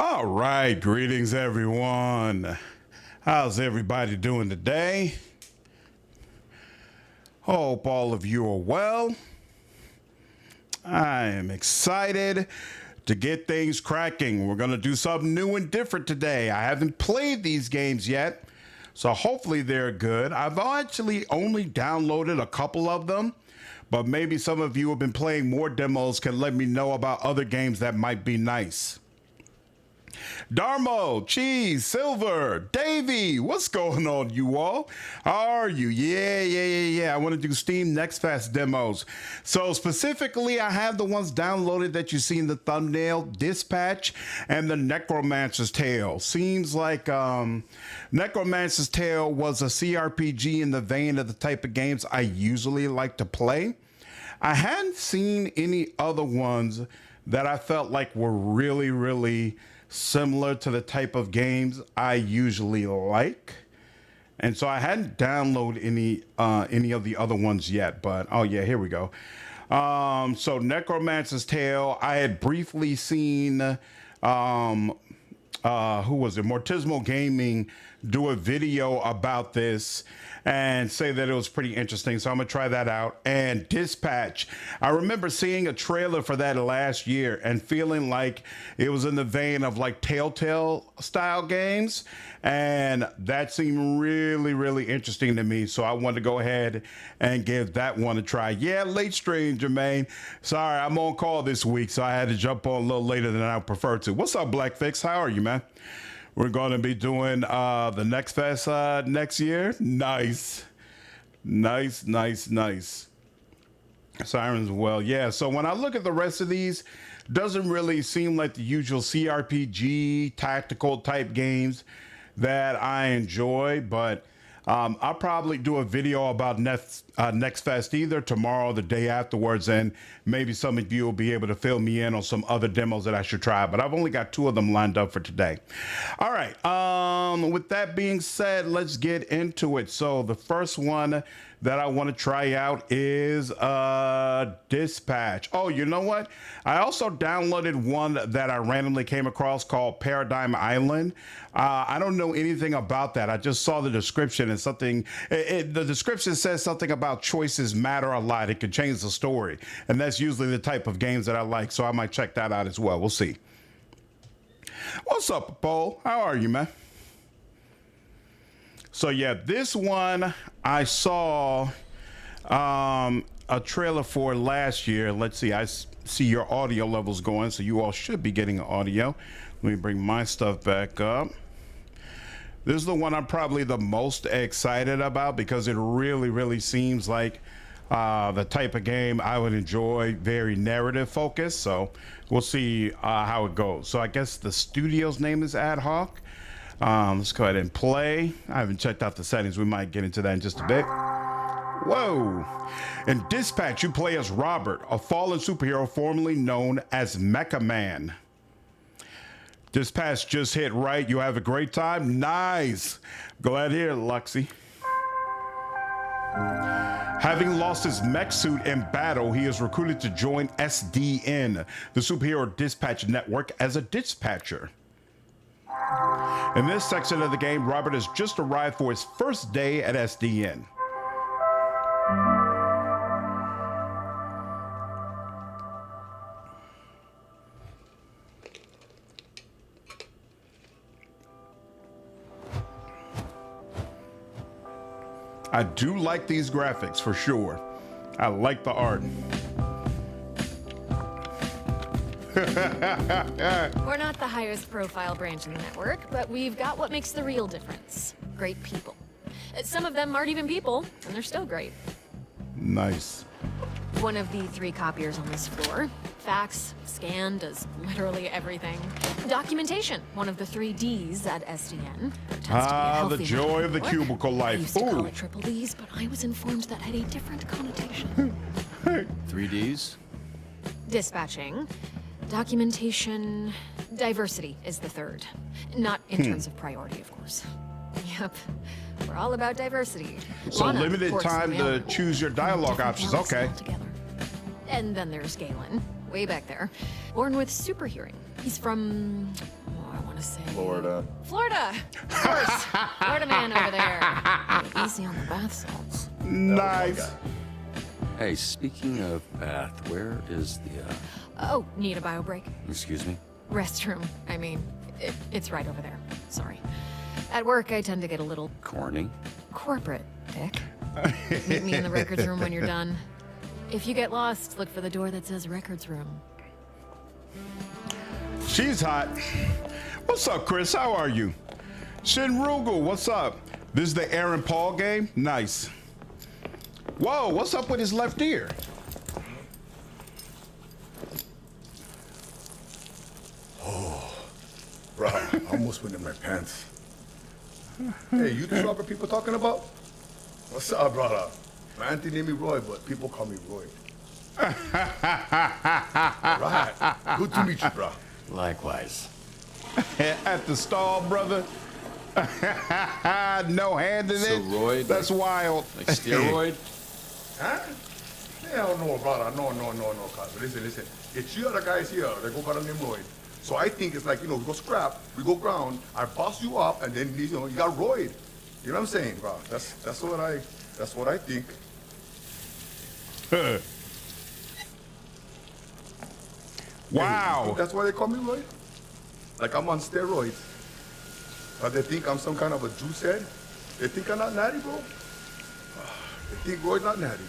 All right, greetings everyone. How's everybody doing today? Hope all of you are well. I am excited to get things cracking. We're gonna do something new and different today. I haven't played these games yet, so hopefully they're good. I've actually only downloaded a couple of them, but maybe some of you who have been playing more demos can let me know about other games that might be nice. Darmo, Cheese, Silver, Davey, what's going on, you all? How are you? Yeah. I want to do Steam Next Fest demos. So specifically, I have the ones downloaded that you see in the thumbnail, Dispatch and the Necromancer's Tale. Seems like Necromancer's Tale was a CRPG in the vein of the type of games I usually like to play. I hadn't seen any other ones that I felt like were really similar to the type of games I usually like, and so I hadn't downloaded any of the other ones yet. But oh yeah, here we go. So Necromancer's Tale, I had briefly seen who was it, Mortismo Gaming, do a video about this and say that it was pretty interesting, so I'm gonna try that out. And Dispatch, I remember seeing a trailer for that last year and feeling like it was in the vein of like Telltale style games, and that seemed really interesting to me, so I wanted to go ahead and give that one a try. Yeah, late stream, Jermaine. Sorry, I'm on call this week, so I had to jump on a little later than I prefer to. What's up, Black Fix? How are you, man? We're going to be doing the Next Fest next year. Nice. Sirens, well, yeah. So when I look at the rest of these, doesn't really seem like the usual CRPG tactical type games that I enjoy, but I'll probably do a video about Next Fest either tomorrow or the day afterwards, and maybe some of you will be able to fill me in on some other demos that I should try, but I've only got 2 of them lined up for today. All right, with that being said, let's get into it. So the first one that I want to try out is Dispatch. Oh, you know what? I also downloaded one that I randomly came across called Paradigm Island. I don't know anything about that. I just saw the description and something. The description says something about choices matter a lot. It can change the story, and that's usually the type of games that I like. So I might check that out as well. We'll see. What's up, Paul? How are you, man? So yeah, this one I saw a trailer for last year. Let's see. I see your audio levels going, so you all should be getting audio. Let me bring my stuff back up. This is the one I'm probably the most excited about because it really seems like the type of game I would enjoy, very narrative focused. So we'll see how it goes. So I guess the studio's name is Ad Hoc. Let's go ahead and play. I haven't checked out the settings. We might get into that in just a bit. Whoa. In Dispatch, you play as Robert, a fallen superhero formerly known as Mecha Man. Dispatch just hit right. You have a great time? Nice. Glad to hear it, Luxie. Having lost his mech suit in battle, he is recruited to join SDN, the superhero dispatch network, as a dispatcher. In this section of the game, Robert has just arrived for his first day at SDN. I do like these graphics for sure. I like the art. We're not the highest profile branch in the network, but we've got what makes the real difference. Great people. Some of them aren't even people, and they're still great. Nice. One of the 3 copiers on this floor. Fax, scan, does literally everything. Documentation, one of the 3 Ds at SDN. The joy of the cubicle life. I used to call it triple Ds, but I was informed that had a different connotation. 3 Ds? Dispatching, documentation, diversity is the 3rd. Not in terms of priority, of course. Yep, we're all about diversity. So Lana, limited time to choose your dialogue options. Okay. And then there's Galen, way back there, born with super hearing. He's from want to say? Florida. Florida! Of course. Florida man over there. Hey, easy on the bath salts. Nice. Hey, speaking of bath, where is the, Oh, need a bio break? excuse me? Restroom. I mean, it's right over there. Sorry. At work, I tend to get a little Corny. corporate, Dick. Meet me in the records room when you're done. If you get lost, look for the door that says records room. She's hot. What's up, Chris? How are you? Shinrugu, what's up? This is the Aaron Paul game? Nice. Whoa, what's up with his left ear? Bro, I almost went in my pants. Hey, you the shopper people talking about? What's up, brother? My auntie named me Roy, but people call me Roy. Right. Good to meet you, bro. Likewise. At the stall, brother. No hand in So it. Roy, That's wild. Like steroid? Huh? Hell no, brother. No, cuz. Listen. It's you other guys here. They go by the name Roy. So I think it's like, we go scrap, we go ground, I boss you up, and then, you got Roy. You know what I'm saying, bro? That's what I think. Wow. Hey, that's why they call me Roy? Like I'm on steroids. But they think I'm some kind of a juice head? They think I'm not natty, bro? They think Roy's not natty.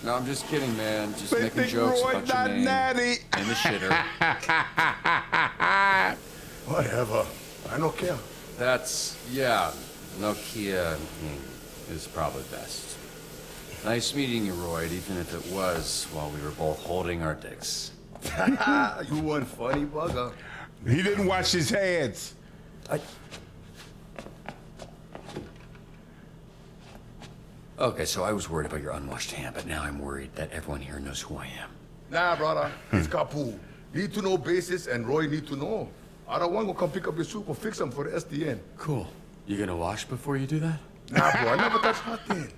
No, I'm just kidding, man. Just They making think jokes Roy about your not name. natty. And the shitter. Whatever. I don't care. That's, yeah, Nokia is probably best. Nice meeting you, Roy, even if it was while we were both holding our dicks. You one funny bugger. He didn't wash his hands. Okay, so I was worried about your unwashed hand, but now I'm worried that everyone here knows who I am. Nah, brother. It's Kapu. Need to know basis, and Roy need to know. I don't want to come pick up your soup or fix them for the SDN. Cool. You gonna wash before you do that? Nah, bro, I never touch nothing.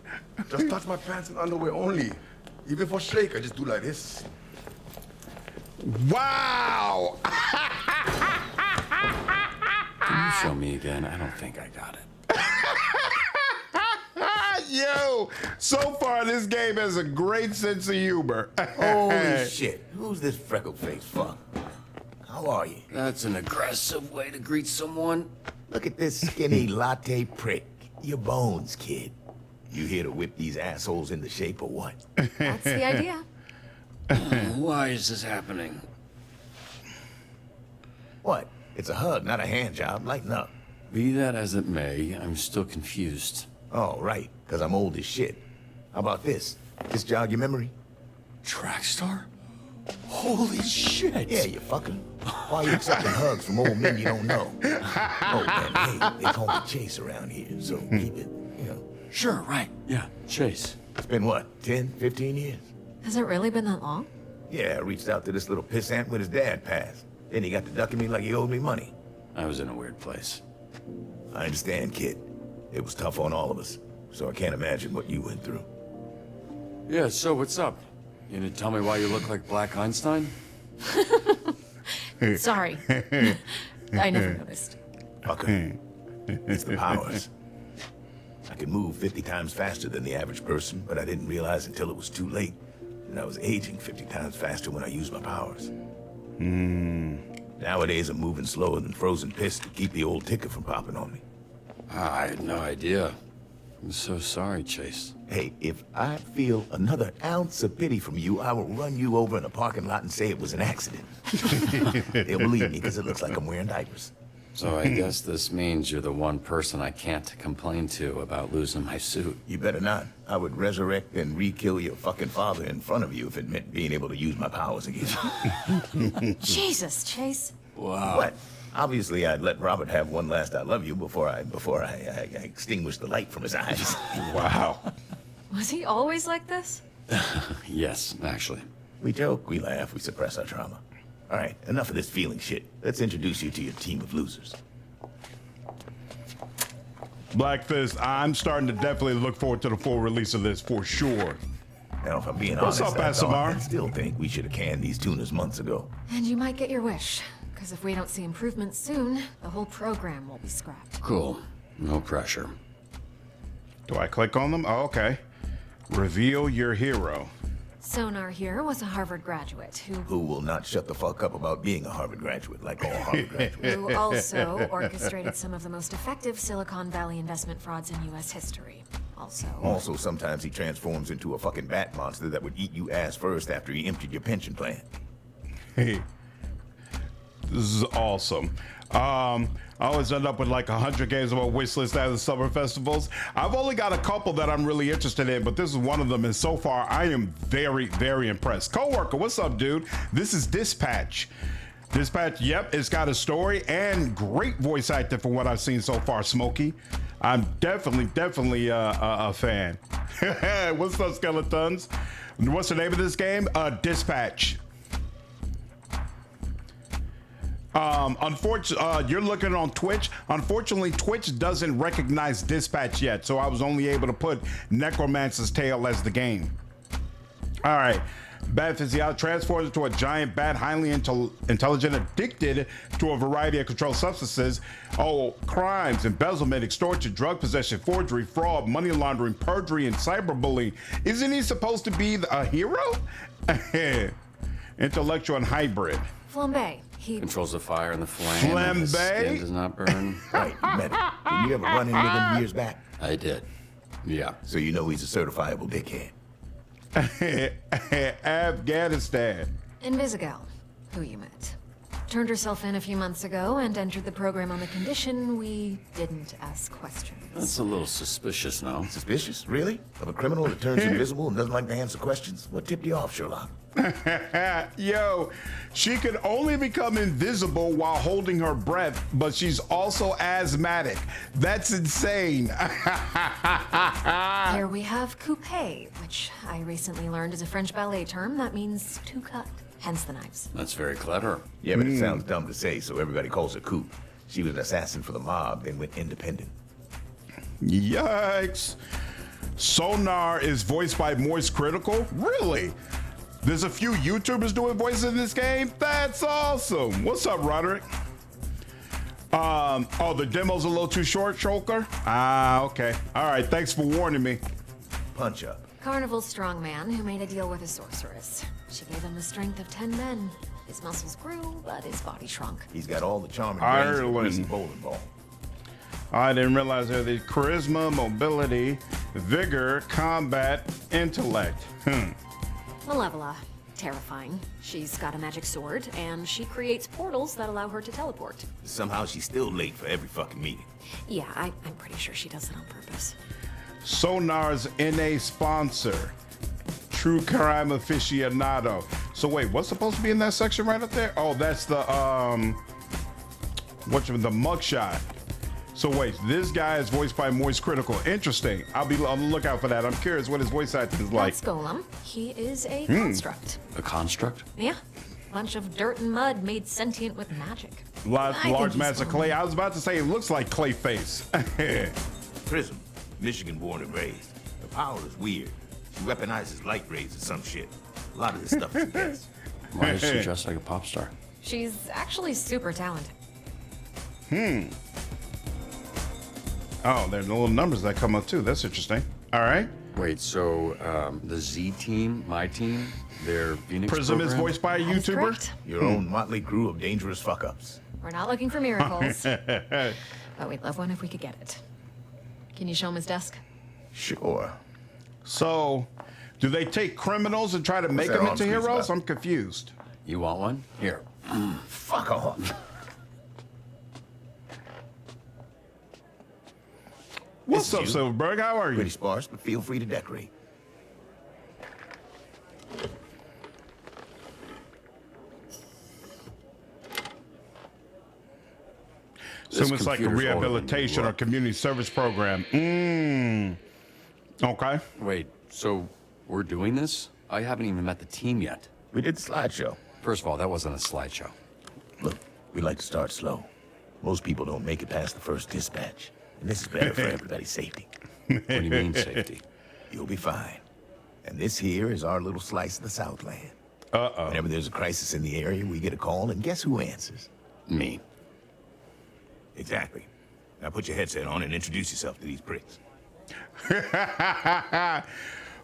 Just touch my pants and underwear only. Even for shake, I just do like this. Wow. Can you show me again? I don't think I got it. Yo, so far this game has a great sense of humor. Holy shit. Who's this freckle-faced fuck? How are you? That's an aggressive way to greet someone. Look at this skinny latte prick. Your bones, kid. You here to whip these assholes into shape or what? That's the idea. Why is this happening? What? It's a hug, not a hand job. Lighten up. Be that as it may, I'm still confused. Oh, right, because I'm old as shit. How about this? This jog your memory? Trackstar? Holy shit! Yeah, you fucking. Why are you accepting hugs from old men you don't know? Oh, and hey, they call me Chase around here, so keep it, Sure, right. Yeah, Chase. It's been what, 10, 15 years? Has it really been that long? Yeah, I reached out to this little pissant when his dad passed. Then he got to ducking me like he owed me money. I was in a weird place. I understand, kid. It was tough on all of us, so I can't imagine what you went through. Yeah, so what's up? You gonna tell me why you look like Black Einstein? Sorry. I never noticed. Fucker. It's the powers. I could move 50 times faster than the average person, but I didn't realize until it was too late. And I was aging 50 times faster when I used my powers. Nowadays, I'm moving slower than frozen piss to keep the old ticker from popping on me. I had no idea. I'm so sorry, Chase. Hey, if I feel another ounce of pity from you, I will run you over in a parking lot and say it was an accident. They'll believe me because it looks like I'm wearing diapers. So I guess this means you're the one person I can't complain to about losing my suit. You better not. I would resurrect and re-kill your fucking father in front of you if it meant being able to use my powers again. Jesus, Chase. Wow. What? Obviously, I'd let Robert have one last I love you before I extinguish the light from his eyes. Wow. Was he always like this? Yes, actually. We joke, we laugh, we suppress our trauma. All right, enough of this feeling shit. Let's introduce you to your team of losers. Black Fist, I'm starting to definitely look forward to the full release of this for sure. Now, if I'm being What's honest, up, I Asamar? still think we should have canned these tunas months ago. And you might get your wish. Because if we don't see improvements soon, the whole program will be scrapped. Cool. No pressure. Do I click on them? Oh, okay. Reveal your hero. Sonar here was a Harvard graduate Who will not shut the fuck up about being a Harvard graduate, like all Harvard graduates. who also orchestrated some of the most effective Silicon Valley investment frauds in U.S. history. Also, sometimes he transforms into a fucking bat monster that would eat you ass first after he emptied your pension plan. Hey, this is awesome. I always end up with like 100 games on my wish list at the summer festivals. I've only got a couple that I'm really interested in, but this is one of them, and so far I am very, very impressed. Coworker, what's up, dude? This is Dispatch. Dispatch, yep, it's got a story and great voice acting from what I've seen so far, Smokey. I'm definitely a fan. What's up, Skeletons? What's the name of this game? Dispatch. You're looking on Twitch. Unfortunately, Twitch doesn't recognize Dispatch yet, so I was only able to put Necromancer's Tale as the game. All right. Bat physiology transforms into a giant bat, highly intelligent, addicted to a variety of controlled substances. Oh, crimes, embezzlement, extortion, drug possession, forgery, fraud, money laundering, perjury, and cyberbullying. Isn't he supposed to be a hero? Intellectual and hybrid. Flambe. He Controls the fire and the flame. And his Flambe? skin does not burn. Right, you met him. Did you ever run into him years back? I did. Yeah. So you know he's a certifiable dickhead. Afghanistan. Invisigal, who you met. Turned herself in a few months ago and entered the program on the condition we didn't ask questions. That's a little suspicious now. Suspicious? Really? Of a criminal that turns invisible and doesn't like to answer questions? What tipped you off, Sherlock? Yo, she can only become invisible while holding her breath, but she's also asthmatic. That's insane. Here we have coupé, which I recently learned is a French ballet term that means to cut, hence the knives. That's very clever. Yeah, but it sounds dumb to say, so everybody calls her Coop. She was an assassin for the mob, then went independent. Yikes. Sonar is voiced by Moist Critical? Really? There's a few YouTubers doing voices in this game? That's awesome. What's up, Roderick? Oh, the demo's a little too short, Shulker? Ah, okay. All right, thanks for warning me. Punch up. Carnival's strongman who made a deal with a sorceress. She gave him the strength of 10 men. His muscles grew, but his body shrunk. He's got all the charm and brains of a greasy Ireland. bowling ball. I didn't realize there was charisma, mobility, vigor, combat, intellect. Malevola, terrifying. She's got a magic sword, and she creates portals that allow her to teleport. Somehow she's still late for every fucking meeting. Yeah, I'm pretty sure she does it on purpose. Sonar's NA sponsor, True Crime Aficionado. So wait, what's supposed to be in that section right up there? Oh, that's the the mugshot. So wait, this guy is voiced by Moist Critical. Interesting. I'll be on the lookout for that. I'm curious what his voice acting is like. That's Golem. He is a construct. A construct? Yeah. Bunch of dirt and mud made sentient with magic. Large I think he's mass of fine. clay. I was about to say it looks like Clayface. Prism, Michigan born and raised. Her power is weird. She weaponizes light rays or some shit. A lot of this stuff is a guess. Why is she dressed like a pop star? She's actually super talented. Oh, there's the little numbers that come up too. That's interesting. All right. Wait, so the Z team, my team, their Phoenix Prism is program? voiced by a That is YouTuber. correct. Your own motley crew of dangerous fuck-ups. We're not looking for miracles. But we'd love one if we could get it. Can you show him his desk? Sure. So, do they take criminals and try to make that them on into screen heroes? stuff? I'm confused. You want one? Here. Fuck off. What's up, you. Silverberg? How are you? Pretty sparse, but feel free to decorate. So This it's like a computer's older than you rehabilitation or look. community service program. Okay. Wait, so we're doing this? I haven't even met the team yet. We did the slideshow. First of all, that wasn't a slideshow. Look, we like to start slow. Most people don't make it past the first dispatch. And this is better for everybody's safety. What do you mean safety? You'll be fine. And this here is our little slice of the Southland. Uh-oh. Whenever there's a crisis in the area, we get a call, and guess who answers? Me. Exactly. Now put your headset on and introduce yourself to these pricks.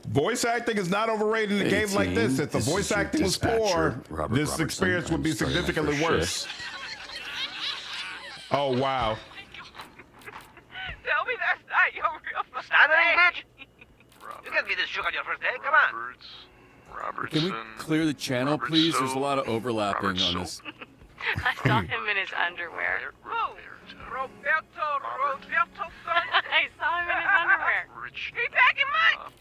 Voice acting is not overrated in a game like this. If the This voice is your acting was dispatcher, poor, Robert this Robertson. experience would I'm be starting my significantly first worse. shift. Oh, wow. Tell me that's not your real first name. Bitch. You can't be this shook on your first day. Come on. Can we clear the channel, please? There's a lot of overlapping on this. I saw him in his underwear. Who? Roberto son? I saw him in his underwear. He packing mine.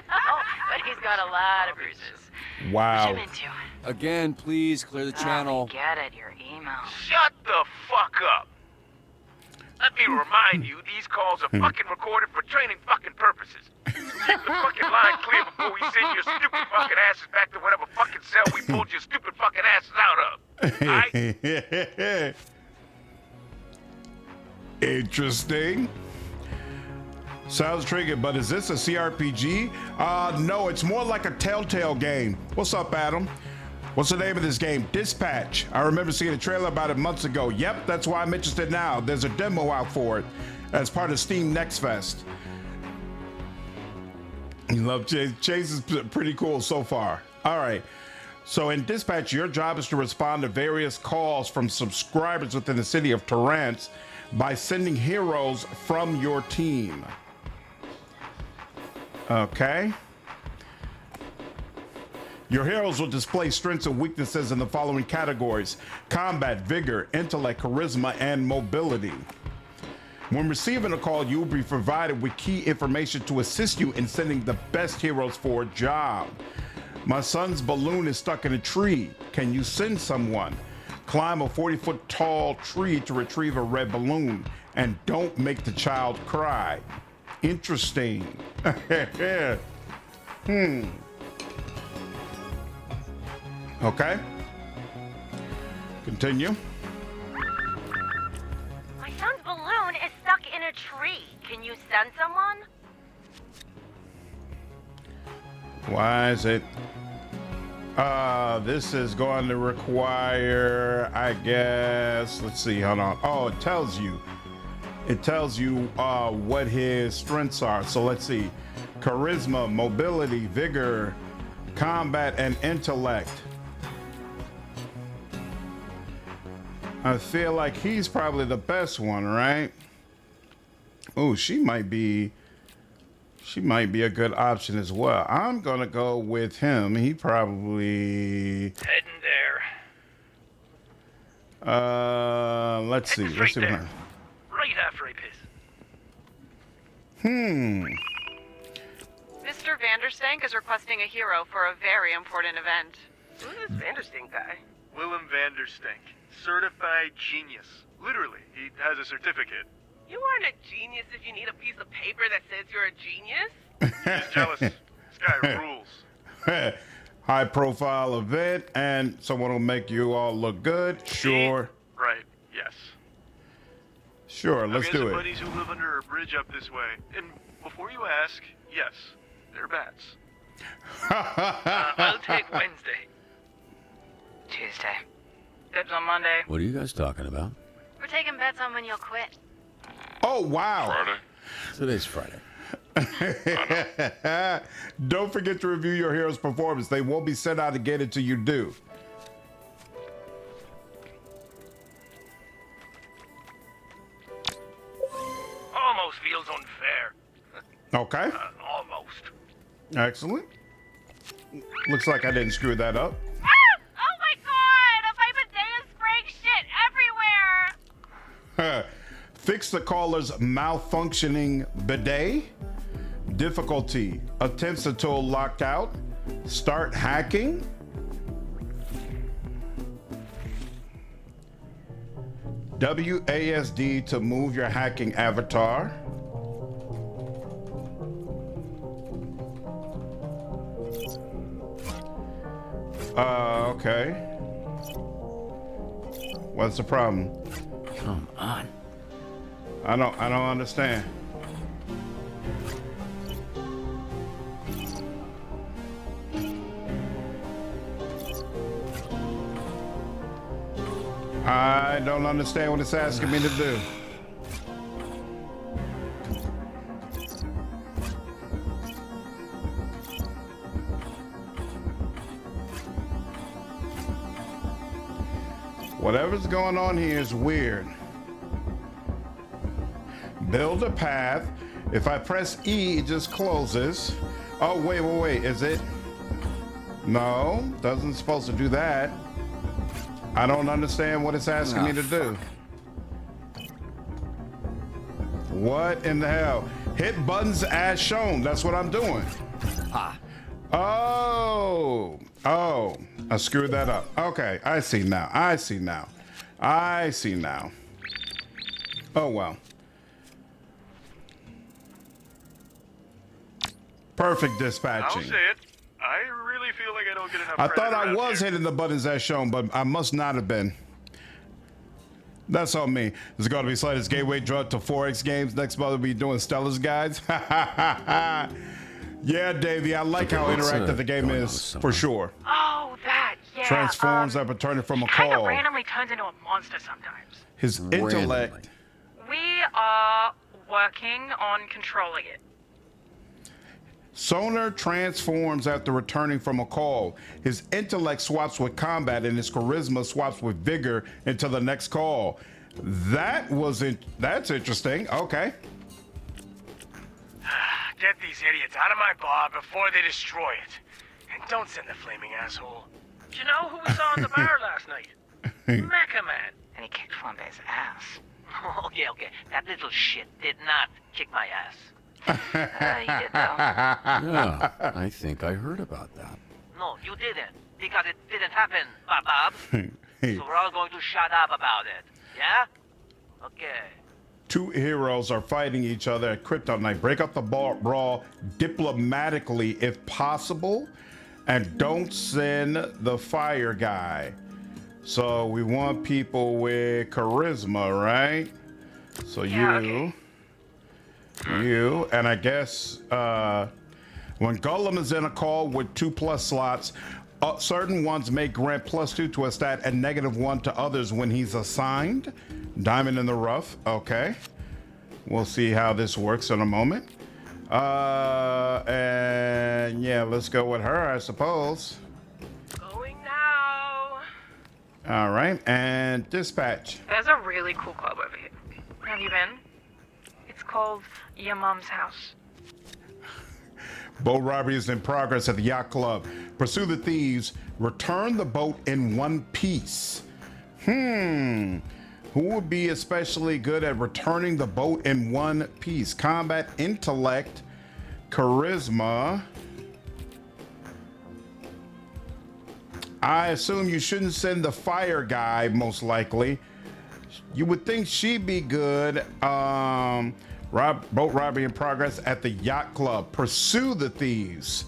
Oh, but he's got a lot of bruises. Wow. What you into? Again, please clear the channel. Get it, your email. Shut the fuck up. Let me remind you, these calls are fucking recorded for training fucking purposes. Keep the fucking line clear before we send your stupid fucking asses back to whatever fucking cell we pulled your stupid fucking asses out of. Alright? Interesting. Sounds intriguing, but is this a CRPG? No, it's more like a Telltale game. What's up, Adam? What's the name of this game? Dispatch. I remember seeing a trailer about it months ago. Yep, that's why I'm interested now. There's a demo out for it as part of Steam Next Fest. You love Chase. Chase is pretty cool so far. All right. So in Dispatch, your job is to respond to various calls from subscribers within the city of Torrance by sending heroes from your team. Okay. Your heroes will display strengths and weaknesses in the following categories: combat, vigor, intellect, charisma, and mobility. When receiving a call, you will be provided with key information to assist you in sending the best heroes for a job. My son's balloon is stuck in a tree. Can you send someone? Climb a 40-foot tall tree to retrieve a red balloon, and don't make the child cry. Interesting. Okay. Continue. My son's balloon is stuck in a tree. Can you send someone? Why is it? This is going to require, I guess, let's see, hold on. Oh, it tells you. It tells you what his strengths are. So let's see. Charisma, mobility, vigor, combat, and intellect. I feel like he's probably the best one, right? Oh, she might be a good option as well. I'm gonna go with him. He probably Heading there. let's see. Heading Let's straight see what there. Right after I piss. Mr. Vanderstank is requesting a hero for a very important event. Who's this Vanderstink guy? Willem Vanderstank, certified genius. Literally, he has a certificate. You aren't a genius if you need a piece of paper that says you're a genius. He's jealous. This guy rules. High profile event, and someone will make you all look good. Sure. Right, yes. Sure, let's I've do got some it. buddies who live under a bridge up this way. And before you ask, yes, they're bats. I'll take Wednesday. Tuesday. Dibs on Monday. What are you guys talking about? We're taking bets on when you'll quit. Oh, wow. Today's Friday. Don't forget to review your hero's performance. They won't be sent out again until you do. Almost feels unfair. Okay. Almost. Excellent. Looks like I didn't screw that up. Oh my god! A bidet is spraying shit everywhere! Fix the caller's malfunctioning bidet. Difficulty: attempts until locked out. Start hacking. WASD to move your hacking avatar. Okay. What's the problem? Come on. I don't understand. I don't understand what it's asking me to do. Whatever's going on here is weird. Build a path. If I press E, it just closes. Oh, wait. Is it? No, doesn't supposed to do that. I don't understand what it's asking me to do. What in the hell? Hit buttons as shown. That's what I'm doing. Oh, I screwed that up. Okay, I see now. Oh, well. Perfect dispatching. I'll say it. I really feel like I don't get enough I credit thought I around was here. hitting the buttons as shown, but I must not have been. That's on me. This is going to be Slightest Gateway Drug to 4X Games. Next month we'll be doing Stella's Guides. Yeah, Davey, I like how interactive the game is, for sure. Oh, that, yeah. Transforms after turning from a Kind of call. randomly turns into a monster sometimes. His intellect. We are working on controlling it. Sonar transforms after returning from a call. His intellect swaps with combat and his charisma swaps with vigor until the next call. That's interesting. Okay. Get these idiots out of my bar before they destroy it. And don't send the flaming asshole. Do you know who we saw in the bar last night? Mecha Man. And he kicked Flambe's ass. Okay. That little shit did not kick my ass. He did though. Yeah, I think I heard about that. No, you didn't. Because it didn't happen, Bob. So we're all going to shut up about it. Yeah? Okay. Two heroes are fighting each other at Crypto Night. Break up the brawl diplomatically if possible, and don't send the fire guy. So we want people with charisma, right? So you, and I guess when Golem is in a call with 2+ slots, certain ones may grant +2 to a stat and -1 to others when he's assigned. Diamond in the rough. Okay. We'll see how this works in a moment. And yeah, let's go with her, I suppose. Going now. All right. And dispatch. There's a really cool club over here. Have you been? It's called Your Mom's House. Boat robbery is in progress at the yacht club. Pursue the thieves. Return the boat in one piece. Who would be especially good at returning the boat in one piece? Combat, intellect, charisma. I assume you shouldn't send the fire guy, most likely. You would think she'd be good. Boat robbery in progress at the yacht club. Pursue the thieves.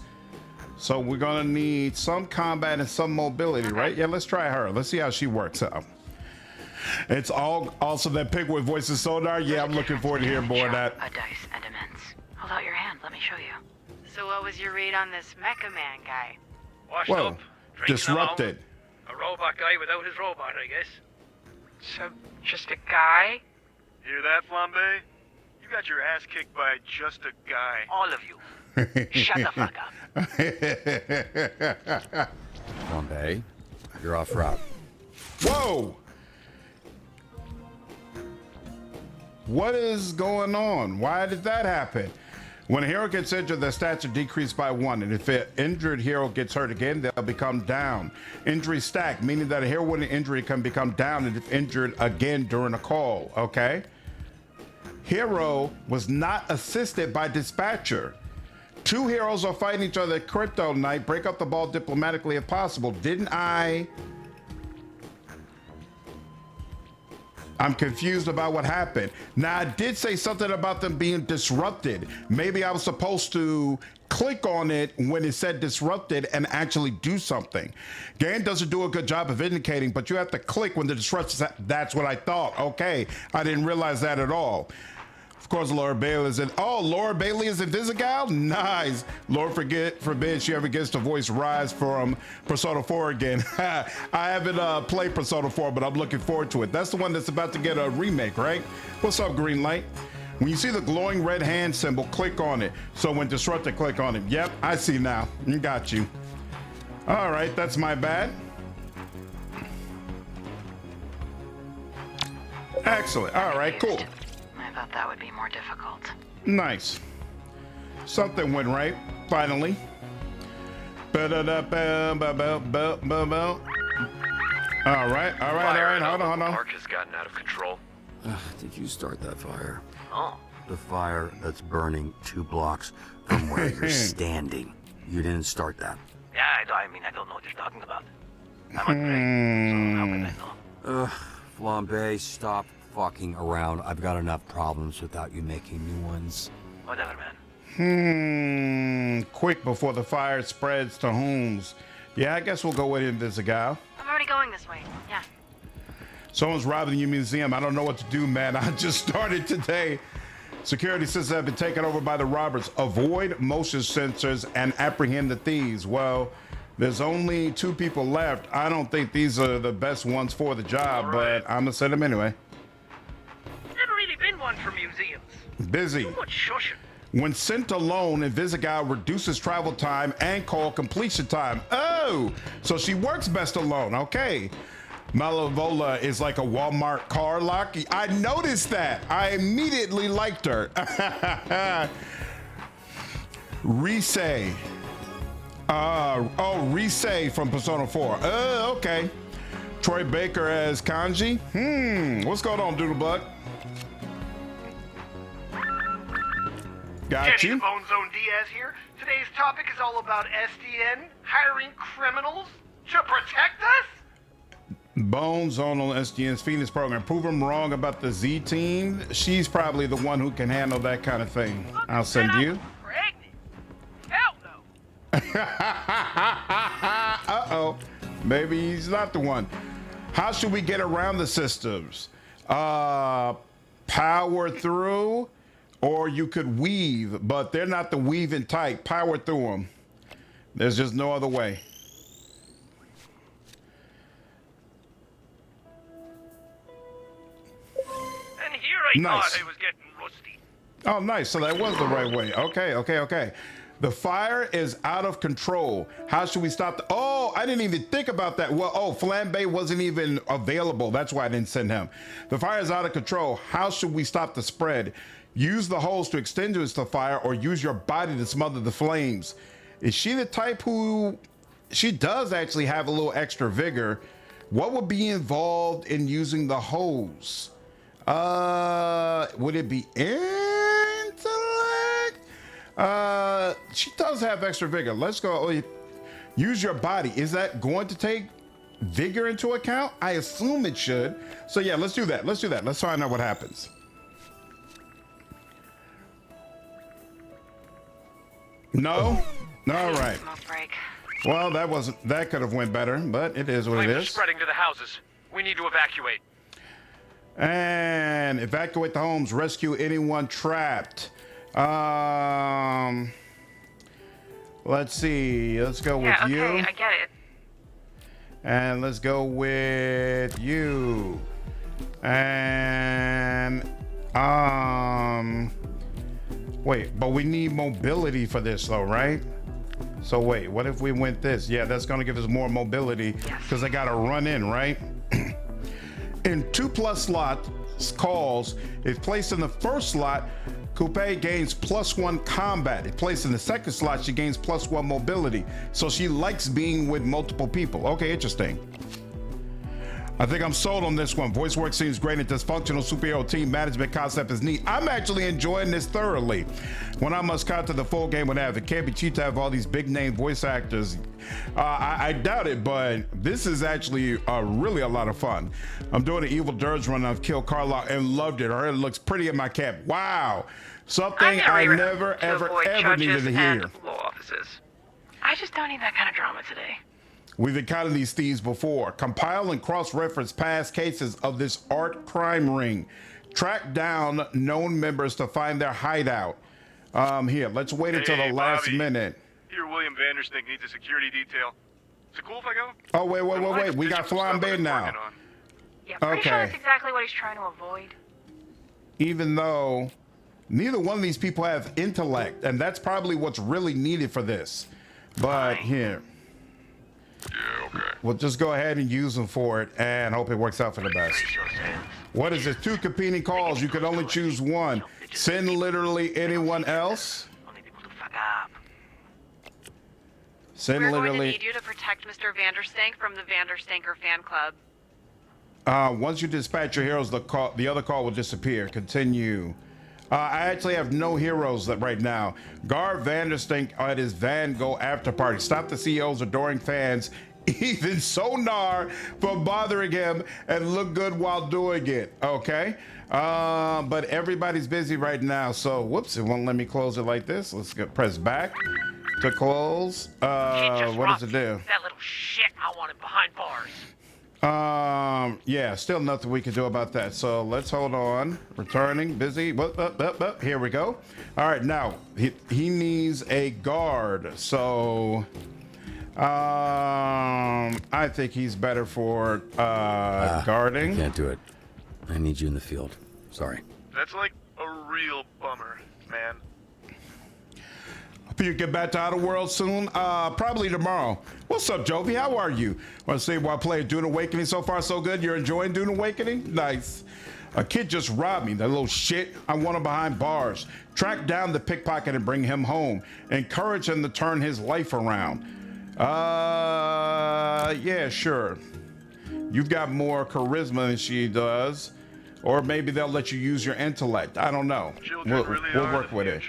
So we're gonna need some combat and some mobility, right? Yeah, let's try her. Let's see how she works out. It's all also that pick with voices sonar. Yeah, I'm looking forward to hearing more of that. A dice and immense. Hold out your hand. Let me show you. So what was your read on this Mecha Man guy? Washed Whoa, up, drinking disrupted. alone. A robot guy without his robot, I guess. So, just a guy? Hear that, Flambe? You got your ass kicked by just a guy. All of you. Shut the fuck up. Bombay, you're off route. Whoa! What is going on? Why did that happen? When a hero gets injured, their stats are decreased by 1, and if an injured hero gets hurt again, they'll become down. Injury stack, meaning that a hero with an injury can become down and if injured again during a call, okay? Hero was not assisted by dispatcher. Two heroes are fighting each other at Crypto Night. Break up the ball diplomatically if possible. I'm confused about what happened. Now, I did say something about them being disrupted. Maybe I was supposed to click on it when it said disrupted and actually do something. Game doesn't do a good job of indicating, but you have to click when the disruption. That's what I thought. Okay, I didn't realize that at all. Of course, Laura Bailey is in. Oh, Laura Bailey is in Visigal? Nice. Lord forbid she ever gets to voice Rise from Persona 4 again. I haven't played Persona 4, but I'm looking forward to it. That's the one that's about to get a remake, right? What's up, Greenlight? When you see the glowing red hand symbol, click on it. So when disrupted, click on it. Yep, I see now. Got you. All right, that's my bad. Excellent. All right, cool. I thought that would be more difficult. Nice. Something went right, finally. All right, hold on. Park has gotten out of control. Did you start that fire? Oh, The fire that's burning 2 blocks from where you're standing. You didn't start that. yeah, I mean, I don't know what you're talking about. I'm afraid, so how can I know? Flambe, stop fucking around. I've got enough problems without you making new ones. Whatever, man. Quick before the fire spreads to homes. Yeah, I guess we'll go with Invisigal. I'm already going this way. Yeah. Someone's robbing your museum. I don't know what to do, man. I just started today. Security systems have been taken over by the robbers. Avoid motion sensors and apprehend the thieves. Well, there's only 2 people left. I don't think these are the best ones for the job, but I'm gonna send them anyway. Never really been one for museums. Busy. Too much shushing. When sent alone, Invisigal reduces travel time and call completion time. Oh, so she works best alone. Okay. Malevola is like a Walmart car lock. I noticed that. I immediately liked her. Risei. Risei from Persona 4. Okay. Troy Baker as Kanji. What's going on, Doodlebug? Got you. Bone Zone Diaz here. Today's topic is all about SDN hiring criminals to protect us. Bones on SGN's Phoenix program. Prove him wrong about the Z team. She's probably the one who can handle that kind of thing. I'll send you. Pregnant? Hell no. Uh-oh. Maybe he's not the one. How should we get around the systems? Power through, or you could weave, but they're not the weaving type. Power through them. There's just no other way. I Nice. thought I was getting rusty. Oh, nice. So that was the right way. Okay. The fire is out of control. How should we stop the... Oh, I didn't even think about that. Well, Flambe wasn't even available. That's why I didn't send him. The fire is out of control. How should we stop the spread? Use the hose to extinguish the fire or use your body to smother the flames. Is she the type who... She does actually have a little extra vigor. What would be involved in using the hose? Would it be intellect? She does have extra vigor. Let's go. Use your body. Is that going to take vigor into account? I assume it should. So yeah, let's do that. Let's find out what happens. No? All right. Smoke break. Well, that could have went better, but it is what it Flames are is. spreading to the houses. We need to evacuate. And evacuate the homes, rescue anyone trapped. Let's see. Let's go with you. I get it. And let's go with you. And wait, but we need mobility for this though, right? So wait, what if we went this? Yeah, that's gonna give us more mobility because I gotta run in, right? In 2+ slots, calls, if placed in the first slot, Coupe gains +1 combat. If placed in the second slot, she gains +1 mobility. So she likes being with multiple people. Okay, interesting. I think I'm sold on this one. Voice work seems great and dysfunctional superhero team management concept is neat. I'm actually enjoying this thoroughly. When I must conquer the full game would have, it can't be cheap to have all these big name voice actors. I doubt it, but this is actually really a lot of fun. I'm doing an Evil Dirge run. I've killed Carla and loved it. Her looks pretty in my cap. Wow. Something I never, ever needed to hear. Law offices. I just don't need that kind of drama today. We've encountered these thieves before. Compile and cross-reference past cases of this art crime ring Track down known members to find their hideout. Here, let's wait until the last Bobby. minute. Here, William Vanderstink needs a security detail. Is it cool if I go? Oh, wait. We got Flambe now. Yeah, pretty sure Okay. that's exactly what he's trying to avoid. Even though neither one of these people have intellect, and that's probably what's really needed for this. But here, Yeah, okay. we'll just go ahead and use them for it and hope it works out for the best. What is this? 2 competing calls. You can only choose one. Send literally anyone else. Only people to fuck up. Send We're going to literally. need you to protect Mr. Vanderstank from the Vanderstanker fan club. Once you dispatch your heroes, the other call will disappear. Continue. I actually have no heroes right now. Guard Vanderstink at his Van Gogh after party. Stop the CEO's adoring fans, even Sonar, for bothering him and look good while doing it. Okay. But everybody's busy right now. So whoops, it won't let me close it like this. Let's press back to close. What does it do? That little shit, I want it behind bars. Yeah, still nothing we can do about that. So let's hold on. Returning, busy. Here we go. All right, now he needs a guard. So I think he's better for guarding. Can't do it. I need you in the field. Sorry. That's like a real bummer, man. Hope you get back to Outer World soon. Probably tomorrow. What's up, Jovi? How are you? Want to see while playing Dune Awakening so far so good? You're enjoying Dune Awakening? Nice. A kid just robbed me, that little shit. I want him behind bars. Track down the pickpocket and bring him home. Encourage him to turn his life around. Yeah, sure. You've got more charisma than she does. Or maybe they'll let you use your intellect. I don't know. Children We'll work with it.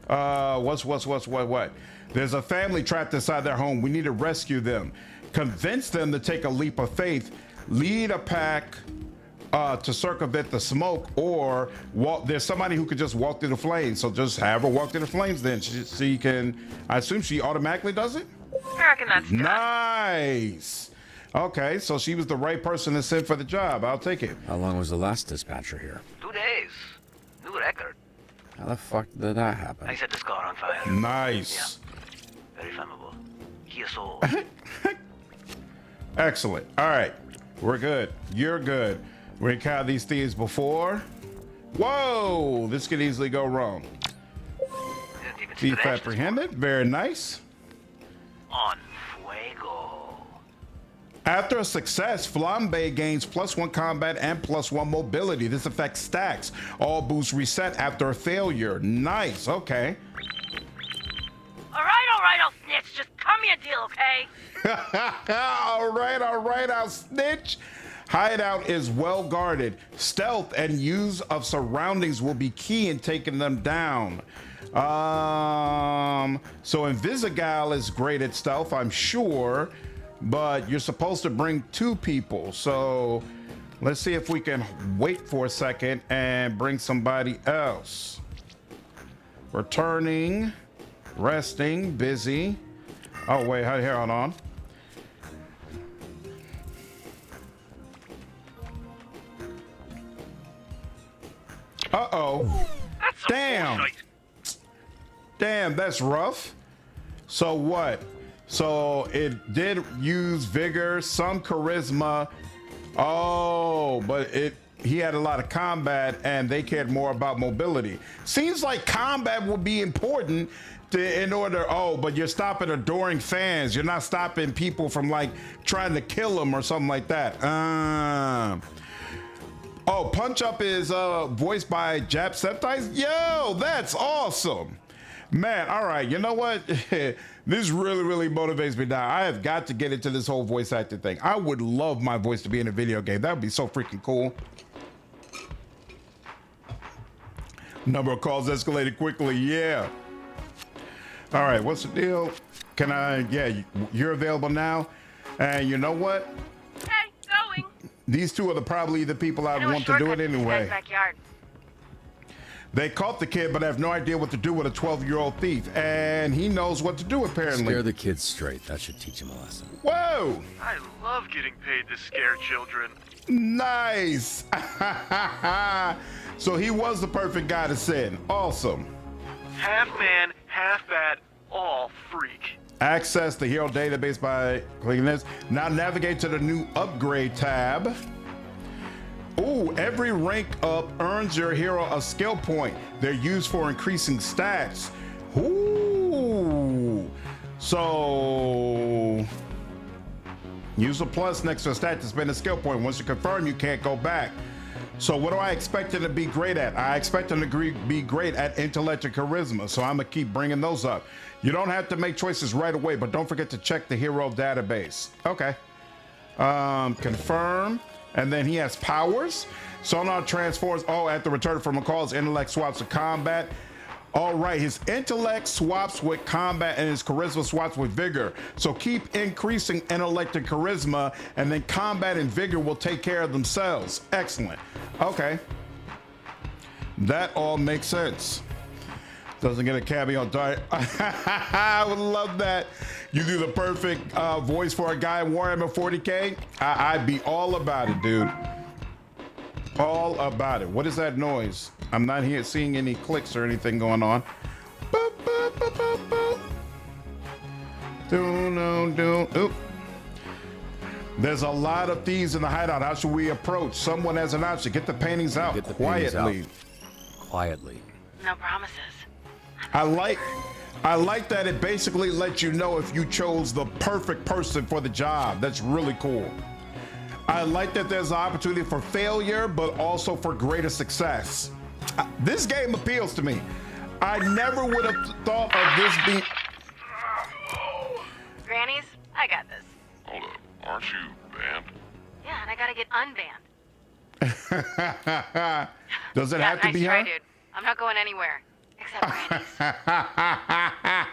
What? There's a family trapped inside their home. We need to rescue them. Convince them to take a leap of faith. Lead a pack to circumvent the smoke, or walk. There's somebody who could just walk through the flames. So just have her walk through the flames. Then she can. I assume she automatically does it. I reckon that's done. Nice. Okay, so she was the right person to send for the job. I'll take it. How long was the last dispatcher here? 2 days. New record. How the fuck did that happen? I set the scar on fire. Nice. Very flammable. He a soul. Excellent. All right, we're good. You're good. We encountered these thieves before. Whoa, this could easily go wrong. Didn't even see Thief the edge. apprehended. Very nice. On fuego. After a success, Flambe gains +1 combat and +1 mobility. This affects stacks. All boosts reset after a failure. Nice. Okay. All right, I'll snitch. Just cut me a deal, okay? all right, I'll snitch. Hideout is well guarded. Stealth and use of surroundings will be key in taking them down. So Invisigal is great at stealth, I'm sure, but you're supposed to bring 2 people. So let's see if we can wait for a second and bring somebody else. Returning, resting, busy. Oh wait, hold on. Uh-oh. That's some Damn. bullshit. Damn, that's rough. So what? So it did use vigor, some charisma. Oh, but he had a lot of combat and they cared more about mobility. Seems like combat would be important in order. Oh, but you're stopping adoring fans. You're not stopping people from like trying to kill them or something like that. Oh, Punch Up is voiced by Jacksepticeye. Yo, that's awesome. Man, all right, you know what? This really motivates me now. I have got to get into this whole voice acting thing. I would love my voice to be in a video game. That would be so freaking cool. Number of calls escalated quickly, yeah. All right, what's the deal? Can I, yeah, you're available now. And you know what? Hey, going. These 2 are probably the people I'd I know a want to do it shortcut to this anyway. guy's backyard. They caught the kid, but have no idea what to do with a 12-year-old thief. And he knows what to do, apparently. Scare the kids straight. That should teach him a lesson. Whoa! I love getting paid to scare children. Nice! So he was the perfect guy to send. Awesome. Half man, half bat, all freak. Access the hero database by clicking this. Now navigate to the new upgrade tab. Ooh, every rank up earns your hero a skill point. They're used for increasing stats. Ooh. So use a plus next to a stat to spend a skill point. Once you confirm, you can't go back. So what do I expect him to be great at? I expect him to be great at intellect and charisma. So I'm gonna keep bringing those up. You don't have to make choices right away, but don't forget to check the hero database. Okay. Confirm. And then he has powers. Sonar transforms. Oh, at the return from a call, his intellect swaps to combat. All right, his intellect swaps with combat and his charisma swaps with vigor. So keep increasing intellect and charisma, and then combat and vigor will take care of themselves. Excellent. Okay. That all makes sense. Doesn't get a cameo diet. I would love that. You do the perfect voice for a guy in Warhammer 40K. I'd be all about it, dude. All about it. What is that noise? I'm not here seeing any clicks or anything going on. Boop, boop, boop, boop, boop. Oop. There's a lot of thieves in the hideout. How should we approach? Someone has an option. Get the paintings out quietly. Quietly. No promises. I like that it basically lets you know if you chose the perfect person for the job. That's really cool. I like that there's an opportunity for failure, but also for greater success. This game appeals to me. I never would have thought of this being... Grannies, I got this. Hold up. Aren't you banned? Yeah, and I gotta get unbanned. Does it have to nice be try, her? dude. I'm not going anywhere. Except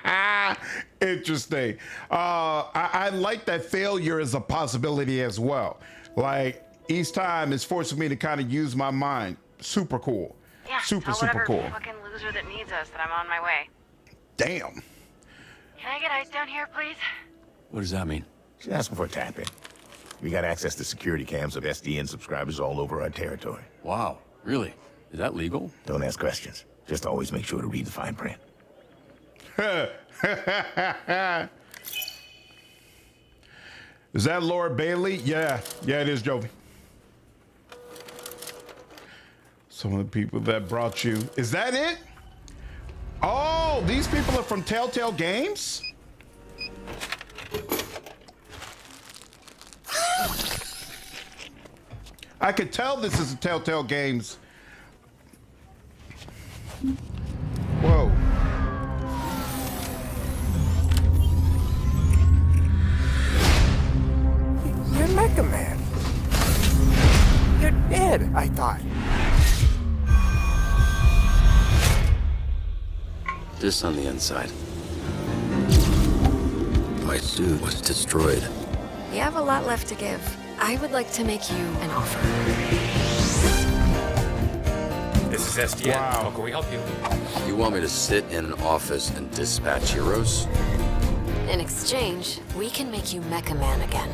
Grannies. Interesting. I like that failure is a possibility as well. Like each time it's forcing me to kind of use my mind. Super cool. Yeah, super tell whatever cool. fucking loser that needs us that I'm on my way. Damn. Can I get ice down here, please? What does that mean? She's asking for a tap-in. We got access to security cams of SDN subscribers all over our territory. Wow, really? Is that legal? Don't ask questions. Just always make sure to read the fine print. Is that Laura Bailey? Yeah, it is, Jovi. Some of the people that brought you. Is that it? Oh, these people are from Telltale Games? I could tell this is a Telltale Games. Whoa. You're Mecha Man. You're dead, I thought. Just on the inside. My suit was destroyed. You have a lot left to give. I would like to make you an offer. This is SDN. Wow. How can we help you? You want me to sit in an office and dispatch heroes? In exchange, we can make you Mecha Man again.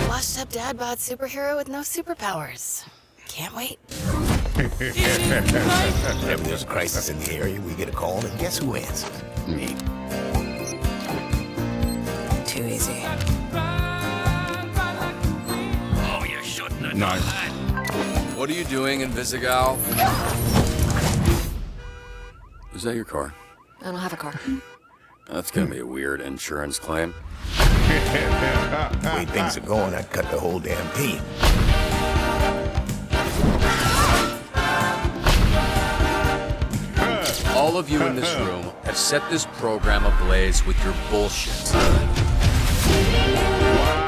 Washed up dad bod superhero with no superpowers. Can't wait. Whenever there's a crisis in the area, we get a call, and guess who answers? Me. Too easy. Oh, you shouldn't have Nice. done that. What are you doing in Visigal? Is that your car? I don't have a car. That's gonna be a weird insurance claim. The way things are going, I'd cut the whole damn team. All of you in this room have set this program ablaze with your bullshit.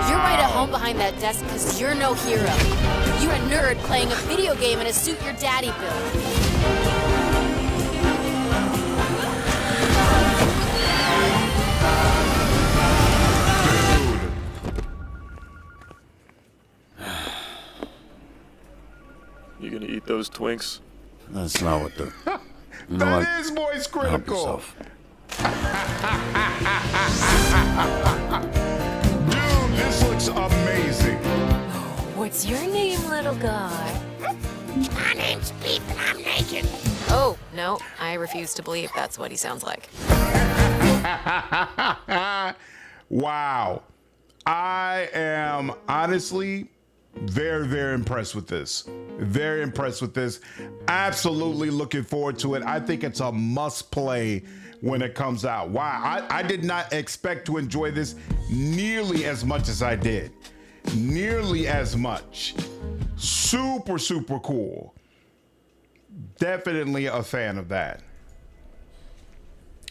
You're right at home behind that desk because you're no hero. You're a nerd playing a video game in a suit your daddy built. You gonna eat those Twinks? That's not what the... You know That what? is voice Help critical. yourself. Dude, this looks amazing. What's your name, little guy? My name's Beep and I'm naked. Oh, no, I refuse to believe that's what he sounds like. Wow. I am honestly very, very impressed with this. Very impressed with this. Absolutely looking forward to it. I think it's a must play when it comes out. Wow. I did not expect to enjoy this nearly as much as I did. Nearly as much. Super, super cool. Definitely a fan of that.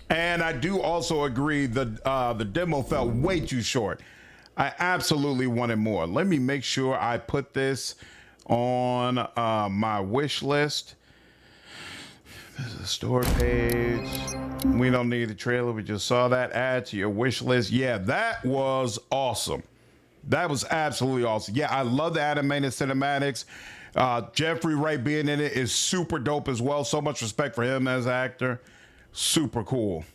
And I do also agree the demo felt way too short. I absolutely wanted more. Let me make sure I put this on my wish list. There's a store page. We don't need the trailer. We just saw that. Add to your wish list. Yeah, that was awesome. That was absolutely awesome. Yeah, I love the animated cinematics. Jeffrey Wright being in it is super dope as well. So much respect for him as an actor. Super cool.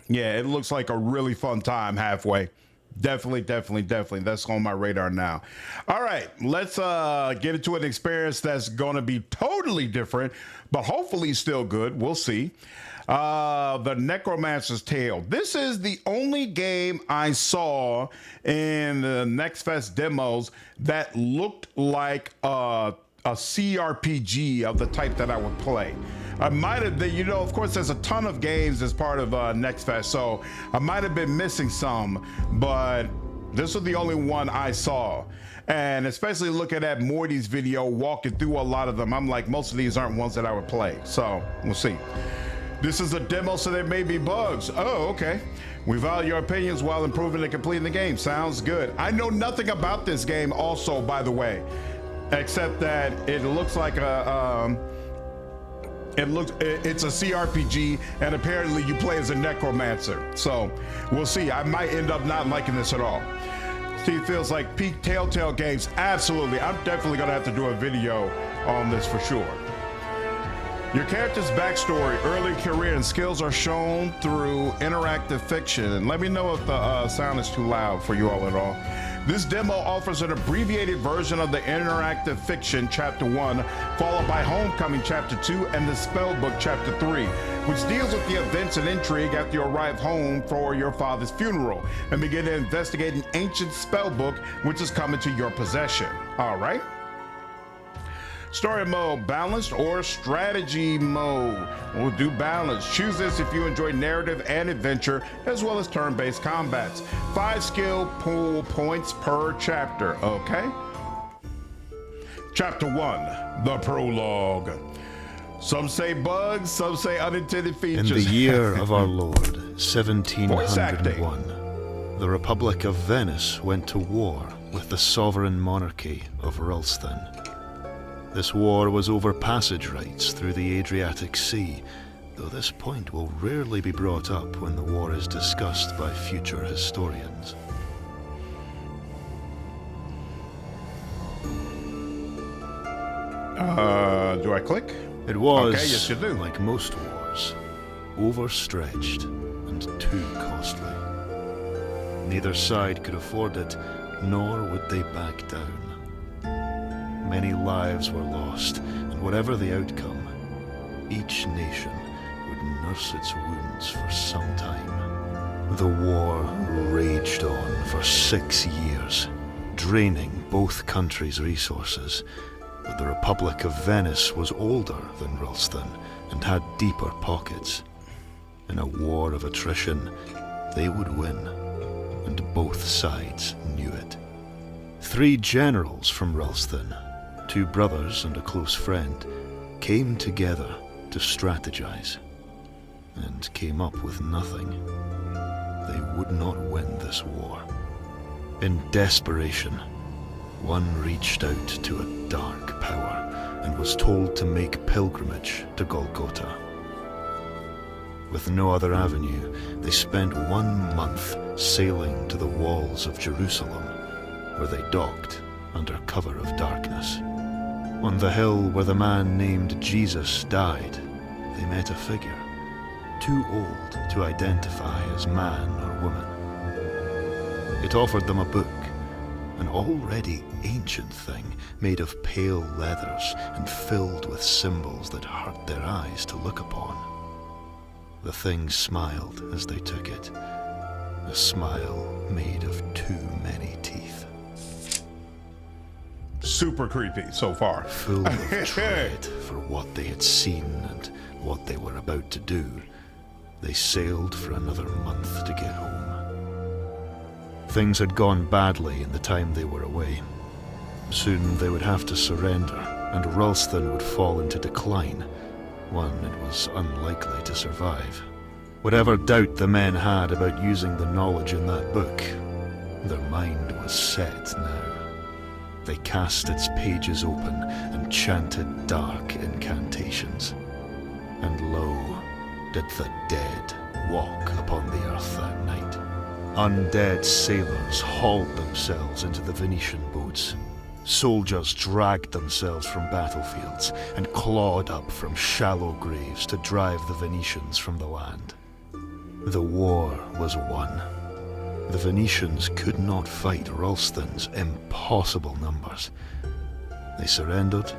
Yeah, it looks like a really fun time halfway. Definitely. That's on my radar now. All right, let's get into an experience that's going to be totally different, but hopefully still good. We'll see. The Necromancer's Tale. This is the only game I saw in the Next Fest demos that looked like a CRPG of the type that I would play. I might have been, of course, there's a ton of games as part of Next Fest, so I might have been missing some, but this was the only one I saw. And especially looking at Morty's video, walking through a lot of them, I'm like, most of these aren't ones that I would play. So we'll see. This is a demo, so there may be bugs. Oh, okay. We value your opinions while improving and completing the game. Sounds good. I know nothing about this game also, by the way, except that it looks like it's a CRPG, and apparently you play as a necromancer. So we'll see. I might end up not liking this at all. Steve feels like peak Telltale games. Absolutely. I'm definitely gonna have to do a video on this for sure. Your character's backstory, early career, and skills are shown through interactive fiction. And let me know if the sound is too loud for you all at all. This demo offers an abbreviated version of the interactive fiction Chapter 1, followed by Homecoming Chapter 2 and the Spellbook Chapter 3, which deals with the events and intrigue after you arrive home for your father's funeral and begin to investigate an ancient spellbook which is coming to your possession. All right. Story mode, balanced or strategy mode. We'll do balance. Choose this if you enjoy narrative and adventure, as well as turn-based combats. 5 skill pool points per chapter, okay? Chapter 1, the Prologue. Some say bugs, some say unintended features. In the year of our Lord, 1701, the Republic of Venice went to war with the sovereign monarchy of Ralston. This war was over passage rights through the Adriatic Sea, though this point will rarely be brought up when the war is discussed by future historians. Do I click? It was, okay, yes, you do. like most wars, overstretched and too costly. Neither side could afford it, nor would they back down. Many lives were lost, and whatever the outcome, each nation would nurse its wounds for some time. The war raged on for 6 years, draining both countries' resources, but the Republic of Venice was older than Ralston and had deeper pockets. In a war of attrition, they would win, and both sides knew it. 3 generals from Ralston, 2 brothers and a close friend, came together to strategize, and came up with nothing. They would not win this war. In desperation, one reached out to a dark power and was told to make pilgrimage to Golgotha. With no other avenue, they spent 1 month sailing to the walls of Jerusalem, where they docked under cover of darkness. On the hill where the man named Jesus died, they met a figure, too old to identify as man or woman. It offered them a book, an already ancient thing made of pale leathers and filled with symbols that hurt their eyes to look upon. The thing smiled as they took it, a smile made of too many teeth. Super creepy so far. Full of dread for what they had seen and what they were about to do, they sailed for another month to get home. Things had gone badly in the time they were away. Soon they would have to surrender, and Ralston would fall into decline, one it was unlikely to survive. Whatever doubt the men had about using the knowledge in that book, their mind was set now. They cast its pages open and chanted dark incantations. And lo, did the dead walk upon the earth that night. Undead sailors hauled themselves into the Venetian boats. Soldiers dragged themselves from battlefields and clawed up from shallow graves to drive the Venetians from the land. The war was won. The Venetians could not fight Ralston's impossible numbers. They surrendered,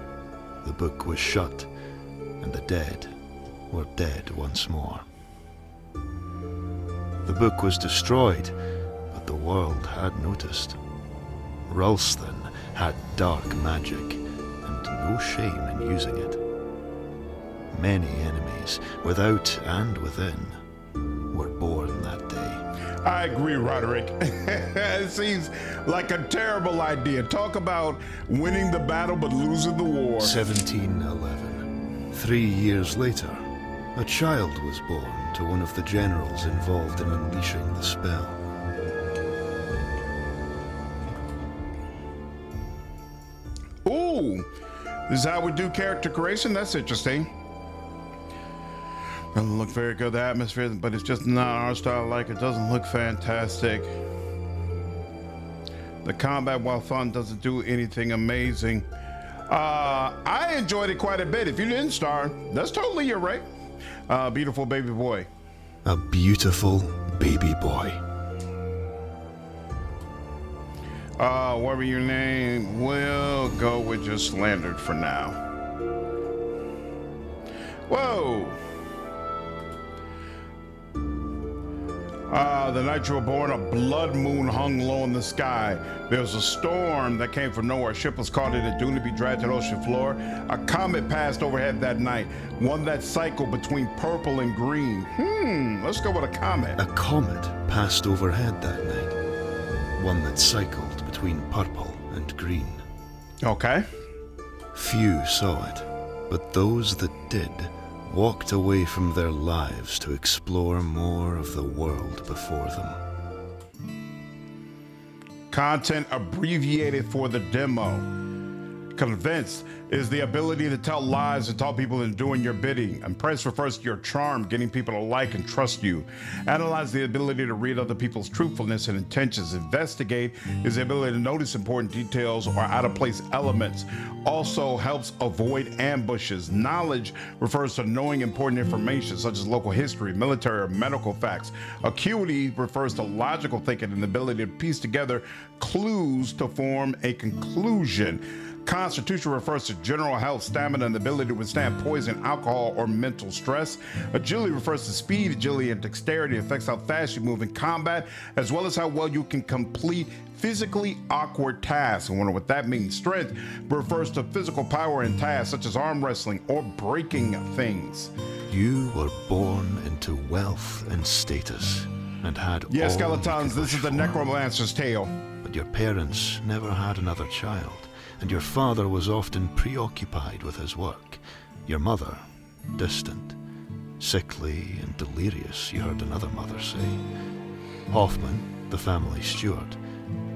the book was shut, and the dead were dead once more. The book was destroyed, but the world had noticed. Ralston had dark magic, and no shame in using it. Many enemies, without and within, were born that day. I agree, Roderick. It seems like a terrible idea. Talk about winning the battle but losing the war. 1711. 3 years later, a child was born to one of the generals involved in unleashing the spell. Ooh, this is how we do character creation? That's interesting. Doesn't look very good, the atmosphere, but it's just not our style. Like, it doesn't look fantastic. The combat, while fun, doesn't do anything amazing. I enjoyed it quite a bit. If you didn't star, that's totally your right. Beautiful baby boy. A beautiful baby boy. Whatever your name, we'll go with just slandered for now. Whoa. The night you were born, a blood moon hung low in the sky. There was a storm that came from nowhere. A ship was caught in a dune to be dragged to the ocean floor. A comet passed overhead that night, one that cycled between purple and green. Let's go with a comet. A comet passed overhead that night, one that cycled between purple and green. Okay. Few saw it, but those that did walked away from their lives to explore more of the world before them. Content abbreviated for the demo. Convinced is the ability to tell lies and talk people into doing your bidding. Impress refers to your charm, getting people to like and trust you. Analyze the ability to read other people's truthfulness and intentions. Investigate is the ability to notice important details or out-of-place elements. Also helps avoid ambushes. Knowledge refers to knowing important information such as local history, military, or medical facts. Acuity refers to logical thinking and the ability to piece together clues to form a conclusion. Constitution refers to general health, stamina, and the ability to withstand poison, alcohol, or mental stress. Agility refers to speed, agility, and dexterity. It affects how fast you move in combat, as well as how well you can complete physically awkward tasks. I wonder what that means. Strength refers to physical power in tasks such as arm wrestling or breaking things. You were born into wealth and status and had Yeah, all Skeletons, this is the Necromancer's tale. But your parents never had another child, and your father was often preoccupied with his work. Your mother, distant, sickly and delirious, you heard another mother say. Hoffman, the family steward,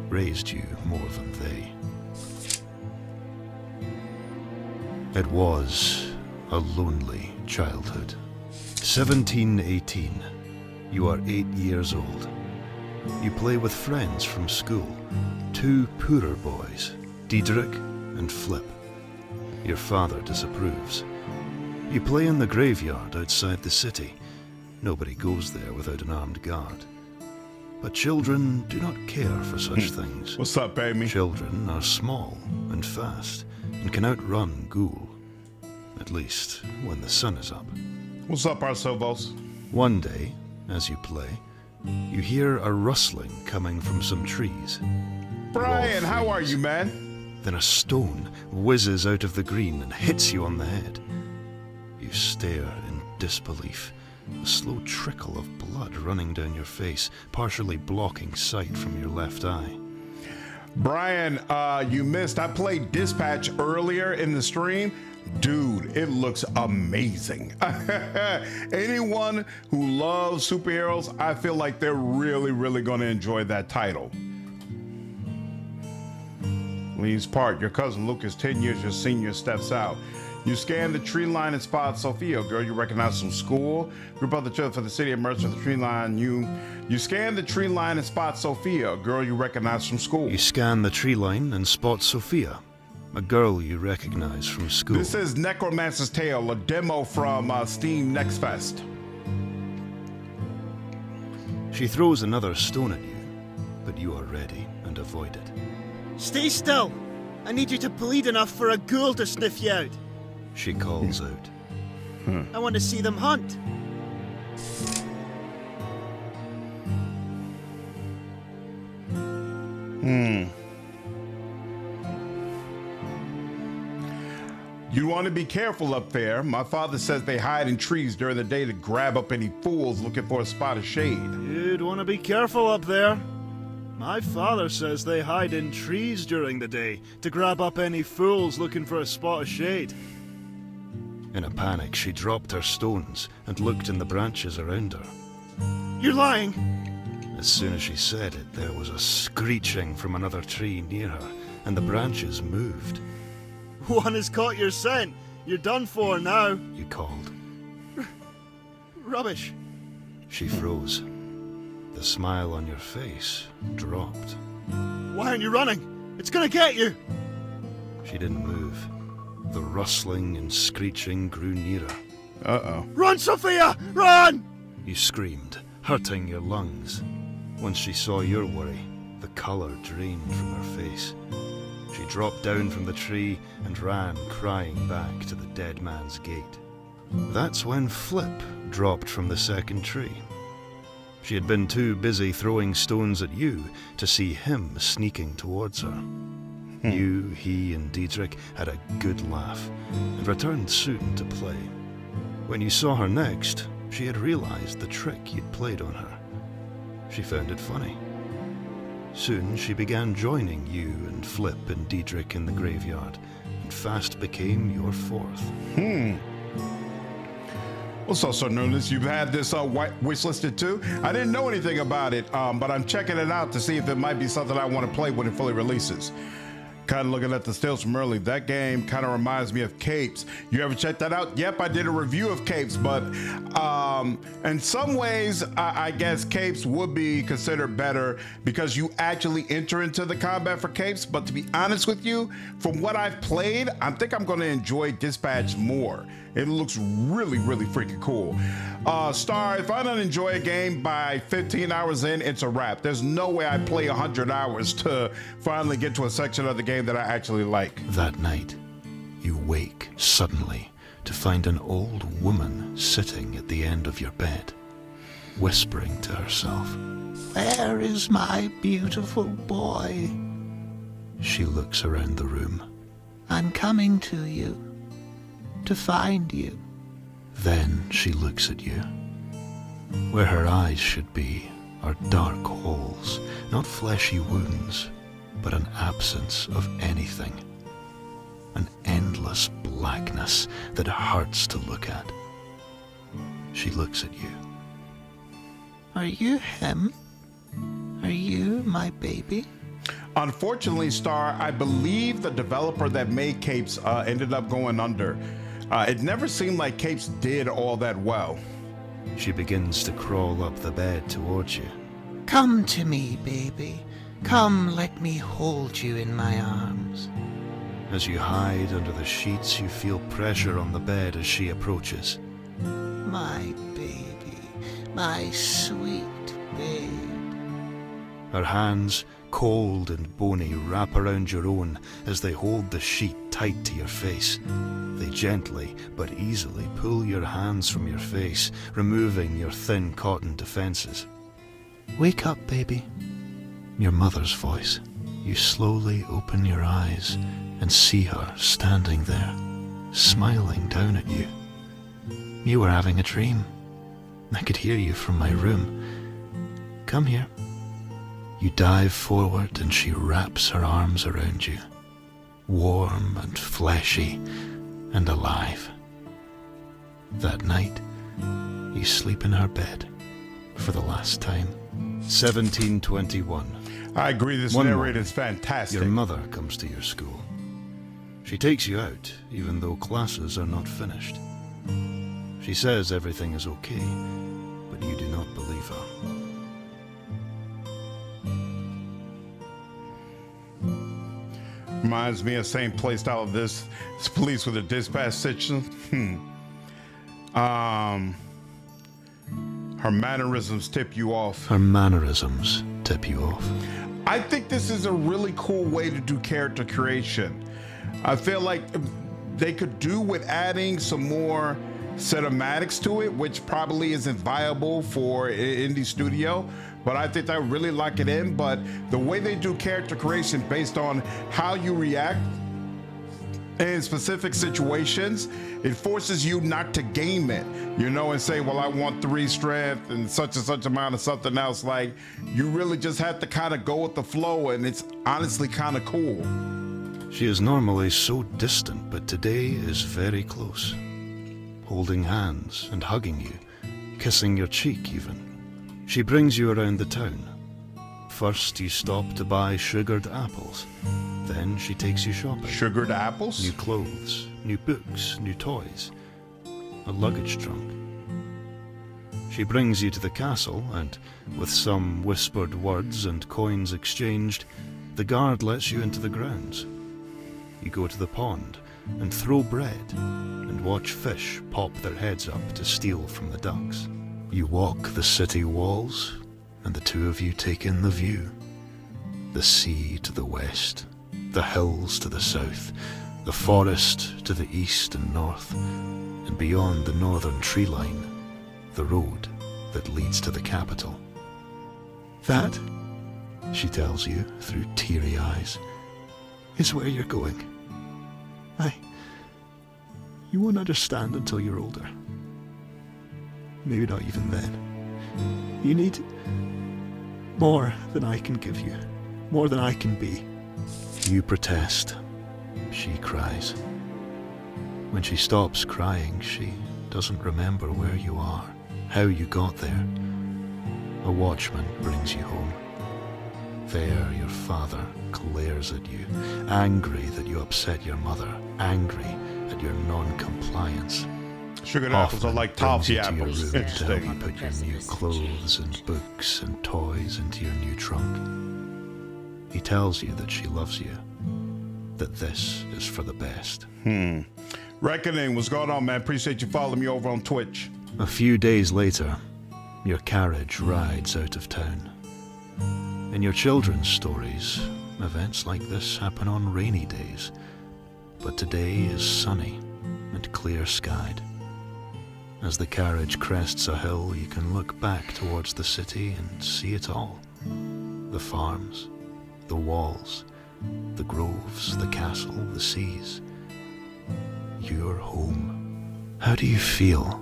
raised you more than they. It was a lonely childhood. 1718. You are 8 years old. You play with friends from school, two poorer boys, Diedrich and Flip. Your father disapproves. You play in the graveyard outside the city. Nobody goes there without an armed guard. But children do not care for such things. What's up, baby? Children are small and fast and can outrun Ghoul. At least when the sun is up. What's up, Arsilvos? One day, as you play, you hear a rustling coming from some trees. Brian, how are you, man? Then a stone whizzes out of the green and hits you on the head. You stare in disbelief, a slow trickle of blood running down your face, partially blocking sight from your left eye. Brian, you missed. I played Dispatch earlier in the stream. Dude, it looks amazing. Anyone who loves superheroes, I feel like they're really, really going to enjoy that title. Lee's part, your cousin Luke is 10 years your senior, steps out. You scan the tree line and spot Sophia, a girl you recognize from school. Group of the children for the city emerge from the tree line. You scan the tree line and spot Sophia, a girl you recognize from school. You scan the tree line and spot Sophia, a girl you recognize from school. This is Necromancer's Tale, a demo from Steam Next Fest. She throws another stone at you, but you are ready and avoid it. Stay still! I need you to bleed enough for a ghoul to sniff you out. She calls out. I want to see them hunt. You want to be careful up there. My father says they hide in trees during the day to grab up any fools looking for a spot of shade. You'd want to be careful up there. My father says they hide in trees during the day to grab up any fools looking for a spot of shade. In a panic, she dropped her stones and looked in the branches around her. You're lying! As soon as she said it, there was a screeching from another tree near her, and the branches moved. One has caught your scent. You're done for now. You called. Rubbish. She froze. The smile on your face dropped. Why aren't you running? It's gonna get you! She didn't move. The rustling and screeching grew nearer. Uh-oh. Run, Sophia! Run! You screamed, hurting your lungs. Once she saw your worry, the colour drained from her face. She dropped down from the tree and ran crying back to the dead man's gate. That's when Flip dropped from the second tree. She had been too busy throwing stones at you to see him sneaking towards her. You, he, and Diedrich had a good laugh and returned soon to play. When you saw her next, she had realized the trick you'd played on her. She found it funny. Soon she began joining you and Flip and Diedrich in the graveyard, and fast became your fourth. What's also known as you've had this wish listed too? I didn't know anything about it, but I'm checking it out to see if it might be something I want to play when it fully releases. Kind of looking at the stills from early, that game kind of reminds me of Capes. You ever check that out? Yep, I did a review of Capes, but in some ways, I guess Capes would be considered better because you actually enter into the combat for Capes. But to be honest with you, from what I've played, I think I'm going to enjoy Dispatch more. It looks really, really freaking cool. Star, if I don't enjoy a game by 15 hours in, it's a wrap. There's no way I play 100 hours to finally get to a section of the game that I actually like. That night, you wake suddenly to find an old woman sitting at the end of your bed, whispering to herself. Where is my beautiful boy? She looks around the room. I'm coming to you. To find you. Then she looks at you. Where her eyes should be are dark holes, not fleshy wounds, but an absence of anything. An endless blackness that hurts to look at. She looks at you. Are you him? Are you my baby? Unfortunately, Star, I believe the developer that made Capes ended up going under. It never seemed like Capes did all that well. She begins to crawl up the bed towards you. Come to me, baby. Come, let me hold you in my arms. As you hide under the sheets, you feel pressure on the bed as she approaches. My baby, my sweet babe. Her hands, cold and bony, wrap around your own as they hold the sheet tight to your face. They gently but easily pull your hands from your face, removing your thin cotton defenses. Wake up, baby. Your mother's voice. You slowly open your eyes and see her standing there, smiling down at you. You were having a dream. I could hear you from my room. Come here. You dive forward and she wraps her arms around you, warm and fleshy and alive. That night, you sleep in her bed for the last time. 1721. I agree, this narrator is fantastic. Your mother comes to your school. She takes you out, even though classes are not finished. She says everything is okay, but you do not believe her. Reminds me of same play style of this. It's police with a dispatch section. Her mannerisms tip you off. Her mannerisms tip you off. I think this is a really cool way to do character creation. I feel like they could do with adding some more cinematics to it, which probably isn't viable for an indie studio, but I think I really lock it in. But the way they do character creation based on how you react in specific situations, it forces you not to game it, you know, and say, well, I want 3 strength and such amount of something else. Like, you really just have to kind of go with the flow, and it's honestly kind of cool. She is normally so distant, but today is very close. Holding hands and hugging you, kissing your cheek even. She brings you around the town. First you stop to buy sugared apples. Then she takes you shopping. Sugared apples? New clothes, new books, new toys. A luggage trunk. She brings you to the castle and, with some whispered words and coins exchanged, the guard lets you into the grounds. You go to the pond and throw bread and watch fish pop their heads up to steal from the ducks. You walk the city walls and the two of you take in the view. The sea to the west, the hills to the south, the forest to the east and north, and beyond the northern tree line, the road that leads to the capital. That, she tells you through teary eyes, is where you're going. You won't understand until you're older. Maybe not even then. You need more than I can give you. More than I can be. You protest. She cries. When she stops crying, she doesn't remember where you are, how you got there. A watchman brings you home. There your father glares at you, angry that you upset your mother, angry at your non-compliance. Sugared apples are like toffee apples. To help you put your new clothes and books and toys into your new trunk. He tells you that she loves you, that this is for the best. Reckoning, what's going on, man? Appreciate you following me over on Twitch. A few days later, your carriage rides out of town. In your children's stories, events like this happen on rainy days, but today is sunny and clear-skied. As the carriage crests a hill, you can look back towards the city and see it all. The farms, the walls, the groves, the castle, the seas. Your home. How do you feel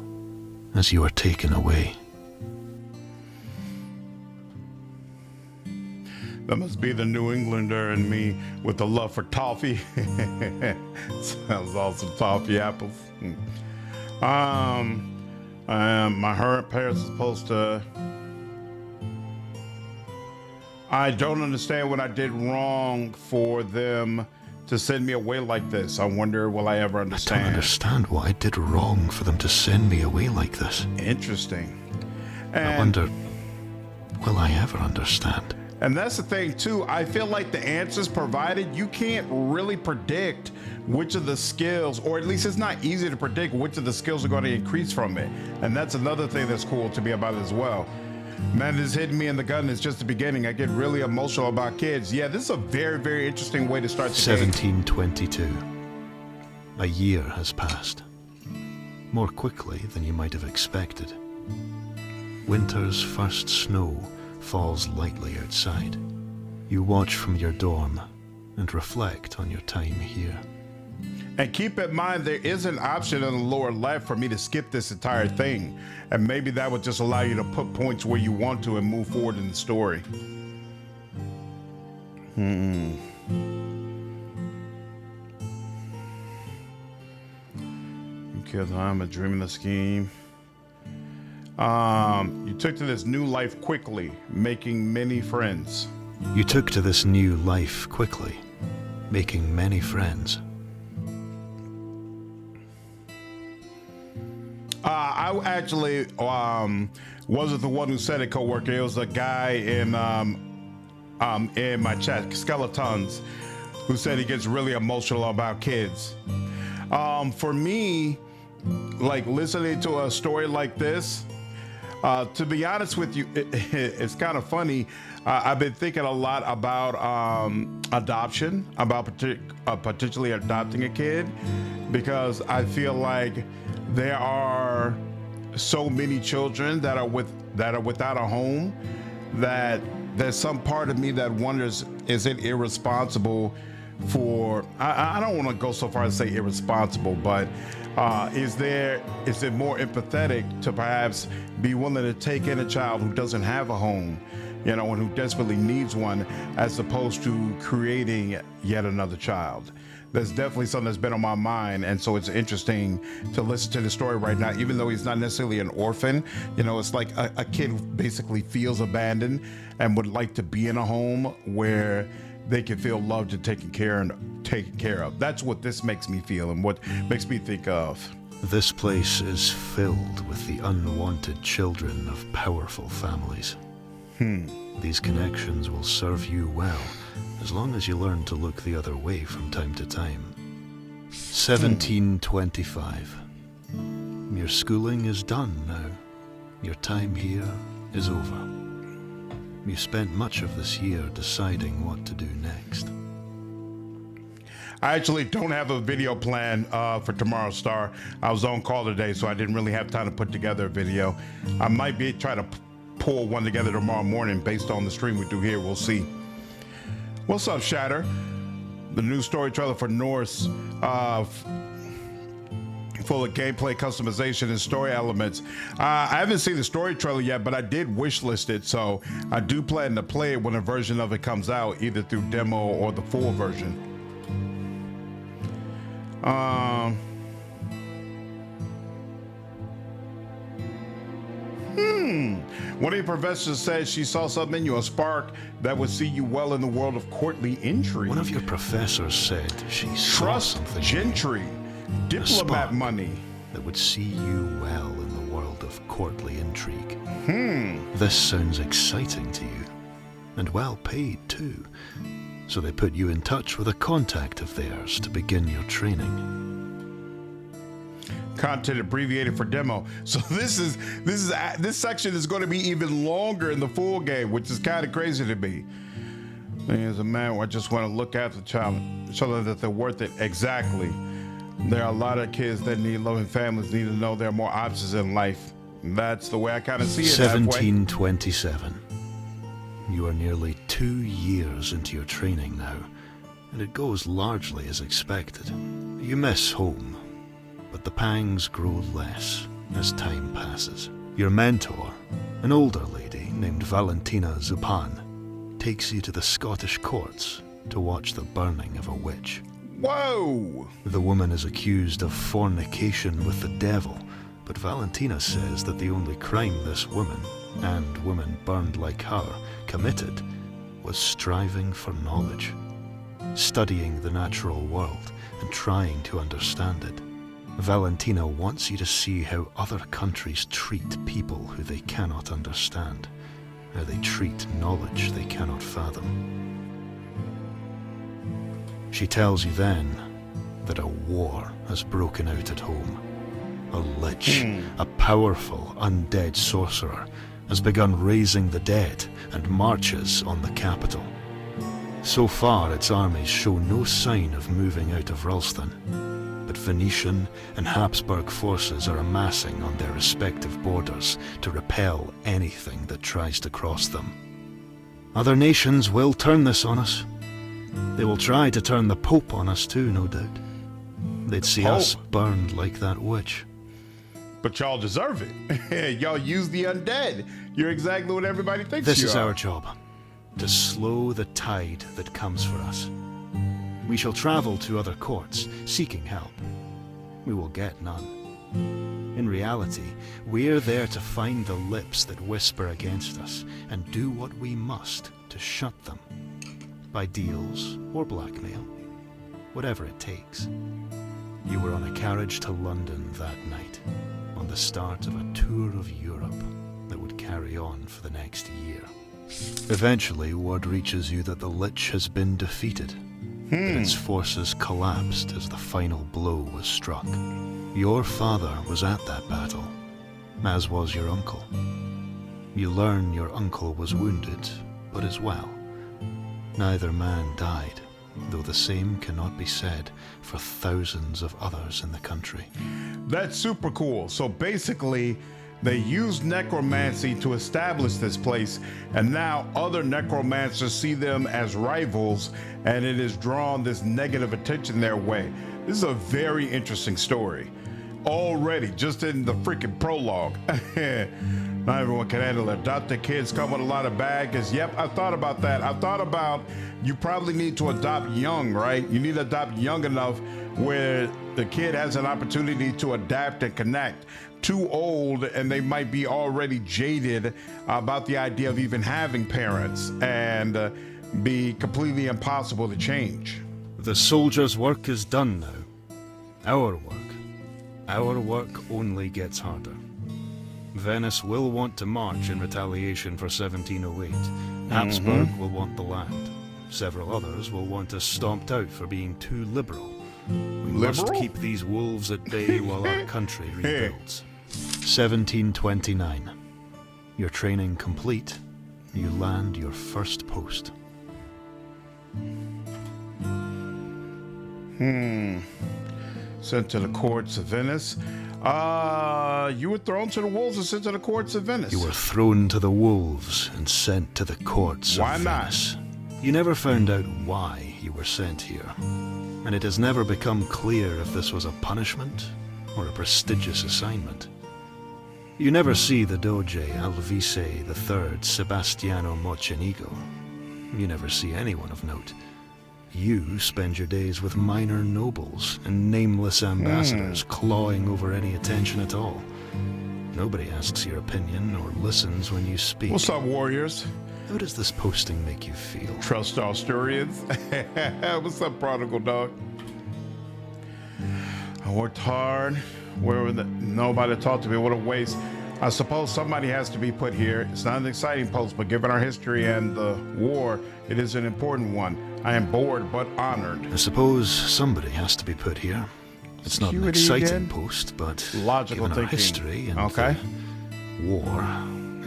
as you are taken away? That must be the New Englander in me with the love for toffee. Sounds awesome, toffee apples. My parents are supposed to... I don't understand what I did wrong for them to send me away like this. I wonder, will I ever understand? I don't understand what I did wrong for them to send me away like this. Interesting. I wonder, will I ever understand? And that's the thing too. I feel like the answers provided, you can't really predict which of the skills, or at least it's not easy to predict which of the skills are going to increase from it. And that's another thing that's cool to me about it as well. Man, this hitting me in the gun is just the beginning. I get really emotional about kids. Yeah, this is a very, very interesting way to start the game. 1722. A year has passed. More quickly than you might have expected. Winter's first snow falls lightly outside. You watch from your dorm and reflect on your time here. And keep in mind, there is an option in the lower left for me to skip this entire thing. And maybe that would just allow you to put points where you want to and move forward in the story. Because I'm a dream in the scheme. You took to this new life quickly, making many friends. You took to this new life quickly, making many friends. I actually wasn't the one who said it, coworker. It was a guy in my chat, Skeletons, who said he gets really emotional about kids. For me, like listening to a story like this, to be honest with you, it's kind of funny. I've been thinking a lot about adoption, about potentially adopting a kid, because I feel like there are so many children that are without a home, that there's some part of me that wonders, is it irresponsible for, I don't want to go so far as to say irresponsible, but is it more empathetic to perhaps be willing to take in a child who doesn't have a home, you know, and who desperately needs one, as opposed to creating yet another child? That's definitely something that's been on my mind, and so it's interesting to listen to the story right now, even though he's not necessarily an orphan. You know, it's like a kid who basically feels abandoned and would like to be in a home where they can feel loved and taken care of. That's what this makes me feel and what makes me think of. This place is filled with the unwanted children of powerful families. These connections will serve you well, as long as you learn to look the other way from time to time. 1725. Your schooling is done now. Your time here is over. You spent much of this year deciding what to do next. I actually don't have a video plan for tomorrow's Star. I was on call today, so I didn't really have time to put together a video. I might be trying to pull one together tomorrow morning based on the stream we do here. We'll see. What's up, Shatter? The new story trailer for Norse, full of gameplay customization and story elements. I haven't seen the story trailer yet, but I did wishlist it, so I do plan to play it when a version of it comes out, either through demo or the full version. One of your professors said she saw something in you, a spark that would see you well in the world of courtly intrigue. One of your professors said she saw something. Gentry, diplomat money. That would see you well in the world of courtly intrigue. This sounds exciting to you, and well paid too. So they put you in touch with a contact of theirs to begin your training. Content abbreviated for demo. So this section is going to be even longer in the full game, which is kind of crazy to me. As a man, I just want to look at the child, show them that they're worth it. Exactly. There are a lot of kids that need loving families, need to know there are more options in life. That's the way I kind of see it. 1727. You are nearly 2 years into your training now, and it goes largely as expected. You miss home, but the pangs grow less as time passes. Your mentor, an older lady named Valentina Zupan, takes you to the Scottish courts to watch the burning of a witch. Whoa! The woman is accused of fornication with the devil, but Valentina says that the only crime this woman, and women burned like her, committed was striving for knowledge, studying the natural world and trying to understand it. Valentina wants you to see how other countries treat people who they cannot understand, how they treat knowledge they cannot fathom. She tells you then that a war has broken out at home. A lich, a powerful undead sorcerer, has begun raising the dead and marches on the capital. So far, its armies show no sign of moving out of Ralston, but Venetian and Habsburg forces are amassing on their respective borders to repel anything that tries to cross them. Other nations will turn this on us. They will try to turn the Pope on us too, no doubt. They'd see us burned like that witch. But y'all deserve it. Y'all use the undead. You're exactly what everybody thinks you are. This is our job, to slow the tide that comes for us. We shall travel to other courts, seeking help. We will get none. In reality, we're there to find the lips that whisper against us, and do what we must to shut them. By deals or blackmail, whatever it takes. You were on a carriage to London that night, on the start of a tour of Europe that would carry on for the next year. Eventually, word reaches you that the Lich has been defeated, that its forces collapsed as the final blow was struck. Your father was at that battle, as was your uncle. You learn your uncle was wounded, but is well. Neither man died, though the same cannot be said for thousands of others in the country. That's super cool. So basically, they used necromancy to establish this place, and now other necromancers see them as rivals, and it has drawn this negative attention their way. This is a very interesting story. Already, just in the freaking prologue. Not everyone can handle it. Adopted kids come with a lot of baggage. Yep, I thought about that. I thought about you probably need to adopt young, right? You need to adopt young enough where the kid has an opportunity to adapt and connect. Too old and they might be already jaded about the idea of even having parents and be completely impossible to change. The soldier's work is done now. Our work only gets harder. Venice will want to march in retaliation for 1708. Habsburg will want the land. Several others will want us stomped out for being too liberal. We must keep these wolves at bay while our country rebuilds. 1729. Your training complete, you land your first post. Sent to the courts of Venice. You were thrown to the wolves and sent to the courts of Venice. You were thrown to the wolves and sent to the courts of Venice. You never found out why you were sent here, and it has never become clear if this was a punishment or a prestigious assignment. You never see the Doge Alvise III Sebastiano Mocenigo. You never see anyone of note. You spend your days with minor nobles and nameless ambassadors clawing over any attention at all. Nobody asks your opinion or listens when you speak. What's up, warriors? How does this posting make you feel? Trust Asturians. What's up, prodigal dog? I worked hard. Where were nobody talked to me? What a waste. I suppose somebody has to be put here. It's not an exciting post, but given our history and the war, it is an important one. I am bored but honored. I suppose somebody has to be put here. It's not an exciting post, but logical given thinking. Our history and the war,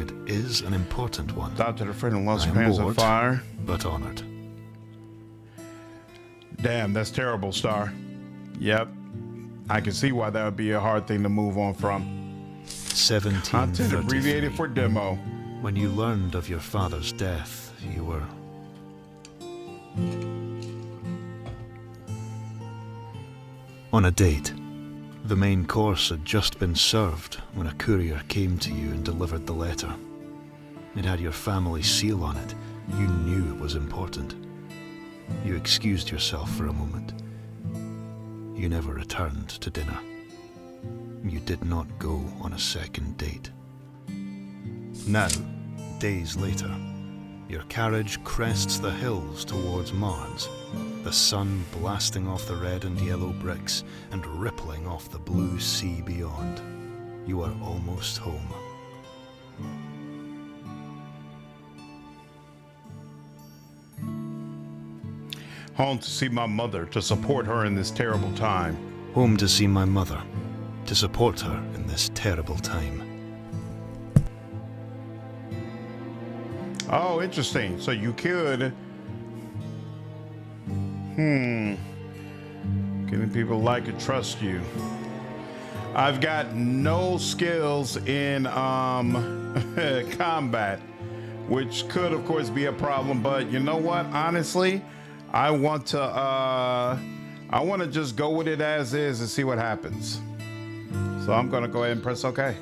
it is an important one. Adopted a friend and lost her hands on fire. But honored. Damn, that's terrible, Star. Yep. I can see why that would be a hard thing to move on from. 1733. Content abbreviated for demo. When you learned of your father's death, you were... on a date. The main course had just been served when a courier came to you and delivered the letter. It had your family seal on it. You knew it was important. You excused yourself for a moment. You never returned to dinner. You did not go on a second date. Now, days later, your carriage crests the hills towards Marnes, the sun blasting off the red and yellow bricks and rippling off the blue sea beyond. You are almost home. Home to see my mother, to support her in this terrible time. Home to see my mother, to support her in this terrible time. Oh, interesting. So you could... Getting people like and trust you. I've got no skills in combat, which could, of course, be a problem. But you know what? Honestly, I want to just go with it as is and see what happens. So I'm going to go ahead and press OK.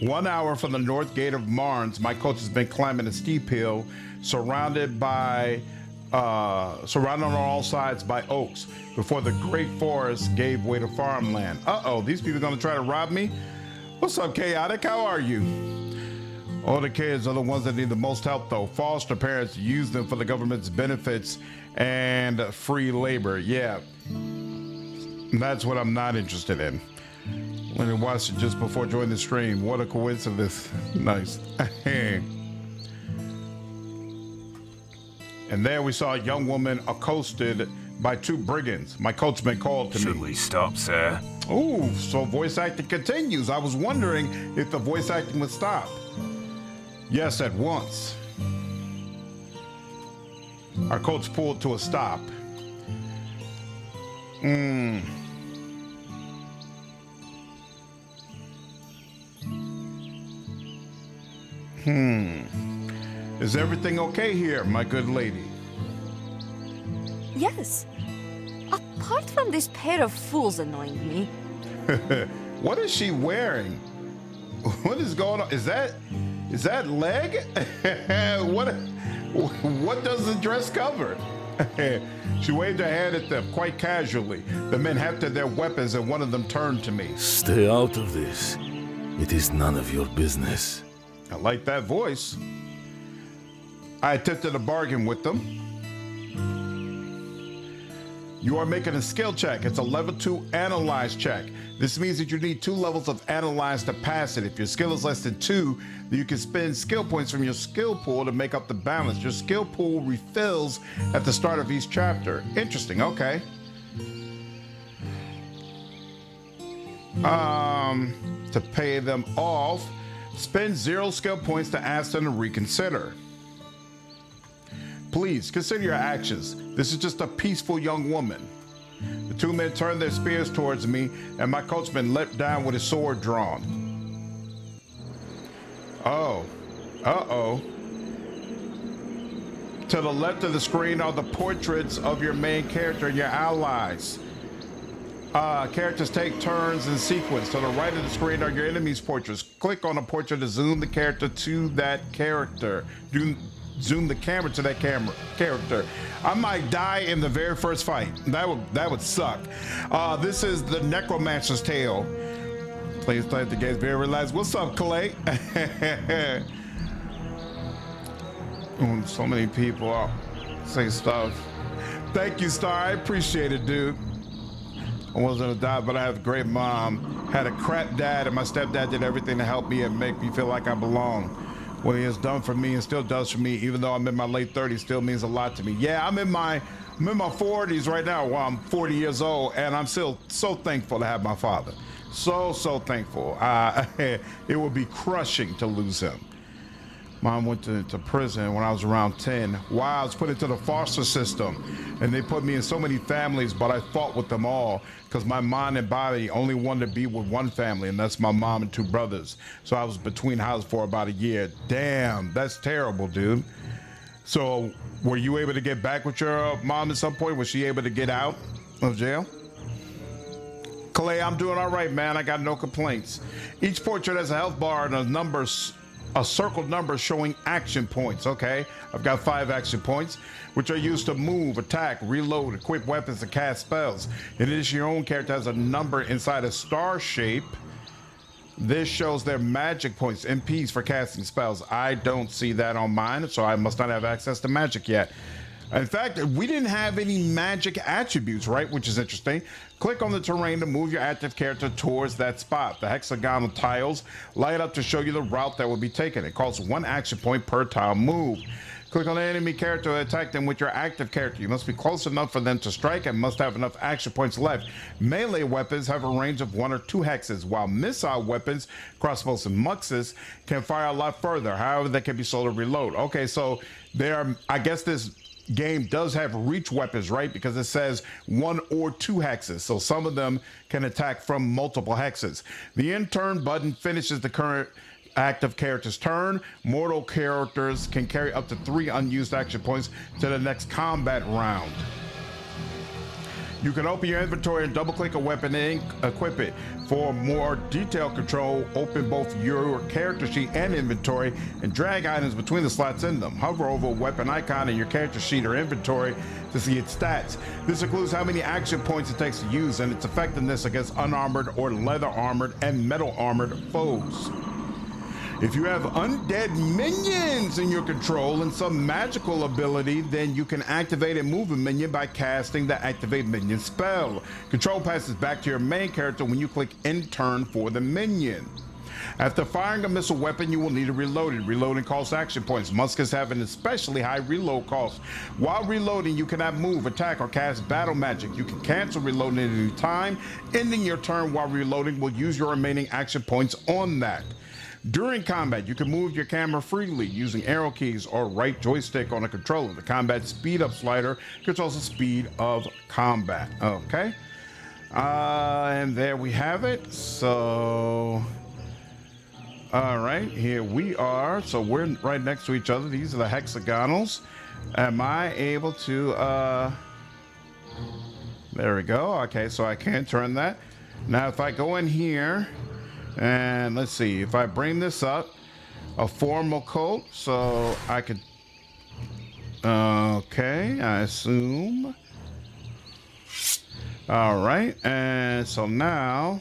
1 hour from the north gate of Marnes, my coach has been climbing a steep hill surrounded on all sides by oaks before the great forest gave way to farmland. Uh-oh, these people are going to try to rob me? What's up, Chaotic? How are you? All the kids are the ones that need the most help, though. Foster parents use them for the government's benefits and free labor. Yeah, that's what I'm not interested in. Let me watch it just before joining the stream. What a coincidence. Nice. And there we saw a young woman accosted by two brigands. My coachman called to me. Should we stop, sir? Oh, so voice acting continues. I was wondering if the voice acting would stop. Yes, at once. Our coach pulled to a stop. Is everything okay here, my good lady? Yes. Apart from this pair of fools annoying me. What is she wearing? What is going on? Is that leg? What does the dress cover? She waved her hand at them quite casually. The men hefted their weapons and one of them turned to me. Stay out of this. It is none of your business. I like that voice. I attempted a bargain with them. You are making a skill check. It's a level 2 analyze check. This means that you need 2 levels of analyze to pass it. If your skill is less than 2, then you can spend skill points from your skill pool to make up the balance. Your skill pool refills at the start of each chapter. Interesting, okay. To pay them off, spend 0 skill points to ask them to reconsider. Please consider your actions. This is just a peaceful young woman. The 2 men turned their spears towards me, and my coachman leapt down with his sword drawn. Oh. Uh-oh. To the left of the screen are the portraits of your main character and your allies. Characters take turns in sequence. To the right of the screen are your enemy's portraits. Click on a portrait to zoom the character to that character. Zoom the camera to that character. I might die in the very first fight. That would suck. This is the Necromancer's tale. Please play the game's very relaxed. What's up, Clay? So many people say stuff. Thank you, Star. I appreciate it, dude. I wasn't gonna die, but I have a great mom. Had a crap dad, and my stepdad did everything to help me and make me feel like I belong. What he has done for me and still does for me, even though I'm in my late 30s, still means a lot to me. Yeah, I'm in my 40s right now. Well, I'm 40 years old, and I'm still so thankful to have my father. So thankful. It would be crushing to lose him. Mom went to prison when I was around 10. Wow, I was put into the foster system, and they put me in so many families, but I fought with them all because my mind and body only wanted to be with one family, and that's my mom and 2 brothers. So I was between houses for about a year. Damn, that's terrible, dude. So were you able to get back with your mom at some point? Was she able to get out of jail? Clay, I'm doing all right, man. I got no complaints. Each portrait has a health bar and a circled number showing action points. Okay, I've got 5 action points, which are used to move, attack, reload, equip weapons, and cast spells. In addition, your own character has a number inside a star shape. This shows their magic points, MPs, for casting spells. I don't see that on mine, so I must not have access to magic yet. In fact, we didn't have any magic attributes, right? Which is interesting. Click on the terrain to move your active character towards that spot. The hexagonal tiles light up to show you the route that will be taken. It costs 1 action point per tile move. Click on an enemy character to attack them with your active character. You must be close enough for them to strike and must have enough action points left. Melee weapons have a range of 1 or 2 hexes, while missile weapons, crossbows and muxes, can fire a lot further. However, they can be slow to reload. Okay, so I guess this game does have reach weapons, right? Because it says 1 or 2 hexes. So some of them can attack from multiple hexes. The end turn button finishes the current active character's turn. Mortal characters can carry up to 3 unused action points to the next combat round. You can open your inventory and double click a weapon and equip it. For more detailed control, open both your character sheet and inventory and drag items between the slots in them. Hover over a weapon icon in your character sheet or inventory to see its stats. This includes how many action points it takes to use and its effectiveness against unarmored or leather armored and metal armored foes. If you have undead minions in your control and some magical ability, then you can activate and move a minion by casting the Activate Minion spell. Control passes back to your main character when you click End Turn for the minion. After firing a missile weapon, you will need to reload it. Reloading costs action points. Muskets have an especially high reload cost. While reloading, you cannot move, attack, or cast battle magic. You can cancel reloading at any time. Ending your turn while reloading will use your remaining action points on that. During combat, you can move your camera freely using arrow keys or right joystick on a controller. The combat speed up slider controls the speed of combat. Okay. And there we have it. So, all right, here we are. So we're right next to each other. These are the hexagonals. Am I able to, there we go. Okay, so I can't turn that. Now, if I go in here, and let's see, if I bring this up, a formal coat, so I could, okay, I assume. All right, and so now,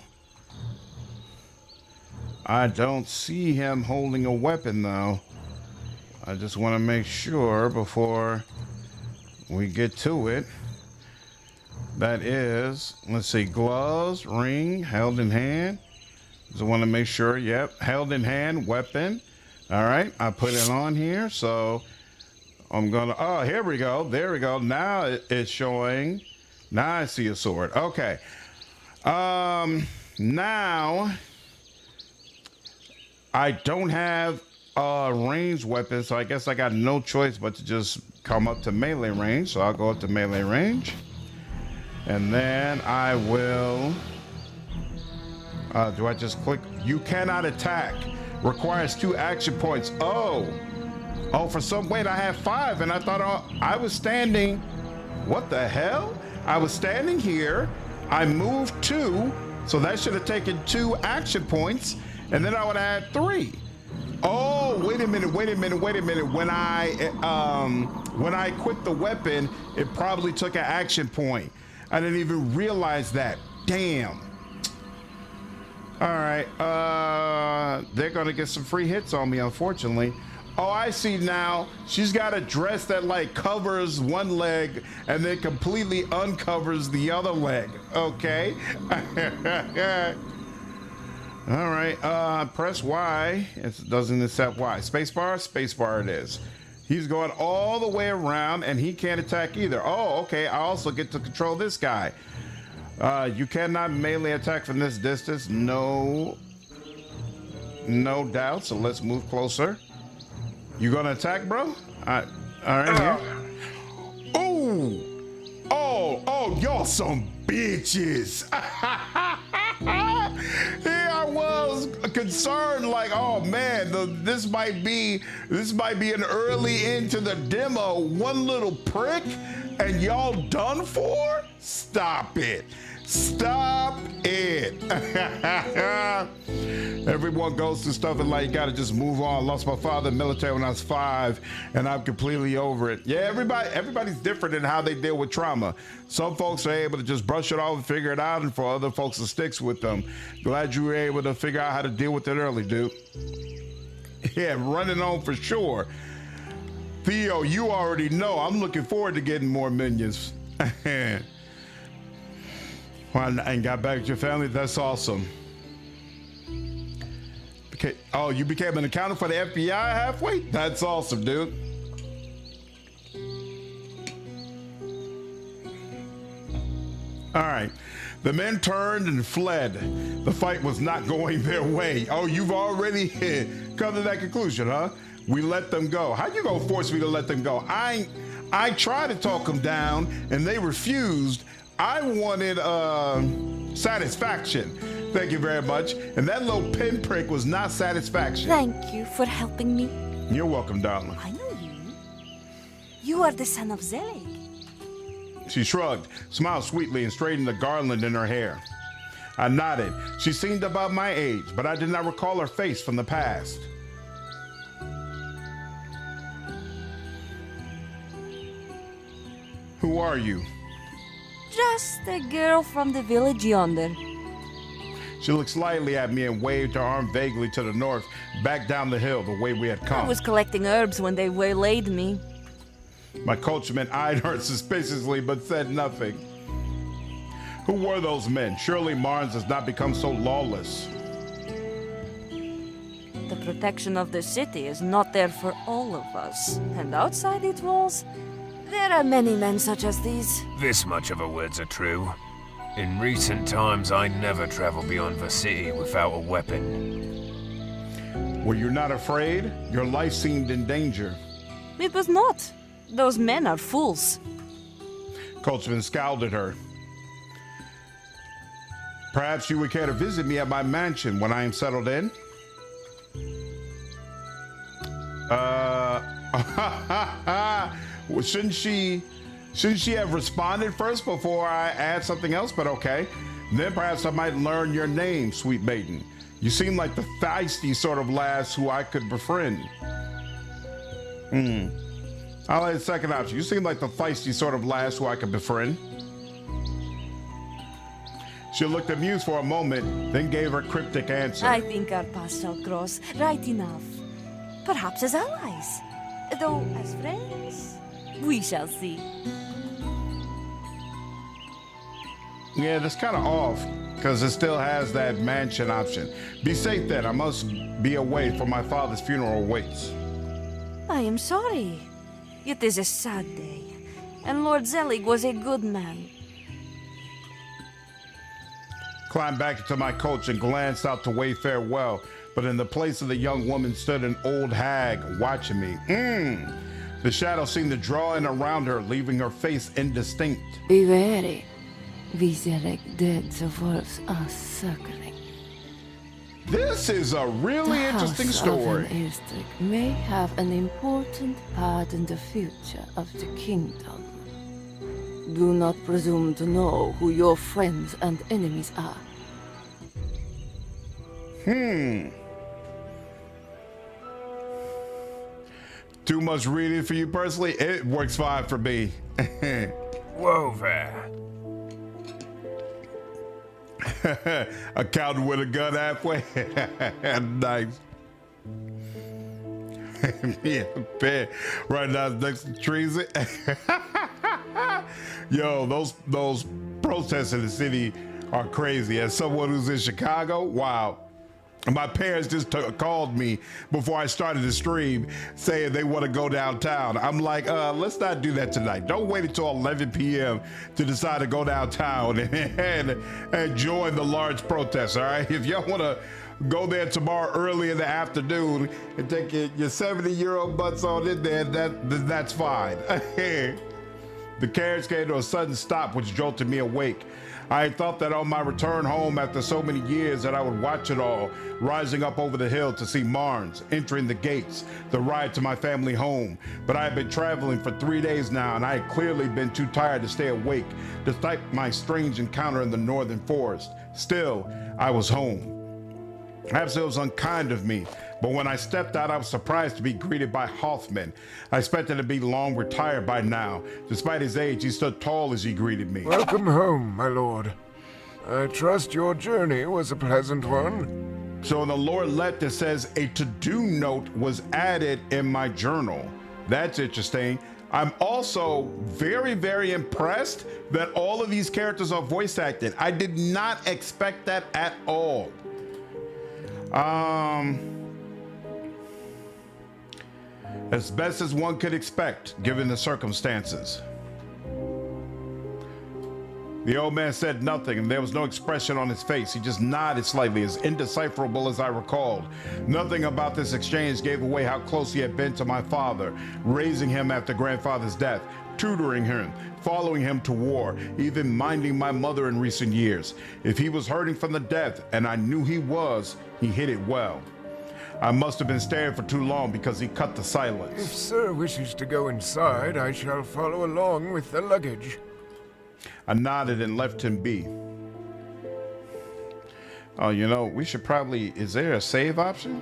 I don't see him holding a weapon though. I just want to make sure before we get to it. That is, let's see, gloves, ring, held in hand. Just want to make sure, yep, held in hand, weapon. All right, I put it on here, so I'm gonna, oh, here we go, there we go. Now it's showing, now I see a sword, okay. Now, I don't have a ranged weapon, so I guess I got no choice but to just come up to melee range, so I'll go up to melee range. And then I will, do I just click? You cannot attack. Requires 2 action points. Oh, for some, wait, I have 5 and I thought I was standing, what the hell? I was standing here, I moved 2, so that should have taken 2 action points and then I would have had 3. Oh, wait a minute. When I equipped the weapon, it probably took an action point. I didn't even realize that. Damn. All right, they're gonna get some free hits on me, unfortunately. Oh, I see now. She's got a dress that like covers one leg and then completely uncovers the other leg. Okay. All right, press Y. It doesn't accept Y. Spacebar it is. He's going all the way around and he can't attack either. Oh, okay, I also get to control this guy. You cannot melee attack from this distance. No doubt, so let's move closer. You gonna attack, bro? All right, here. Oh, y'all some bitches. Here I was concerned, like, oh man, this might be an early into the demo. One little prick, and y'all done for? Stop it. Everyone goes through stuff and like, you gotta just move on. Lost my father in the military when I was 5 and I'm completely over it. Yeah, everybody's different in how they deal with trauma. Some folks are able to just brush it off and figure it out, and for other folks it sticks with them. Glad you were able to figure out how to deal with it early, dude. Yeah, running on for sure. Theo, you already know I'm looking forward to getting more minions. And got back with your family. That's awesome. Okay. Oh, you became an accountant for the FBI halfway? That's awesome, dude. All right. The men turned and fled. The fight was not going their way. Oh, you've already come to that conclusion, huh? We let them go. How you gonna force me to let them go? I tried to talk them down, and they refused. I wanted satisfaction. Thank you very much. And that little pinprick was not satisfaction. Thank you for helping me. You're welcome, darling. I know you. You are the son of Zelig. She shrugged, smiled sweetly, and straightened the garland in her hair. I nodded. She seemed about my age, but I did not recall her face from the past. Who are you? Just a girl from the village yonder. She looked slightly at me and waved her arm vaguely to the north, back down the hill the way we had come. I was collecting herbs when they waylaid me. My coachman eyed her suspiciously but said nothing. Who were those men? Surely Marnes has not become so lawless. The protection of the city is not there for all of us. And outside its walls, there are many men such as these. This much of her words are true. In recent times, I never travel beyond the city without a weapon. Were you not afraid? Your life seemed in danger. It was not. Those men are fools. Coachman scowled at her. Perhaps you would care to visit me at my mansion when I am settled in? Well, shouldn't she have responded first before I add something else? But okay. Then perhaps I might learn your name, sweet maiden. You seem like the feisty sort of lass who I could befriend. I'll add a second option. You seem like the feisty sort of lass who I could befriend. She looked amused for a moment, then gave her cryptic answer. I think our paths shall cross right enough. Perhaps as allies. Though as friends, we shall see. Yeah, that's kind of off, because it still has that mansion option. Be safe then. I must be away for my father's funeral waits. I am sorry. It is a sad day, and Lord Zelig was a good man. Climbed back into my coach and glanced out to wave farewell, but in the place of the young woman stood an old hag watching me. The shadow seemed to draw in around her, leaving her face indistinct. Be wary. We select dead the wolves are circling. This is a really interesting story. The House of Van Eerstek may have an important part in the future of the kingdom. Do not presume to know who your friends and enemies are. Too much reading for you personally? It works fine for me. Whoa there. A coward with a gun halfway. Nice. Yeah, bad. Right now next to treason. Yo, those protests in the city are crazy. As someone who's in Chicago, wow. My parents just called me before I started the stream saying they want to go downtown. I'm like, let's not do that tonight. Don't wait until 11 p.m. to decide to go downtown and join the large protests, all right? If y'all want to go there tomorrow early in the afternoon and take your 70-year-old butts on in there, that's fine. The carriage came to a sudden stop, which jolted me awake. I had thought that on my return home after so many years that I would watch it all, rising up over the hill to see Marnes, entering the gates, the ride to my family home. But I had been traveling for 3 days now, and I had clearly been too tired to stay awake, despite my strange encounter in the northern forest. Still, I was home. Perhaps it was unkind of me, but when I stepped out, I was surprised to be greeted by Hoffman. I expected to be long retired by now. Despite his age, he stood tall as he greeted me. Welcome home, my lord. I trust your journey was a pleasant one. So in the lore letter says a to-do note was added in my journal. That's interesting. I'm also very, very impressed that all of these characters are voice acted. I did not expect that at all. As best as one could expect, given the circumstances. The old man said nothing, and there was no expression on his face. He just nodded slightly, as indecipherable as I recalled. Nothing about this exchange gave away how close he had been to my father, raising him after grandfather's death, tutoring him, following him to war, even minding my mother in recent years. If he was hurting from the death, and I knew he was, he hid it well. I must have been staring for too long because he cut the silence. If Sir wishes to go inside, I shall follow along with the luggage. I nodded and left him be. Oh, you know, we should probably... Is there a save option?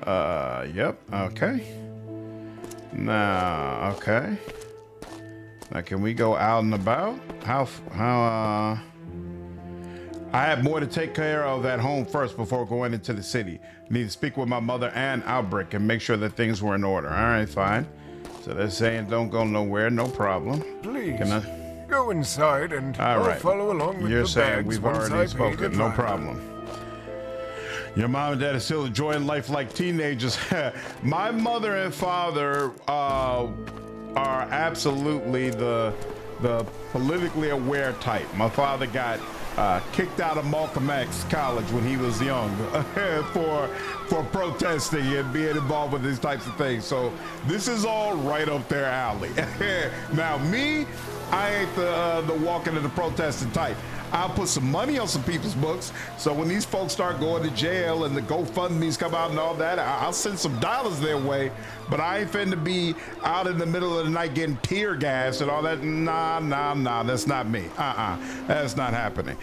Yep. Okay. Now, okay. Now, can we go out and about? I had more to take care of at home first before going into the city. I need to speak with my mother and Albrecht and make sure that things were in order. All right, fine. So they're saying don't go nowhere, no problem. Please. Can I... Go inside and I'll follow along with You're the saying bags we've once already I pay the spoken, no driver. problem. Your mom and dad are still enjoying life like teenagers. My mother and father are absolutely the politically aware type. My father got kicked out of Malcolm X College when he was young for protesting and being involved with these types of things. So this is all right up their alley. Now me, I ain't the walking and the protesting type. I'll put some money on some people's books, so when these folks start going to jail and the GoFundMe's come out and all that, I'll send some dollars their way, but I ain't finna be out in the middle of the night getting tear gas and all that. Nah, that's not me. That's not happening.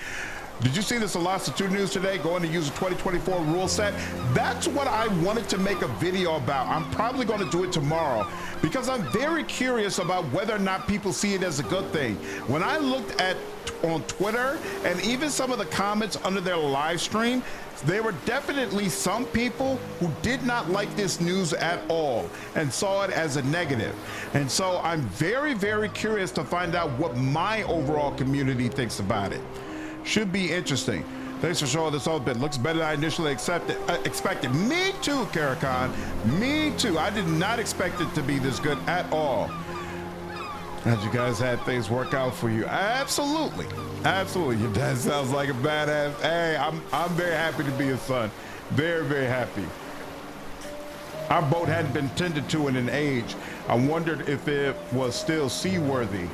Did you see the Solasta 2 news today, going to use a 2024 rule set? That's what I wanted to make a video about. I'm probably going to do it tomorrow because I'm very curious about whether or not people see it as a good thing. When I looked at on Twitter and even some of the comments under their live stream, there were definitely some people who did not like this news at all and saw it as a negative. And so I'm very, very curious to find out what my overall community thinks about it. Should be interesting. Thanks for showing this whole bit. Looks better than I initially expected. Me too, Karakhan. Me too. I did not expect it to be this good at all. As you guys had things work out for you. Absolutely. Absolutely. Your dad sounds like a badass. Hey, I'm very happy to be his son. Very, very happy. Our boat hadn't been tended to in an age. I wondered if it was still seaworthy.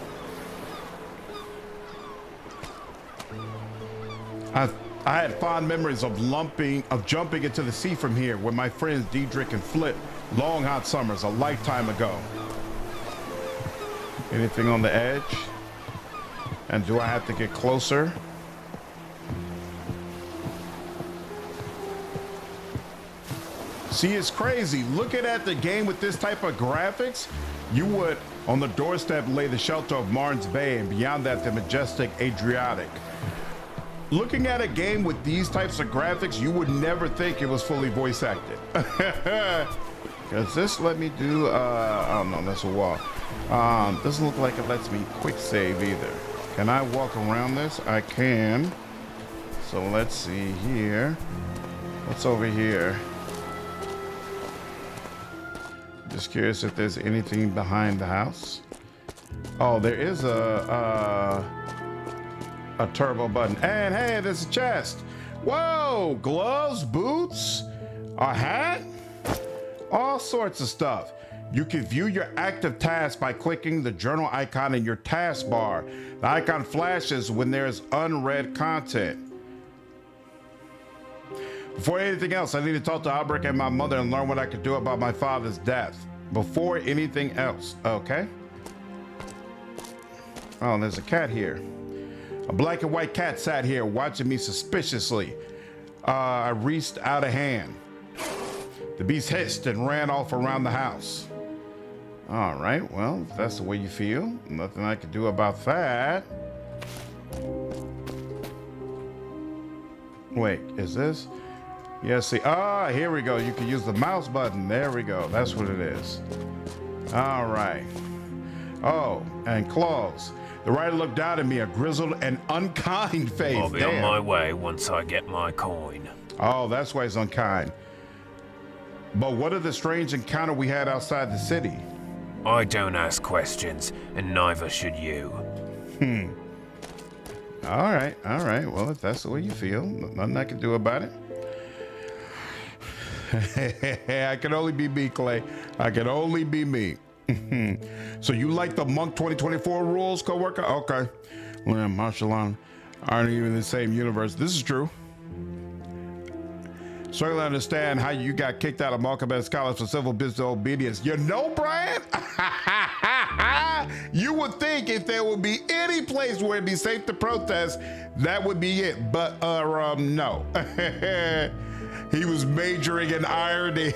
I had fond memories of jumping into the sea from here with my friends Diedrich and Flip, long hot summers, a lifetime ago. Anything on the edge? And do I have to get closer? See, it's crazy. Looking at the game with this type of graphics, you would, on the doorstep, lay the shelter of Marnes Bay, and beyond that, the majestic Adriatic. Looking at a game with these types of graphics, you would never think it was fully voice acted. Does this let me do, oh no, that's a wall. Doesn't look like it lets me quick save either. Can I walk around this? I can. So let's see here. What's over here? Just curious if there's anything behind the house. Oh, there is a turbo button. And hey, there's a chest. Whoa, gloves, boots, a hat, all sorts of stuff. You can view your active tasks by clicking the journal icon in your taskbar. The icon flashes when there's unread content. Before anything else, I need to talk to Albrecht and my mother and learn what I could do about my father's death. Before anything else, okay? Oh, there's a cat here. A black and white cat sat here watching me suspiciously. I reached out a hand. The beast hissed and ran off around the house. All right, well, if that's the way you feel, nothing I can do about that. Wait, is this? Yeah, see, here we go. You can use the mouse button. There we go. That's what it is. All right. Oh, and claws. The writer looked down at me, a grizzled and unkind face. I'll be on my way once I get my coin. Oh, that's why he's unkind. But what of the strange encounter we had outside the city? I don't ask questions, and neither should you. All right. Well, if that's the way you feel, nothing I can do about it. I can only be me, Clay. I can only be me. So you like the Monk 2024 rules, coworker? Okay. Well, martial law aren't even in the same universe. This is true. Struggling to understand how you got kicked out of Malcolm College for civil disobedience. You know, Brian? You would think if there would be any place where it'd be safe to protest, that would be it. But no. He was majoring in irony.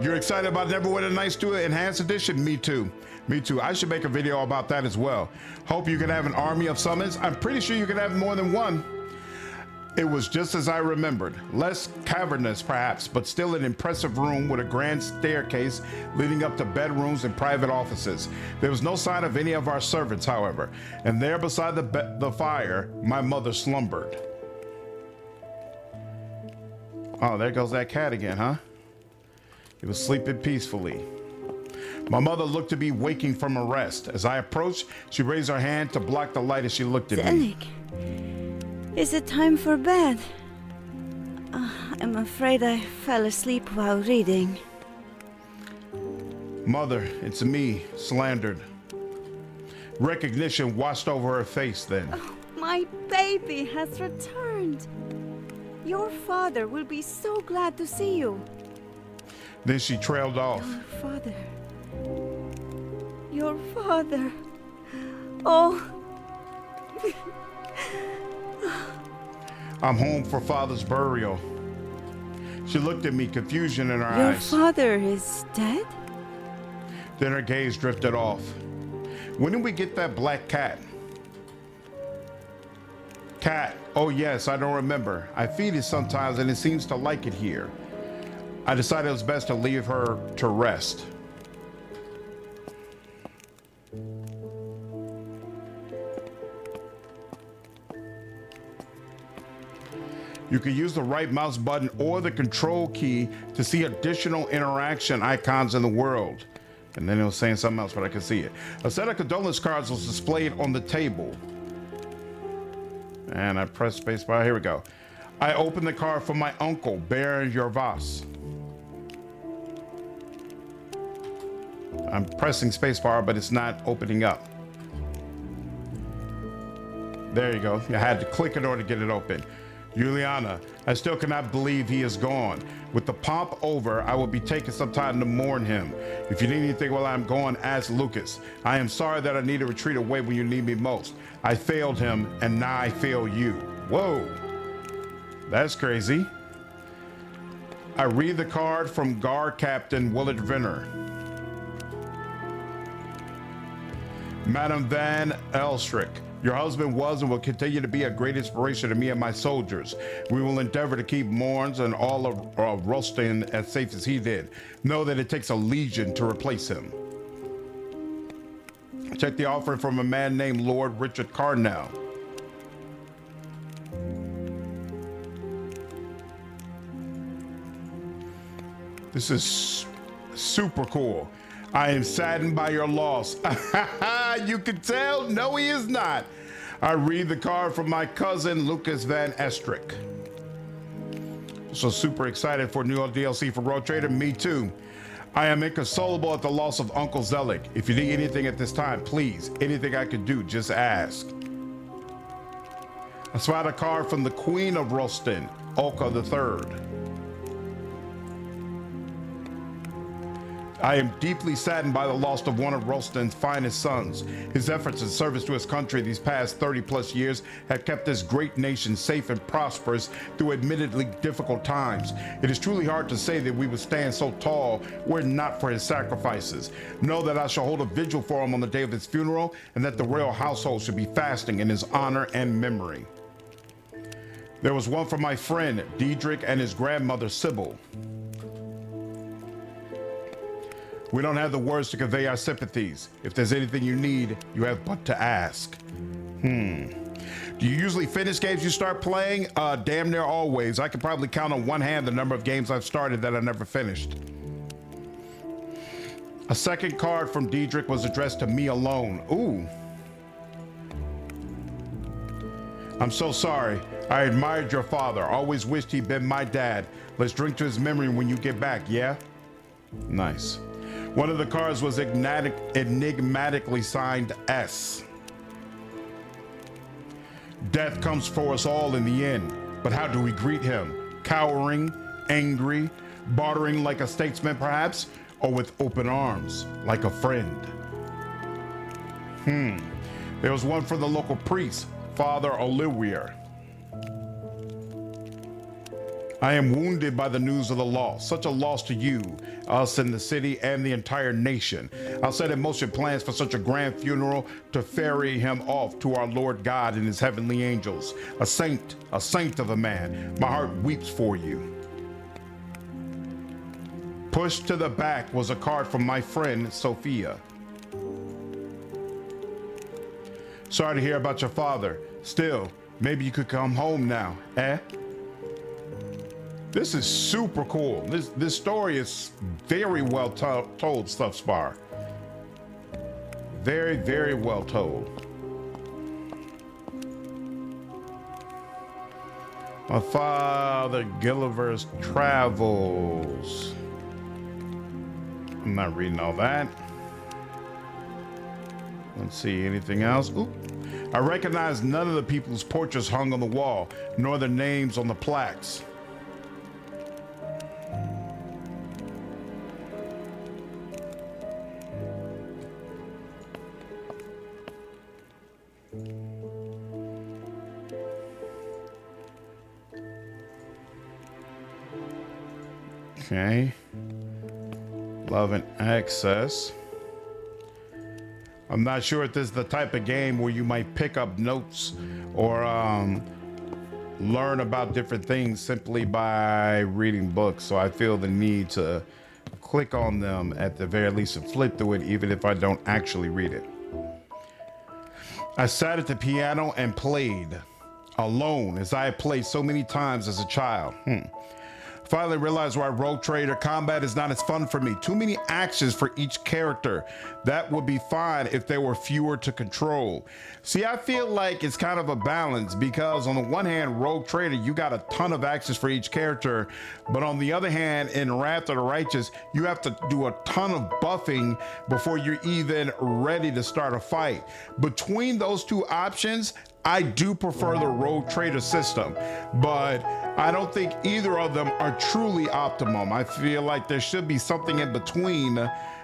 You're excited about Neverwinter Nights 2 Enhanced Edition? Me too. I should make a video about that as well. Hope you can have an army of summons. I'm pretty sure you can have more than one. It was just as I remembered. Less cavernous, perhaps, but still an impressive room with a grand staircase leading up to bedrooms and private offices. There was no sign of any of our servants, however, and there beside the fire, my mother slumbered. Oh, there goes that cat again, huh? He was sleeping peacefully. My mother looked to be waking from a rest. As I approached, she raised her hand to block the light as she looked at me. Is it time for bed? I'm afraid I fell asleep while reading. Mother, it's me, slandered. Recognition washed over her face then. Oh, my baby has returned. Your father will be so glad to see you. Then she trailed off. Your father. Oh. I'm home for father's burial. She looked at me, confusion in her eyes. Your father is dead? Then her gaze drifted off. When did we get that black cat? Cat. Oh yes, I don't remember. I feed it sometimes and it seems to like it here. I decided it was best to leave her to rest. You can use the right mouse button or the control key to see additional interaction icons in the world. And then it was saying something else, but I could see it. A set of condolence cards was displayed on the table. And I pressed spacebar. Here we go. I opened the card for my uncle, Baron Jorvas. I'm pressing spacebar, but it's not opening up. There you go. I had to click in order to get it open. Juliana, I still cannot believe he is gone. With the pomp over, I will be taking some time to mourn him. If you need anything while I'm gone, ask Lucas. I am sorry that I need to retreat away when you need me most. I failed him, and now I fail you. Whoa, that's crazy. I read the card from Guard Captain Willard Venner. Madam Van Elstrick, your husband was and will continue to be a great inspiration to me and my soldiers. We will endeavor to keep Marnes and all of Rostin as safe as he did. Know that it takes a legion to replace him. Check the offering from a man named Lord Richard Carnell. This is super cool. I am saddened by your loss. You can tell? No, he is not. I read the card from my cousin, Lucas Van Estrick. So super excited for new DLC for Road Trader. Me too. I am inconsolable at the loss of Uncle Zelig. If you need anything at this time, please, anything I could do, just ask. I spotted a card from the Queen of Rostin, Olka III. I am deeply saddened by the loss of one of Rostin's finest sons. His efforts in service to his country these past 30 plus years have kept this great nation safe and prosperous through admittedly difficult times. It is truly hard to say that we would stand so tall were it not for his sacrifices. Know that I shall hold a vigil for him on the day of his funeral, and that the royal household should be fasting in his honor and memory. There was one for my friend, Diedrich, and his grandmother, Sybil. We don't have the words to convey our sympathies. If there's anything you need, you have but to ask. Do you usually finish games you start playing? Damn near always. I could probably count on one hand the number of games I've started that I never finished. A second card from Diedrich was addressed to me alone. Ooh. I'm so sorry. I admired your father. Always wished he'd been my dad. Let's drink to his memory when you get back, yeah? Nice. One of the cards was enigmatically signed S. Death comes for us all in the end. But how do we greet him? Cowering, angry, bartering like a statesman perhaps, or with open arms like a friend? There was one for the local priest, Father Olivier. I am wounded by the news of the loss. Such a loss to you, us in the city, and the entire nation. I'll set in motion plans for such a grand funeral to ferry him off to our Lord God and his heavenly angels. A saint of a man. My heart weeps for you. Pushed to the back was a card from my friend, Sophia. Sorry to hear about your father. Still, maybe you could come home now, eh? This is super cool. This story is very well told thus far. Very, very well told. My father, Gulliver's Travels. I'm not reading all that. Let's see, anything else? Ooh. I recognize none of the people's portraits hung on the wall, nor their names on the plaques. Okay. Love and access. I'm not sure if this is the type of game where you might pick up notes or learn about different things simply by reading books. So I feel the need to click on them at the very least and flip through it, even if I don't actually read it. I sat at the piano and played alone, as I had played so many times as a child. Finally realized why Rogue Trader combat is not as fun for me. Too many actions for each character. That would be fine if there were fewer to control. See, I feel like it's kind of a balance because on the one hand, Rogue Trader, you got a ton of actions for each character. But on the other hand, in Wrath of the Righteous, you have to do a ton of buffing before you're even ready to start a fight. Between those two options, I do prefer the Rogue Trader system, but I don't think either of them are truly optimum. I feel like there should be something in between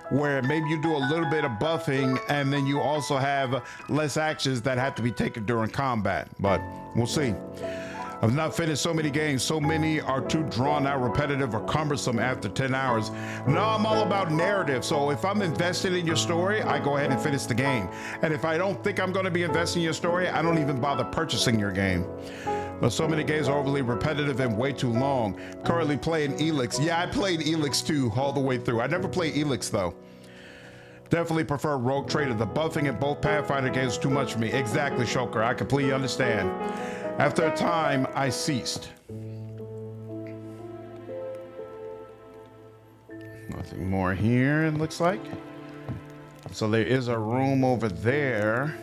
where maybe you do a little bit of buffing and then you also have less actions that have to be taken during combat, but we'll see. I've not finished so many games. So many are too drawn out, repetitive, or cumbersome after 10 hours. No, I'm all about narrative. So if I'm invested in your story, I go ahead and finish the game. And if I don't think I'm going to be invested in your story, I don't even bother purchasing your game. But so many games are overly repetitive and way too long. Currently playing Elix. Yeah, I played Elix too, all the way through. I never played Elix though. Definitely prefer Rogue Trader. The buffing in both Pathfinder games is too much for me. Exactly, Shoker. I completely understand. After a time, I ceased. Nothing more here, it looks like. So there is a room over there.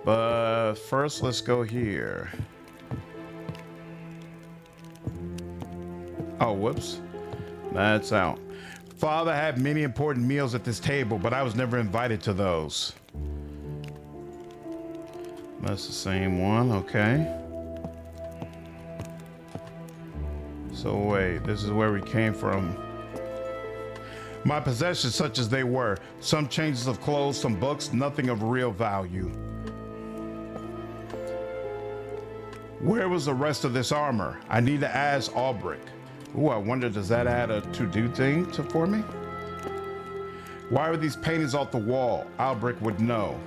But first, let's go here. Oh, whoops. That's out. Father had many important meals at this table, but I was never invited to those. That's the same one, okay. So wait, this is where we came from. My possessions, such as they were, some changes of clothes, some books, nothing of real value. Where was the rest of this armor? I need to ask Albrecht. Ooh, I wonder, does that add a to-do thing for me? Why are these paintings off the wall? Albrecht would know.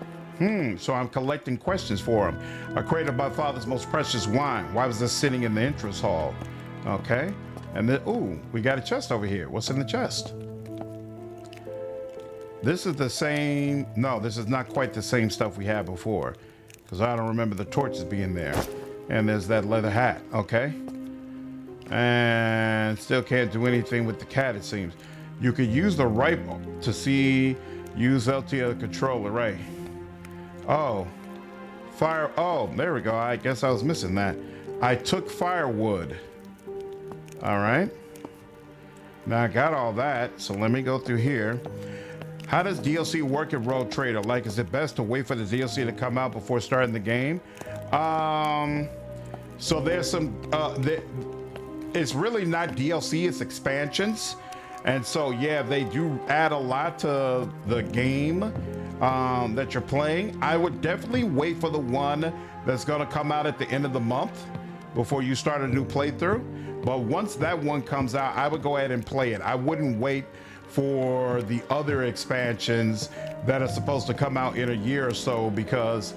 So I'm collecting questions for him. I created my father's most precious wine. Why was this sitting in the entrance hall? Okay. And then, ooh, we got a chest over here. What's in the chest? This is the same. No, this is not quite the same stuff we had before, because I don't remember the torches being there. And there's that leather hat. Okay. And still can't do anything with the cat, it seems. You could use the right to see, use LT controller, right? Oh, fire. Oh, there we go. I guess I was missing that. I took firewood. All right. Now I got all that. So let me go through here. How does DLC work in Rogue Trader? Like, is it best to wait for the DLC to come out before starting the game? So there's some, it's really not DLC, it's expansions. And so, yeah, they do add a lot to the game that you're playing. I would definitely wait for the one that's gonna come out at the end of the month before you start a new playthrough. But once that one comes out, I would go ahead and play it. I wouldn't wait for the other expansions that are supposed to come out in a year or so, because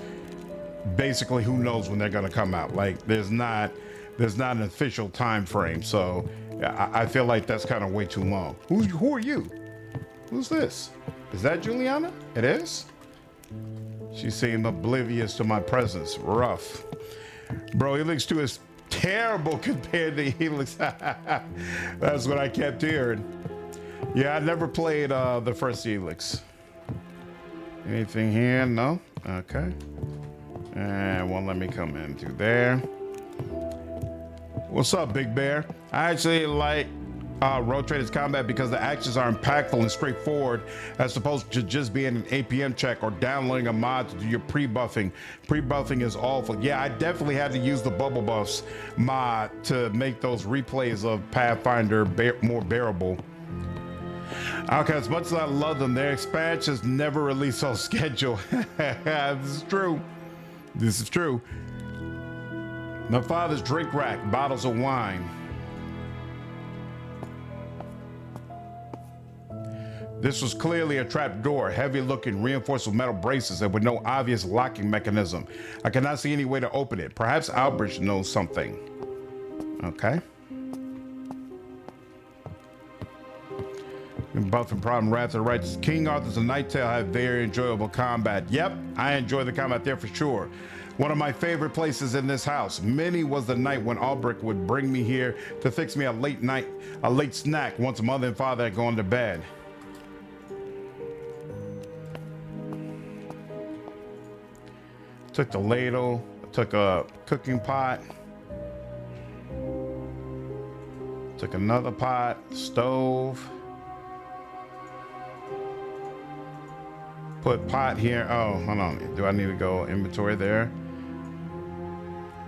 basically who knows when they're gonna come out. Like, there's not an official time frame. So I feel like that's kind of way too long. Who are you? Who's this? Is that Juliana? It is? She seemed oblivious to my presence. Rough. Bro, Helix 2 is terrible compared to Helix. That's what I kept hearing. Yeah, I never played the first Helix. Anything here? No? Okay. And won't let me come in through there. What's up, Big Bear? I actually like Rogue Trader's combat because the actions are impactful and straightforward, as opposed to just being an APM check or downloading a mod to do your pre-buffing. Pre-buffing is awful. Yeah, I definitely had to use the bubble buffs mod to make those replays of Pathfinder more bearable. Okay, as much as I love them, their expansions never release on schedule. This is true. This is true. My father's drink rack, bottles of wine. This was clearly a trap door, heavy looking, reinforced with metal braces and with no obvious locking mechanism. I cannot see any way to open it. Perhaps Albrecht knows something. Okay. Buffing problem, Wrath of the Righteous. King Arthur's and Night Tale have very enjoyable combat. Yep, I enjoy the combat there for sure. One of my favorite places in this house. Many was the night when Albrecht would bring me here to fix me a late snack once mother and father had gone to bed. Took the ladle, took a cooking pot, took another pot, stove, put pot here. Oh, hold on. Do I need to go inventory there?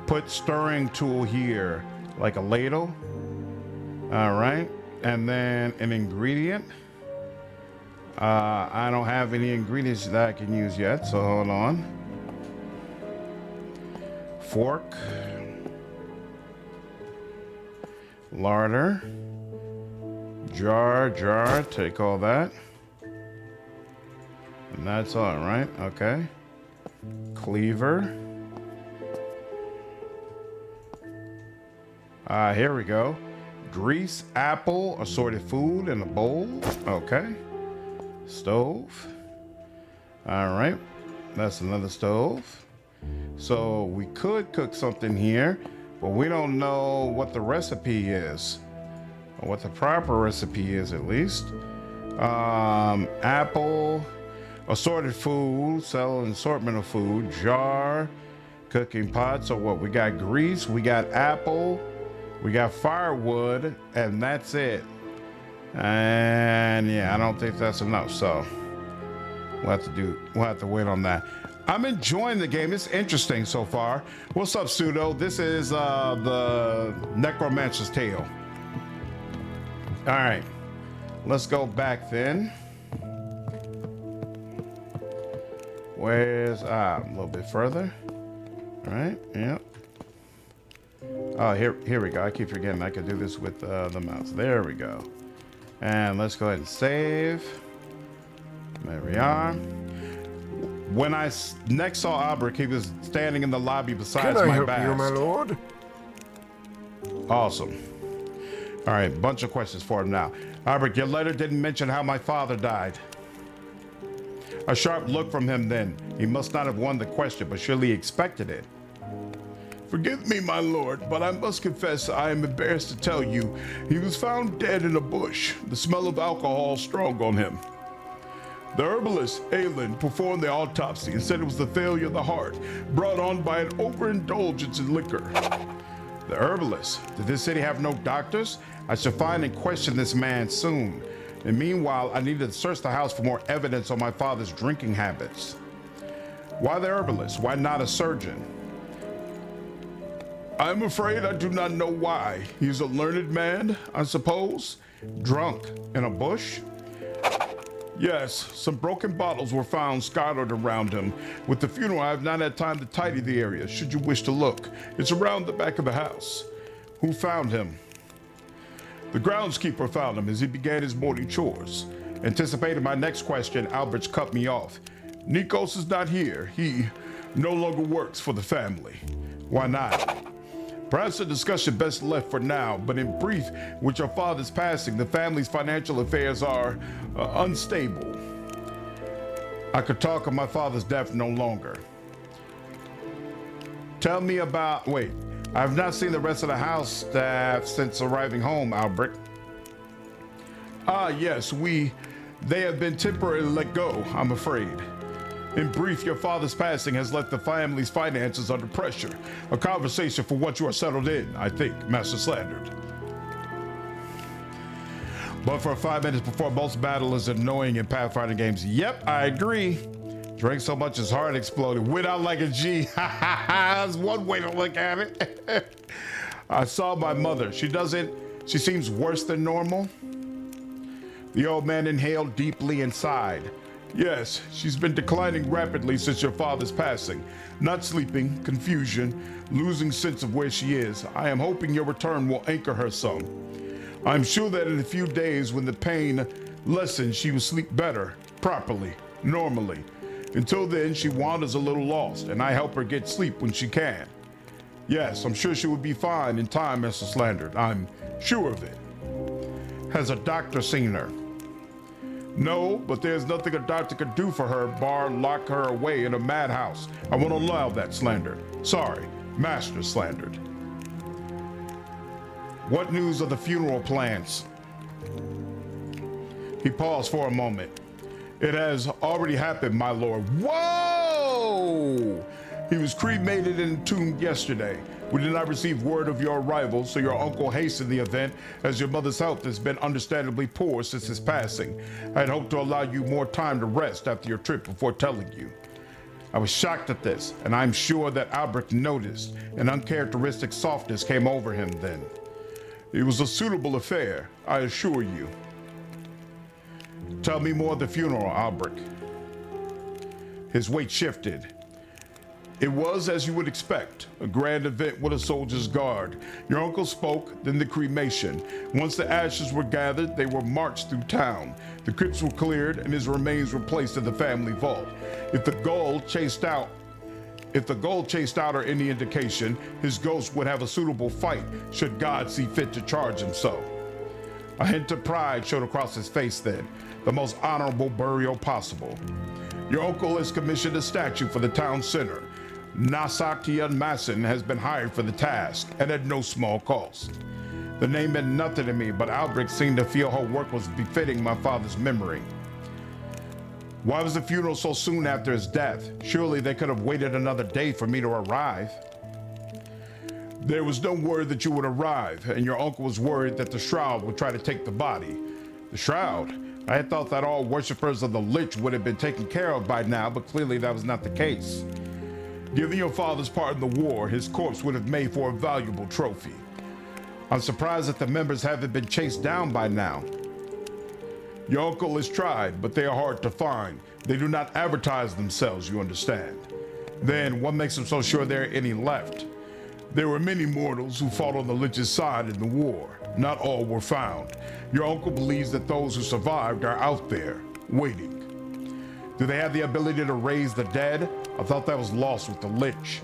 Put stirring tool here, like a ladle. All right. And then an ingredient. I don't have any ingredients that I can use yet, so hold on. Fork. Larder. Jar, take all that. And that's all right, okay. Cleaver. Here we go. Grease, apple, assorted food in a bowl. Okay. Stove. All right. That's another stove. So we could cook something here, but we don't know what the recipe is, or what the proper recipe is at least. Apple, assorted food, sell an assortment of food, jar, cooking pot. So what, we got grease, we got apple, we got firewood, and that's it. And yeah, I don't think that's enough, so we'll have to wait on that. I'm enjoying the game. It's interesting so far. What's up, Pseudo? This is the Necromancer's Tale. All right, let's go back then. Where's a little bit further? All right, yep. Oh, here we go. I keep forgetting I can do this with the mouse. There we go. And let's go ahead and save. There we are. When I next saw Albrecht, he was standing in the lobby beside my help bast. you, my lord? Awesome. All right, bunch of questions for him now. Albrecht, your letter didn't mention how my father died. A sharp look from him then. He must not have won the question, but surely he expected it. Forgive me, my lord, but I must confess I am embarrassed to tell you he was found dead in a bush. The smell of alcohol strong on him. The herbalist, Aelin, performed the autopsy and said it was the failure of the heart brought on by an overindulgence in liquor. The herbalist? Did this city have no doctors? I shall find and question this man soon. And meanwhile, I need to search the house for more evidence on my father's drinking habits. Why the herbalist? Why not a surgeon? I'm afraid I do not know why. He's a learned man, I suppose. Drunk in a bush? Yes, some broken bottles were found scattered around him. With the funeral, I have not had time to tidy the area, should you wish to look. It's around the back of the house. Who found him? The groundskeeper found him as he began his morning chores. Anticipating my next question, Alberts cut me off. Nikos is not here. He no longer works for the family. Why not? Perhaps the discussion best left for now, but in brief, with your father's passing, the family's financial affairs are unstable. I could talk of my father's death no longer. Tell me about, wait, I have not seen the rest of the house staff since arriving home, Albert. Ah, yes, they have been temporarily let go, I'm afraid. In brief, your father's passing has left the family's finances under pressure. A conversation for once you are settled in, I think, Master Slandered. But for 5 minutes before most battle is annoying in pathfinding games. Yep, I agree. Drank so much his heart exploded. Went out like a G. That's one way to look at it. I saw my mother. She seems worse than normal. The old man inhaled deeply and sighed. Yes, she's been declining rapidly since your father's passing. Not sleeping, confusion, losing sense of where she is. I am hoping your return will anchor her some. I'm sure that in a few days when the pain lessens, she will sleep better, properly, normally. Until then, she wanders a little lost, and I help her get sleep when she can. Yes, I'm sure she will be fine in time, Mr. Slandered. I'm sure of it. Has a doctor seen her? No, but there's nothing a doctor could do for her bar lock her away in a madhouse. I won't allow that, Slandered. Sorry, Master Slandered. What news of the funeral plans? He paused for a moment. It has already happened, my lord. Whoa! He was cremated and entombed yesterday. We did not receive word of your arrival, so your uncle hastened the event, as your mother's health has been understandably poor since his passing. I had hoped to allow you more time to rest after your trip before telling you. I was shocked at this, and I'm sure that Albrecht noticed. An uncharacteristic softness came over him then. It was a suitable affair, I assure you. Tell me more of the funeral, Albrecht. His weight shifted. It was, as you would expect, a grand event with a soldier's guard. Your uncle spoke, then the cremation. Once the ashes were gathered, they were marched through town. The crypts were cleared, and his remains were placed in the family vault. If the goal chased out are any indication, his ghost would have a suitable fight should God see fit to charge him so. A hint of pride showed across his face then, the most honorable burial possible. Your uncle has commissioned a statue for the town center. Nasaktia Masson has been hired for the task, and at no small cost. The name meant nothing to me, but Albrecht seemed to feel her work was befitting my father's memory. Why was the funeral so soon after his death? Surely they could have waited another day for me to arrive. There was no word that you would arrive, and your uncle was worried that the Shroud would try to take the body. The Shroud? I had thought that all worshippers of the Lich would have been taken care of by now, but clearly that was not the case. Given your father's part in the war, his corpse would have made for a valuable trophy. I'm surprised that the members haven't been chased down by now. Your uncle has tried, but they are hard to find. They do not advertise themselves, you understand. Then, what makes them so sure there are any left? There were many mortals who fought on the Lich's side in the war. Not all were found. Your uncle believes that those who survived are out there, waiting. Do they have the ability to raise the dead? I thought that was lost with the Lich.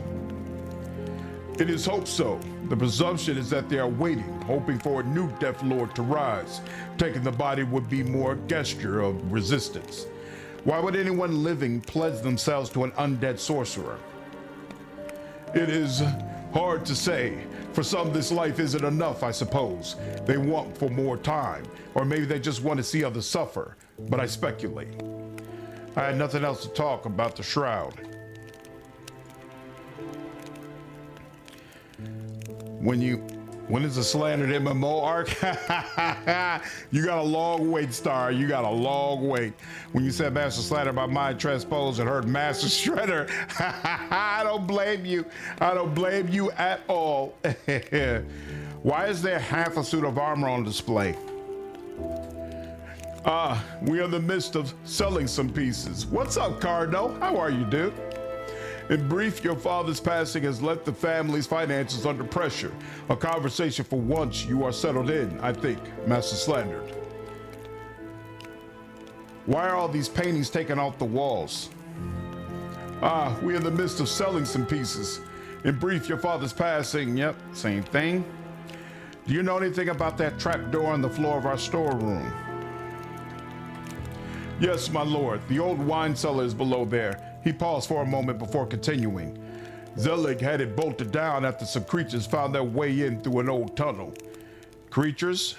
It is hoped so. The presumption is that they are waiting, hoping for a new Death Lord to rise. Taking the body would be more gesture of resistance. Why would anyone living pledge themselves to an undead sorcerer? It is Hard to say. For some, this life isn't enough, I suppose. They want for more time, or maybe they just want to see others suffer, but I speculate. I had nothing else to talk about the shroud. When is the slandered MMO arc? You got a long wait, Star. You got a long wait. When you said Master Slander by Mind Transpose and heard Master Shredder, I don't blame you. I don't blame you at all. Why is there half a suit of armor on display? We are in the midst of selling some pieces. What's up, Cardo? How are you, dude? In brief, your father's passing has left the family's finances under pressure. A conversation for once you are settled in, I think, Master Slandered. Why are all these paintings taken off the walls? We're in the midst of selling some pieces. In brief, your father's passing, yep, same thing. Do you know anything about that trapdoor on the floor of our storeroom? Yes, my lord, the old wine cellar is below there. He paused for a moment before continuing. Zelig had it bolted down after some creatures found their way in through an old tunnel. Creatures?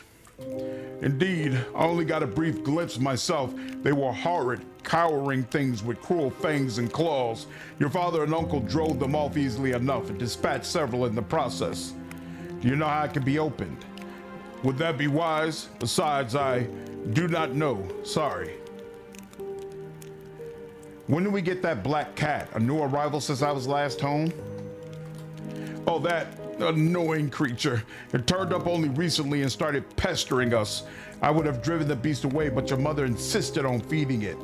Indeed, I only got a brief glimpse myself. They were horrid, cowering things with cruel fangs and claws. Your father and uncle drove them off easily enough and dispatched several in the process. Do you know how it can be opened? Would that be wise? Besides, I do not know. Sorry. When did we get that black cat? A new arrival since I was last home? Oh, that annoying creature. It turned up only recently and started pestering us. I would have driven the beast away, but your mother insisted on feeding it.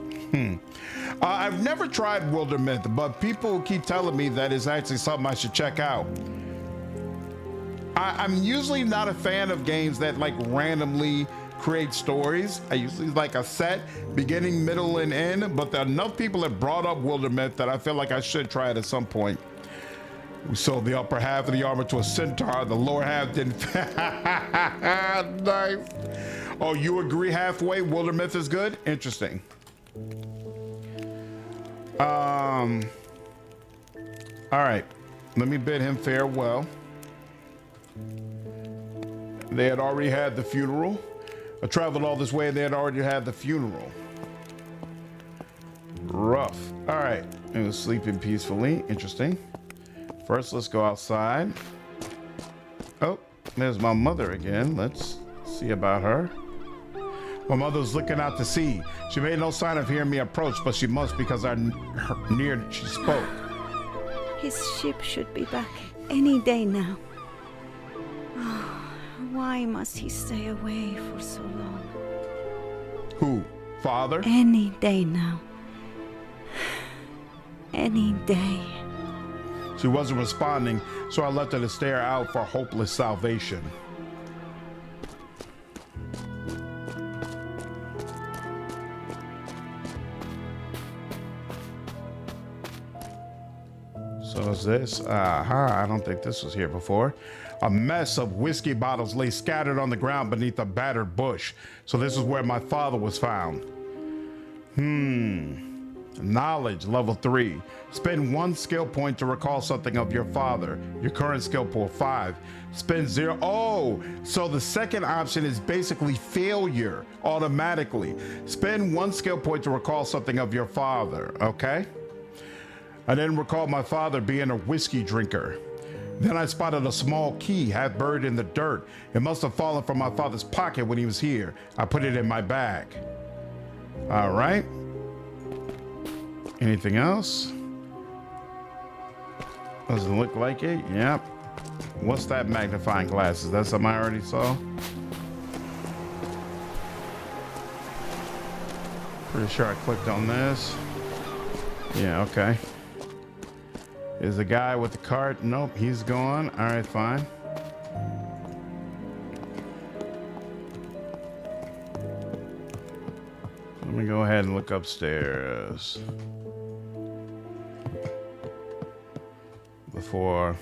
I've never tried Wildermyth, but people keep telling me that is actually something I should check out. I'm usually not a fan of games that like randomly create stories. I usually like a set, beginning, middle, and end, but there are enough people that brought up Wildermyth that I feel like I should try it at some point. We sold the upper half of the armor to a centaur, the lower half didn't. Nice. Oh, you agree halfway? Wildermyth is good? Interesting. All right, let me bid him farewell. They had already had the funeral. I traveled all this way and they had already had the funeral. Rough. All right, and was sleeping peacefully. Interesting. First, let's go outside. Oh, there's my mother again. Let's see about her. My mother's looking out to sea. She made no sign of hearing me approach, but she must because she spoke. His ship should be back any day now. Oh, why must he stay away for so long? Who? Father? Any day now. Any day. She wasn't responding, so I left her to stare out for hopeless salvation. So is this? I don't think this was here before. A mess of whiskey bottles lay scattered on the ground beneath a battered bush. So this is where my father was found. Knowledge, level 3. Spend 1 skill point to recall something of your father. Your current skill pool 5. Spend 0. Oh, so the second option is basically failure automatically. Spend 1 skill point to recall something of your father. Okay. I then recalled my father being a whiskey drinker. Then I spotted a small key half buried in the dirt. It must have fallen from my father's pocket when he was here. I put it in my bag. All right. Anything else? Doesn't look like it. Yep. What's that magnifying glass? Is that something I already saw? Pretty sure I clicked on this. Yeah, okay. Is the guy with the cart? Nope, he's gone. All right, fine. Let me go ahead and look upstairs. Before.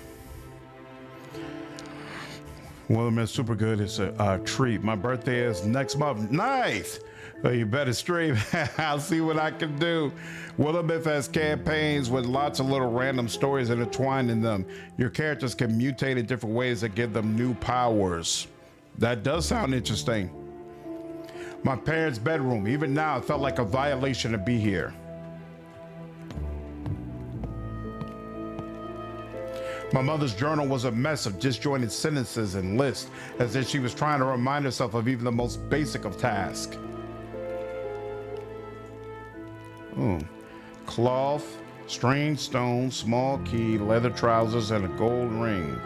Well, man, super good. It's a treat. My birthday is next month. Nice. Oh, you better stream. I'll see what I can do. Willamith has campaigns with lots of little random stories intertwined in them. Your characters can mutate in different ways that give them new powers. That does sound interesting. My parents' bedroom. Even now, it felt like a violation to be here. My mother's journal was a mess of disjointed sentences and lists, as if she was trying to remind herself of even the most basic of tasks. Cloth, strange stone, small key, leather trousers, and a gold ring.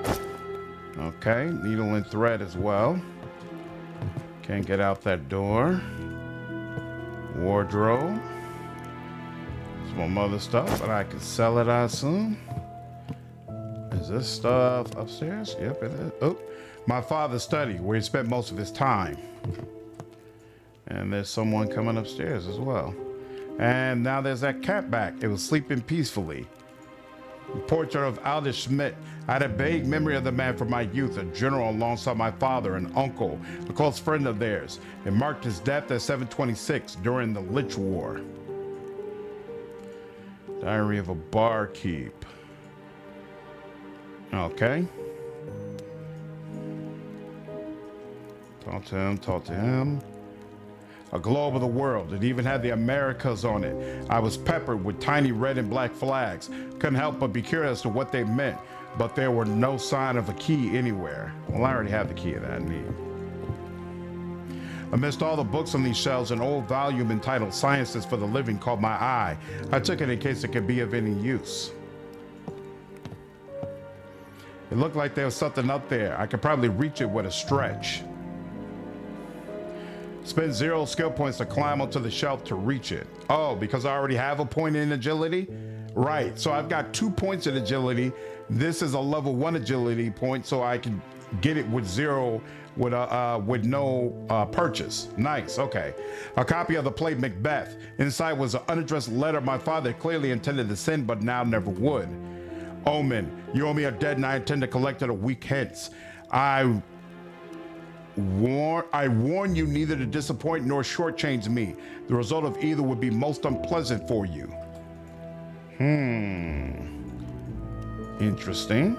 Okay, needle and thread as well. Can't get out that door. Wardrobe. It's my mother's stuff, but I can sell it, I assume. Is this stuff upstairs? Yep, it is. Oh, my father's study, where he spent most of his time. And there's someone coming upstairs as well. And now there's that cat back. It was sleeping peacefully. The portrait of Aldous Schmidt. I had a vague memory of the man from my youth, a general alongside my father, an uncle, a close friend of theirs. It marked his death at 726 during the Lich War. Diary of a Barkeep. Okay. Talk to him. A globe of the world. It even had the Americas on it. I was peppered with tiny red and black flags. Couldn't help but be curious as to what they meant, but there were no sign of a key anywhere. Well, I already have the key that I need. Amidst all the books on these shelves, an old volume entitled Sciences for the Living caught my eye. I took it in case it could be of any use. It looked like there was something up there. I could probably reach it with a stretch. Spend 0 skill points to climb onto the shelf to reach it. Oh, because I already have a point in agility? Right, so I've got 2 points in agility. This is a level 1 agility point, so I can get it with 0 with no purchase. Nice, okay. A copy of the play Macbeth. Inside was an unaddressed letter my father clearly intended to send, but now never would. Omen, you owe me a debt and I intend to collect it a week hence. I warn you neither to disappoint nor shortchange me. The result of either would be most unpleasant for you. Interesting.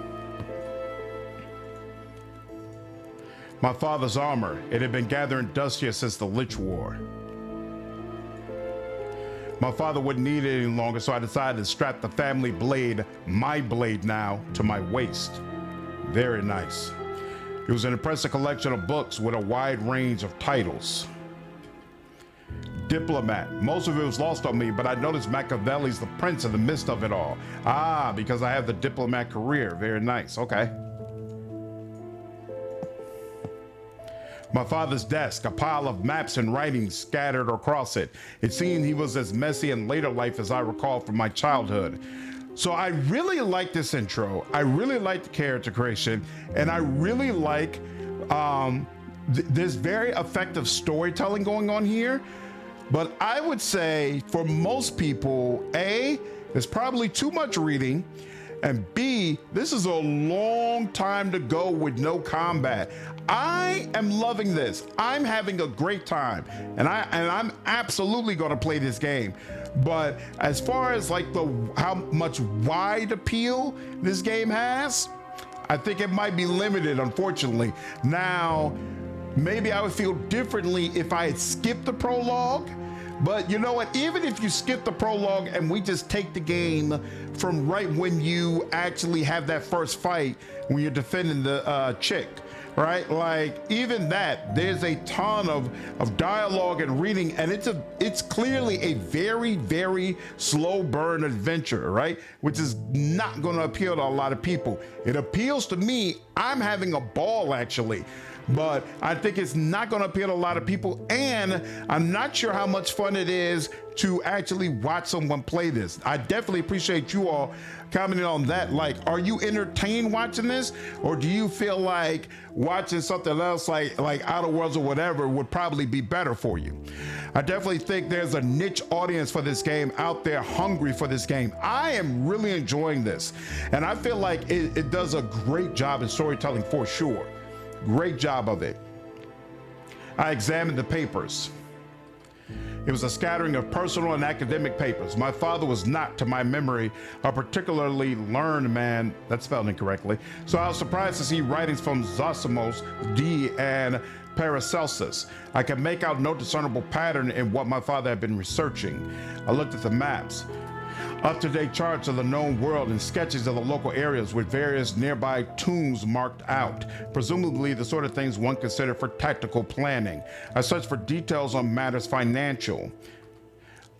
My father's armor. It had been gathering dust here since the Lich War. My father wouldn't need it any longer, so I decided to strap the family blade, my blade now, to my waist. Very nice. It was an impressive collection of books with a wide range of titles. Diplomat. Most of it was lost on me, but I noticed Machiavelli's The Prince in the midst of it all. Ah, because I have the diplomat career. Very nice. Okay. My father's desk, a pile of maps and writings scattered across it. It seemed he was as messy in later life as I recall from my childhood. So I really like this intro. I really like the character creation, and I really like there's very effective storytelling going on here. But I would say for most people, A, there's probably too much reading, and B, this is a long time to go with no combat. I am loving this. I'm having a great time, and I'm absolutely going to play this game. But as far as like how much wide appeal this game has, I think it might be limited, unfortunately. Now, maybe I would feel differently if I had skipped the prologue. But you know what? Even if you skip the prologue and we just take the game from right when you actually have that first fight, when you're defending the chick, right? Like even that, there's a ton of dialogue and reading, and it's clearly a very, very slow burn adventure, right? Which is not going to appeal to a lot of people. It appeals to me. I'm having a ball actually. But I think it's not going to appeal to a lot of people, and I'm not sure how much fun it is to actually watch someone play this. I definitely appreciate you all commenting on that. Like, are you entertained watching this, or do you feel like watching something else like Outer Worlds or whatever would probably be better for you? I definitely think there's a niche audience for this game out there hungry for this game. I am really enjoying this, and I feel like it does a great job in storytelling for sure. Great job of it. I examined the papers. It was a scattering of personal and academic papers. My father was not, to my memory, a particularly learned man. That's spelled incorrectly. So I was surprised to see writings from Zosimos, D, and Paracelsus. I could make out no discernible pattern in what my father had been researching. I looked at the maps. Up-to-date charts of the known world and sketches of the local areas with various nearby tombs marked out, presumably the sort of things one considered for tactical planning. I searched for details on matters financial.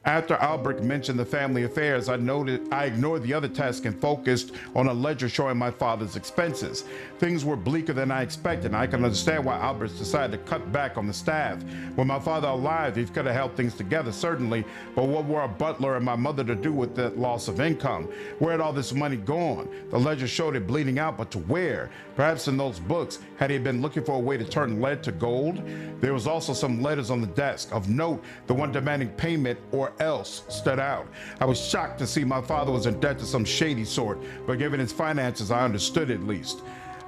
After Albrecht mentioned the family affairs, I ignored the other tasks and focused on a ledger showing my father's expenses. Things were bleaker than I expected, and I can understand why Albrecht decided to cut back on the staff. When my father alive, he could have held things together, certainly, but what were a butler and my mother to do with that loss of income? Where had all this money gone? The ledger showed it bleeding out, but to where? Perhaps in those books. Had he been looking for a way to turn lead to gold? There was also some letters on the desk. Of note, the one demanding payment or else stood out. I was shocked to see my father was in debt to some shady sort, but given his finances, I understood at least.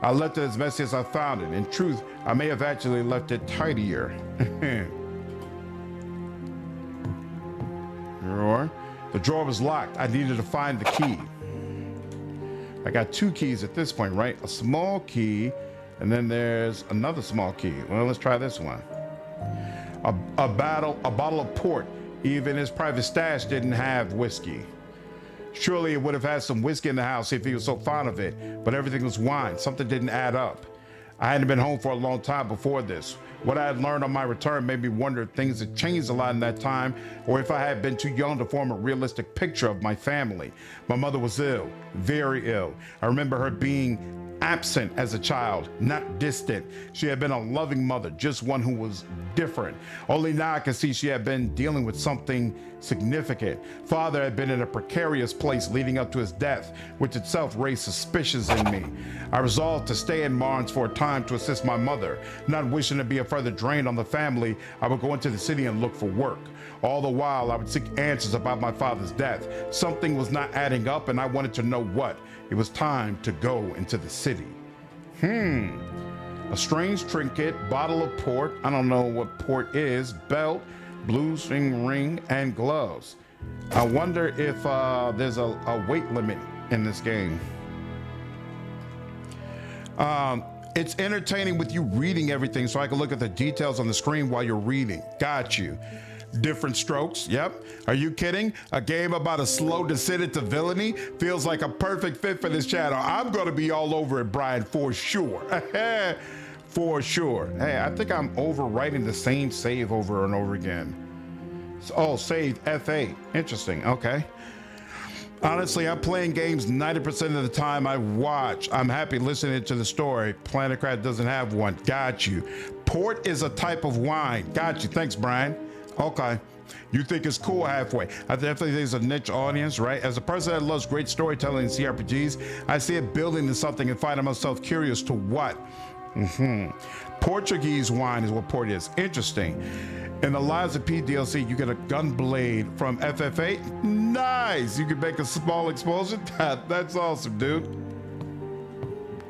I left it as messy as I found it. In truth, I may have actually left it tidier. The drawer was locked. I needed to find the key. I got two keys at this point, right? A small key, and then there's another small key. Well, let's try this one. A bottle of port. Even his private stash didn't have whiskey. Surely it would have had some whiskey in the house if he was so fond of it, but everything was wine. Something didn't add up. I hadn't been home for a long time before this. What I had learned on my return made me wonder if things had changed a lot in that time, or if I had been too young to form a realistic picture of my family. My mother was ill, very ill. I remember her being absent as a child, not distant. She had been a loving mother, just one who was different. Only now I can see she had been dealing with something significant. Father had been in a precarious place leading up to his death, which itself raised suspicions in me. I resolved to stay in Marnes for a time to assist my mother. Not wishing to be a further drain on the family, I would go into the city and look for work. All the while, I would seek answers about my father's death. Something was not adding up, and I wanted to know what. It was time to go into the city. A strange trinket, bottle of port, I don't know what port is, belt, blue string ring, and gloves. I wonder if there's a weight limit in this game. It's entertaining with you reading everything so I can look at the details on the screen while you're reading. Got you. Different strokes, yep. Are you kidding? A game about a slow descent into villainy feels like a perfect fit for this channel. I'm gonna be all over it, Brian, for sure. For sure. Hey, I think I'm overwriting the same save over and over again. Oh, save F8. Interesting, okay. Honestly, I'm playing games 90% of the time I watch. I'm happy listening to the story. Planetcraft doesn't have one. Got you. Port is a type of wine. Got you. Thanks, Brian. Okay. You think it's cool halfway. I definitely think it's a niche audience, right? As a person that loves great storytelling in CRPGs, I see it building to something and find myself curious to what. Portuguese wine is what port is. Interesting. In the Lives of P DLC, you get a gun blade from FF8. Nice! You can make a small explosion. That's awesome, dude.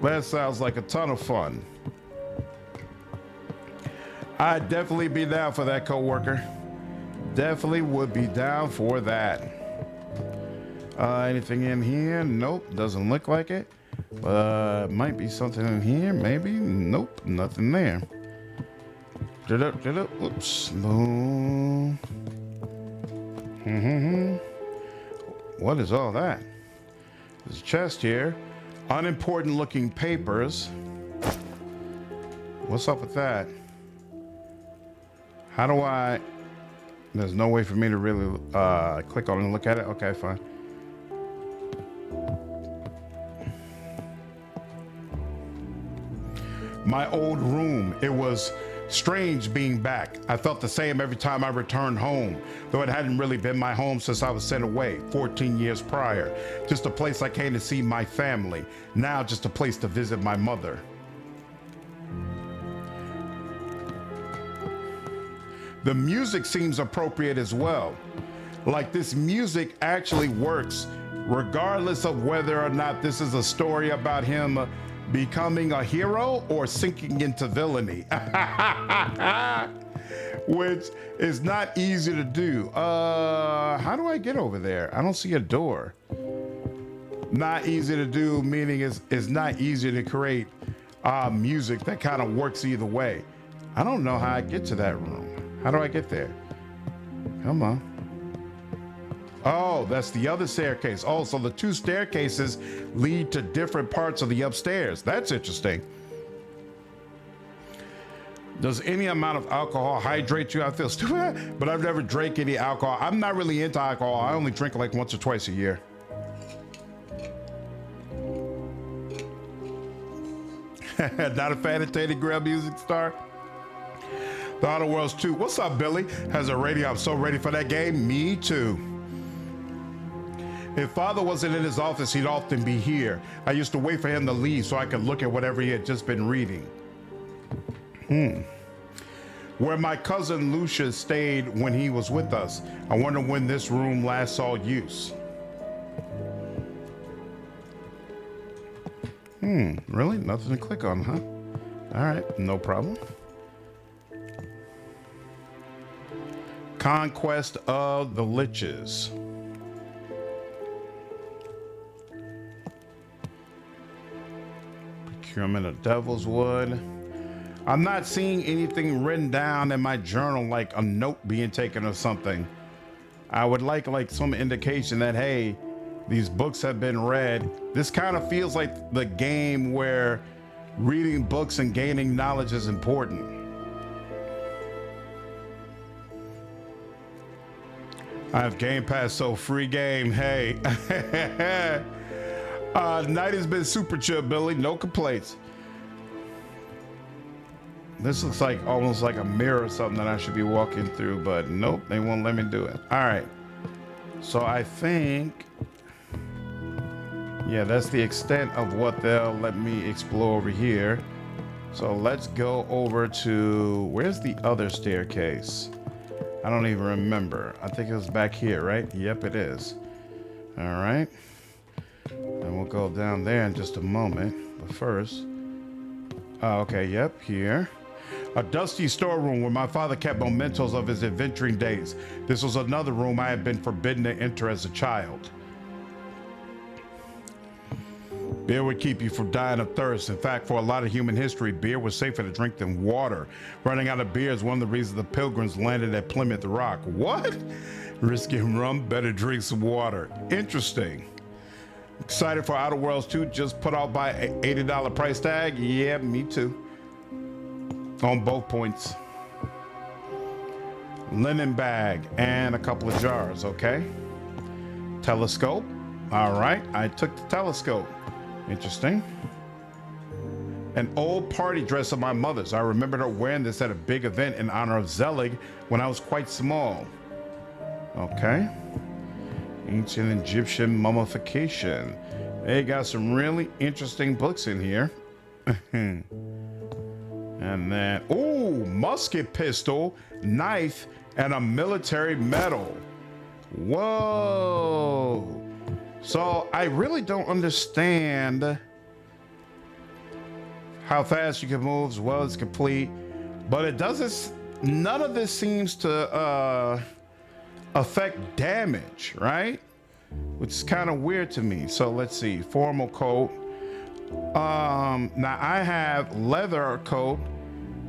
That sounds like a ton of fun. I'd definitely be down for that, coworker. Definitely would be down for that. Anything in here? Nope, doesn't look like it. Might be something in here, maybe. Nope, nothing there. Oops. Boom. What is all that? There's a chest here. Unimportant looking papers. What's up with that? How do I... There's no way for me to really click on it and look at it? Okay, fine. My old room. It was strange being back. I felt the same every time I returned home, though it hadn't really been my home since I was sent away 14 years prior. Just a place I came to see my family. Now just a place to visit my mother. The music seems appropriate as well. Like this music actually works, regardless of whether or not this is a story about him becoming a hero or sinking into villainy. which is not easy to do. How do I get over there? I don't see a door. Not easy to do, meaning it's not easy to create music that kind of works either way. I don't know how I get to that room. How do I get there? Come on. Oh, that's the other staircase. Oh, so the two staircases lead to different parts of the upstairs. That's interesting. Does any amount of alcohol hydrate you? I feel stupid, but I've never drank any alcohol. I'm not really into alcohol. I only drink like once or twice a year. Not a fan of Teddy Grell Music Star. The Outer Worlds 2. What's up, Billy? Has a radio. I'm so ready for that game. Me too. If Father wasn't in his office, he'd often be here. I used to wait for him to leave so I could look at whatever he had just been reading. Where my cousin Lucius stayed when he was with us. I wonder when this room last saw use. Really? Nothing to click on, huh? All right, no problem. Conquest of the Liches. Procurement of Devil's Wood. I'm not seeing anything written down in my journal, like a note being taken or something. I would like some indication that, hey, these books have been read. This kind of feels like the game where reading books and gaining knowledge is important. I have Game Pass, so free game. Hey. Night has been super chill, Billy. No complaints. This looks like almost like a mirror or something that I should be walking through, but nope, they won't let me do it. All right. So I think, yeah, that's the extent of what they'll let me explore over here. So let's go over to, where's the other staircase? I don't even remember. I think it was back here, right? Yep, it is. All right. And we'll go down there in just a moment. But first, okay, yep, here. A dusty storeroom where my father kept mementos of his adventuring days. This was another room I had been forbidden to enter as a child. Beer would keep you from dying of thirst. In fact, for a lot of human history, beer was safer to drink than water. Running out of beer is one of the reasons the Pilgrims landed at Plymouth Rock. What? Risking rum, better drink some water. Interesting. Excited for Outer Worlds 2, just put out by $80 price tag? Yeah, me too. On both points. Linen bag and a couple of jars, okay. Telescope. All right, I took the telescope. Interesting. An old party dress of my mother's. I remembered her wearing this at a big event in honor of Zelig when I was quite small. Okay. Ancient Egyptian mummification. They got some really interesting books in here. And then, ooh, musket pistol, knife, and a military medal. Whoa. So I really don't understand how fast you can move as well as complete, but it doesn't, none of this seems to affect damage, right? Which is kind of weird to me. So let's see, formal coat. Now I have leather coat.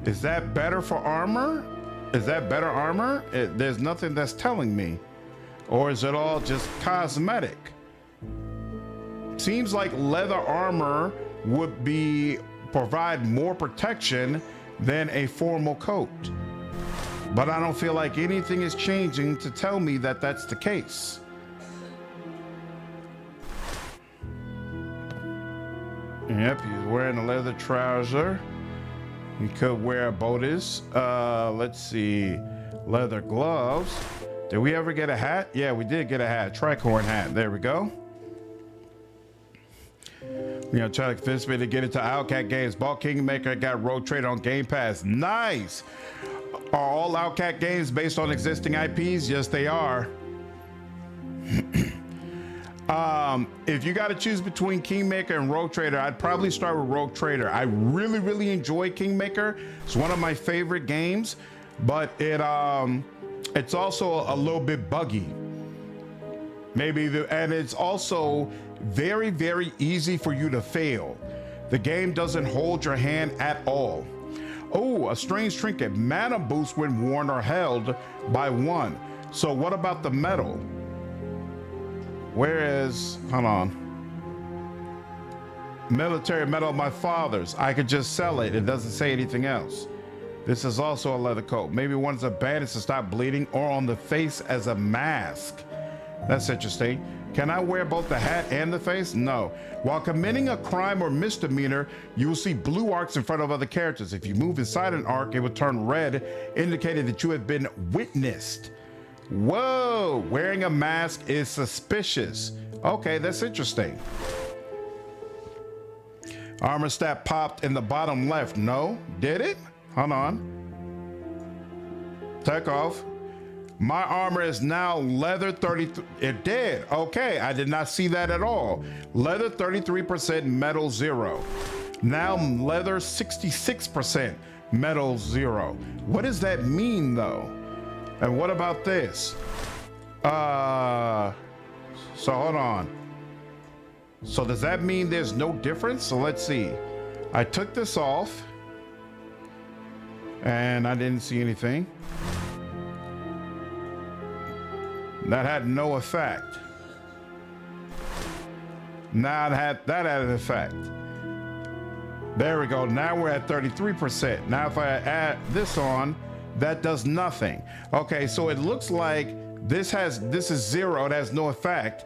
Is that better for armor? Is that better armor? There's nothing that's telling me. Or is it all just cosmetic? Seems like leather armor would provide more protection than a formal coat. But I don't feel like anything is changing to tell me that that's the case. Yep, he's wearing a leather trouser. He could wear botas. Let's see, leather gloves. Did we ever get a hat? Yeah, we did get a hat, tricorn hat. There we go. You know, try to convince me to get into Outcat games. Bought Kingmaker, got Road Trader on Game Pass. Nice. Are all Outcat games based on existing IPs? Yes, they are. If you got to choose between Kingmaker and Rogue Trader, I'd probably start with Rogue Trader. I really, really enjoy Kingmaker. It's one of my favorite games. but it's also a little bit buggy. And it's also very, very easy for you to fail. The game doesn't hold your hand at all. Oh, a strange trinket. Mana boost when worn or held by 1. So what about the metal? Where is, hold on. Military metal of my father's. I could just sell it. It doesn't say anything else. This is also a leather coat. Maybe one's a bandage to stop bleeding, or on the face as a mask. That's interesting. Can I wear both the hat and the face? No. While committing a crime or misdemeanor, you will see blue arcs in front of other characters. If you move inside an arc, it will turn red, indicating that you have been witnessed. Whoa, wearing a mask is suspicious. Okay, that's interesting. Armor stat popped in the bottom left. No, did it? Hold on. Take off. My armor is now leather 33. It did. Okay, I did not see that at all. Leather 33%, metal 0. Now leather 66%, metal 0. What does that mean though? And what about this? So hold on. So does that mean there's no difference? So let's see. I took this off and I didn't see anything. That had no effect. Now that had an effect. There we go. Now we're at 33%. Now if I add this on, that does nothing. Okay, so it looks like this is 0. It has no effect.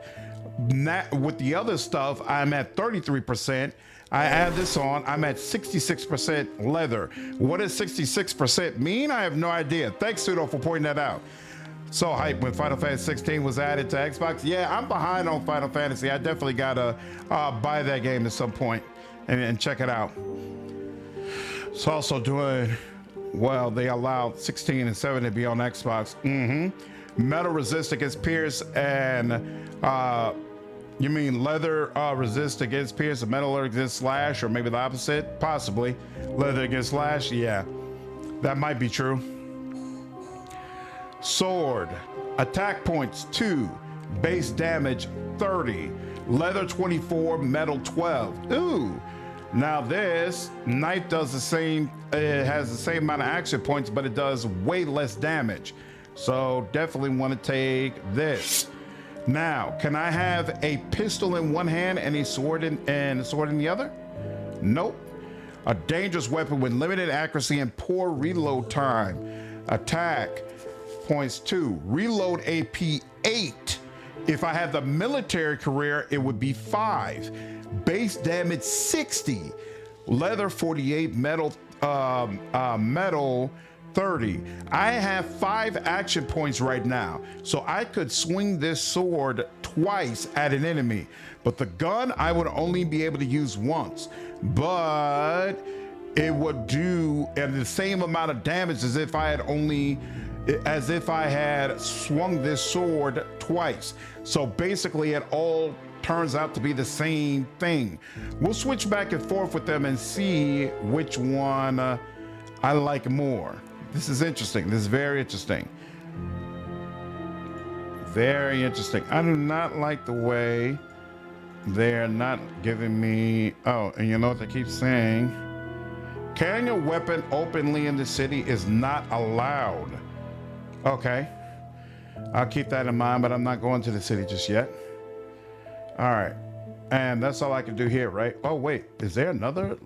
With the other stuff, I'm at 33%. I add this on, I'm at 66% leather. What does 66% mean? I have no idea. Thanks, Pseudo, for pointing that out. So hype when Final Fantasy 16 was added to Xbox. Yeah, I'm behind on Final Fantasy. I definitely gotta buy that game at some point and check it out. It's also doing well. They allowed 16 and 7 to be on Xbox. Metal resist against pierce, and you mean leather resist against pierce and metal against slash, or maybe the opposite? Possibly. Leather against slash. Yeah, that might be true. Sword, attack points 2, base damage 30, leather 24, metal 12. Ooh, now this knife does the same, it has the same amount of action points, but it does way less damage. So definitely want to take this. Now, can I have a pistol in one hand and a sword in the other? Nope. A dangerous weapon with limited accuracy and poor reload time. Attack points 2, reload AP 8. If I had the military career, it would be 5. Base damage 60, leather 48, metal 30. I have 5 action points right now, so I could swing this sword twice at an enemy, but the gun I would only be able to use once, but it would do the same amount of damage as if I had swung this sword twice. So basically it all turns out to be the same thing. We'll switch back and forth with them and see which one I like more. This is interesting. This is very interesting. Very interesting. I do not like the way they're not giving me, oh, and you know what they keep saying? Carrying a weapon openly in the city is not allowed. Okay, I'll keep that in mind, but I'm not going to the city just yet. All right, and that's all I can do here, right? Oh wait, is there another?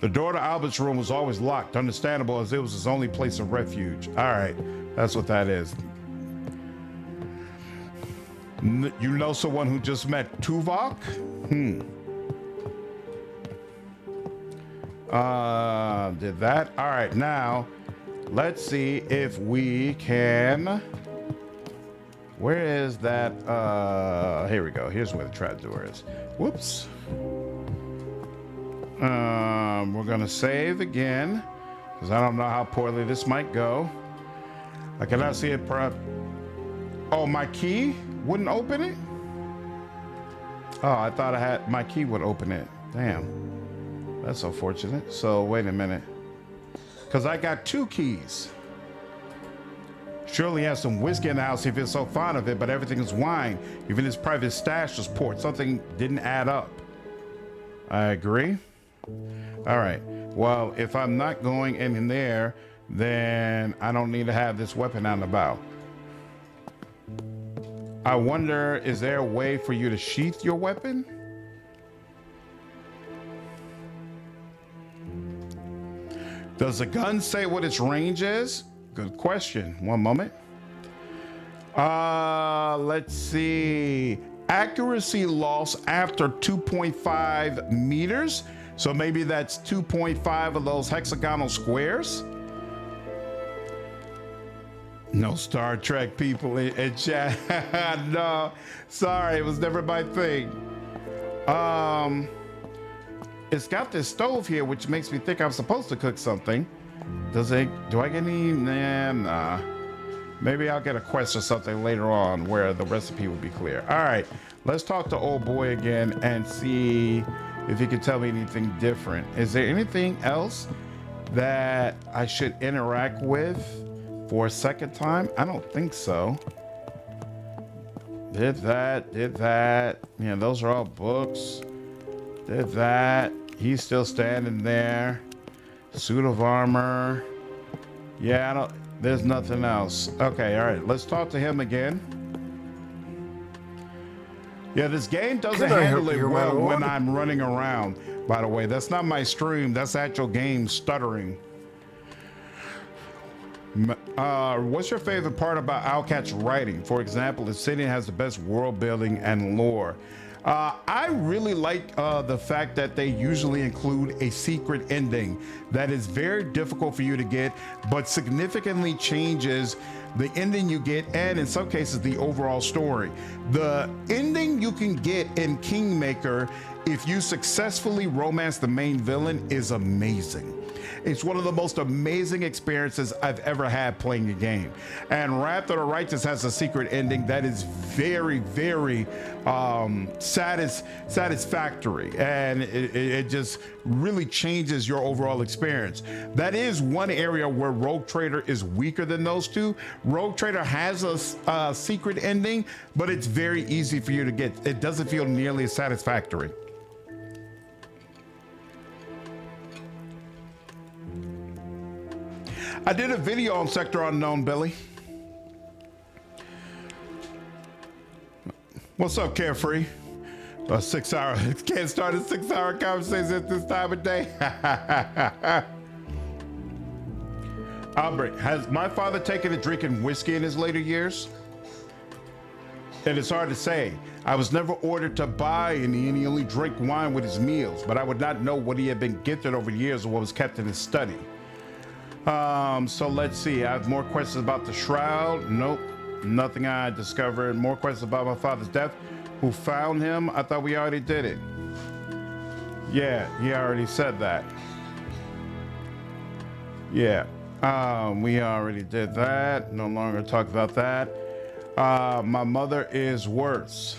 The door to Albert's room was always locked. Understandable, as it was his only place of refuge. All right, that's what that is. You know someone who just met Tuvok? Did that. All right, now let's see if we can, where is that? Here we go. Here's where the trapdoor is. Whoops. We're gonna save again because I don't know how poorly this might go. I cannot see it. Oh, my key wouldn't open it? Oh, I thought I had my key would open it. Damn. That's unfortunate. So wait a minute. Because I got 2 keys. Surely has some whiskey in the house if he's so fond of it, but everything is wine. Even his private stash was port. Something didn't add up. I agree. All right. Well, if I'm not going in there, then I don't need to have this weapon on the bow. I wonder, is there a way for you to sheath your weapon? Does the gun say what its range is? Good question. One moment. Let's see. Accuracy loss after 2.5 meters. So maybe that's 2.5 of those hexagonal squares. No Star Trek people in chat. No, sorry, it was never my thing. It's got this stove here, which makes me think I'm supposed to cook something. Do I get any? Nah. Maybe I'll get a quest or something later on where the recipe will be clear. All right, let's talk to old boy again and see if he can tell me anything different. Is there anything else that I should interact with for a second time? I don't think so. Did that. Yeah, those are all books. Did that. He's still standing there. Suit of armor. Yeah, there's nothing else. Okay, all right, let's talk to him again. Yeah, this game doesn't handle it well when I'm running around, by the way. That's not my stream, that's actual game stuttering. What's your favorite part about Owlcat's writing? For example, the city has the best world building and lore. I really like the fact that they usually include a secret ending that is very difficult for you to get, but significantly changes the ending you get, and in some cases, the overall story. The ending you can get in Kingmaker, if you successfully romance the main villain, is amazing. It's one of the most amazing experiences I've ever had playing a game. And Wrath of the Righteous has a secret ending that is very, very satisfactory. And it just really changes your overall experience. That is one area where Rogue Trader is weaker than those two. Rogue Trader has a secret ending, but it's very easy for you to get. It doesn't feel nearly as satisfactory. I did a video on Sector Unknown, Billy. What's up, Carefree? A 6 hour, can't start a 6 hour conversation at this time of day. Albert, has my father taken to drinking whiskey in his later years? And it's hard to say. I was never ordered to buy any, and he only drank wine with his meals, but I would not know what he had been gifted over the years or what was kept in his study. So let's see. I have more questions about the shroud. Nope, nothing I discovered. More questions about my father's death. Who found him? I thought we already did it. Yeah, he already said that. Yeah, we already did that. No longer talk about that. My mother is worse.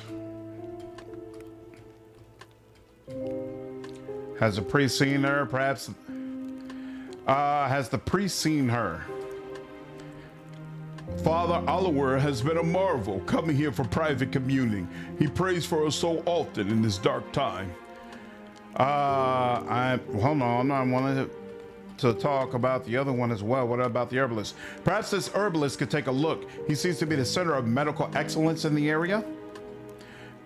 Has the priest seen her? Perhaps. Has the priest seen her? Father Oliver has been a marvel, coming here for private communing. He prays for us so often in this dark time. Hold on, I wanted to talk about the other one as well. What about the herbalist? Perhaps this herbalist could take a look. He seems to be the center of medical excellence in the area.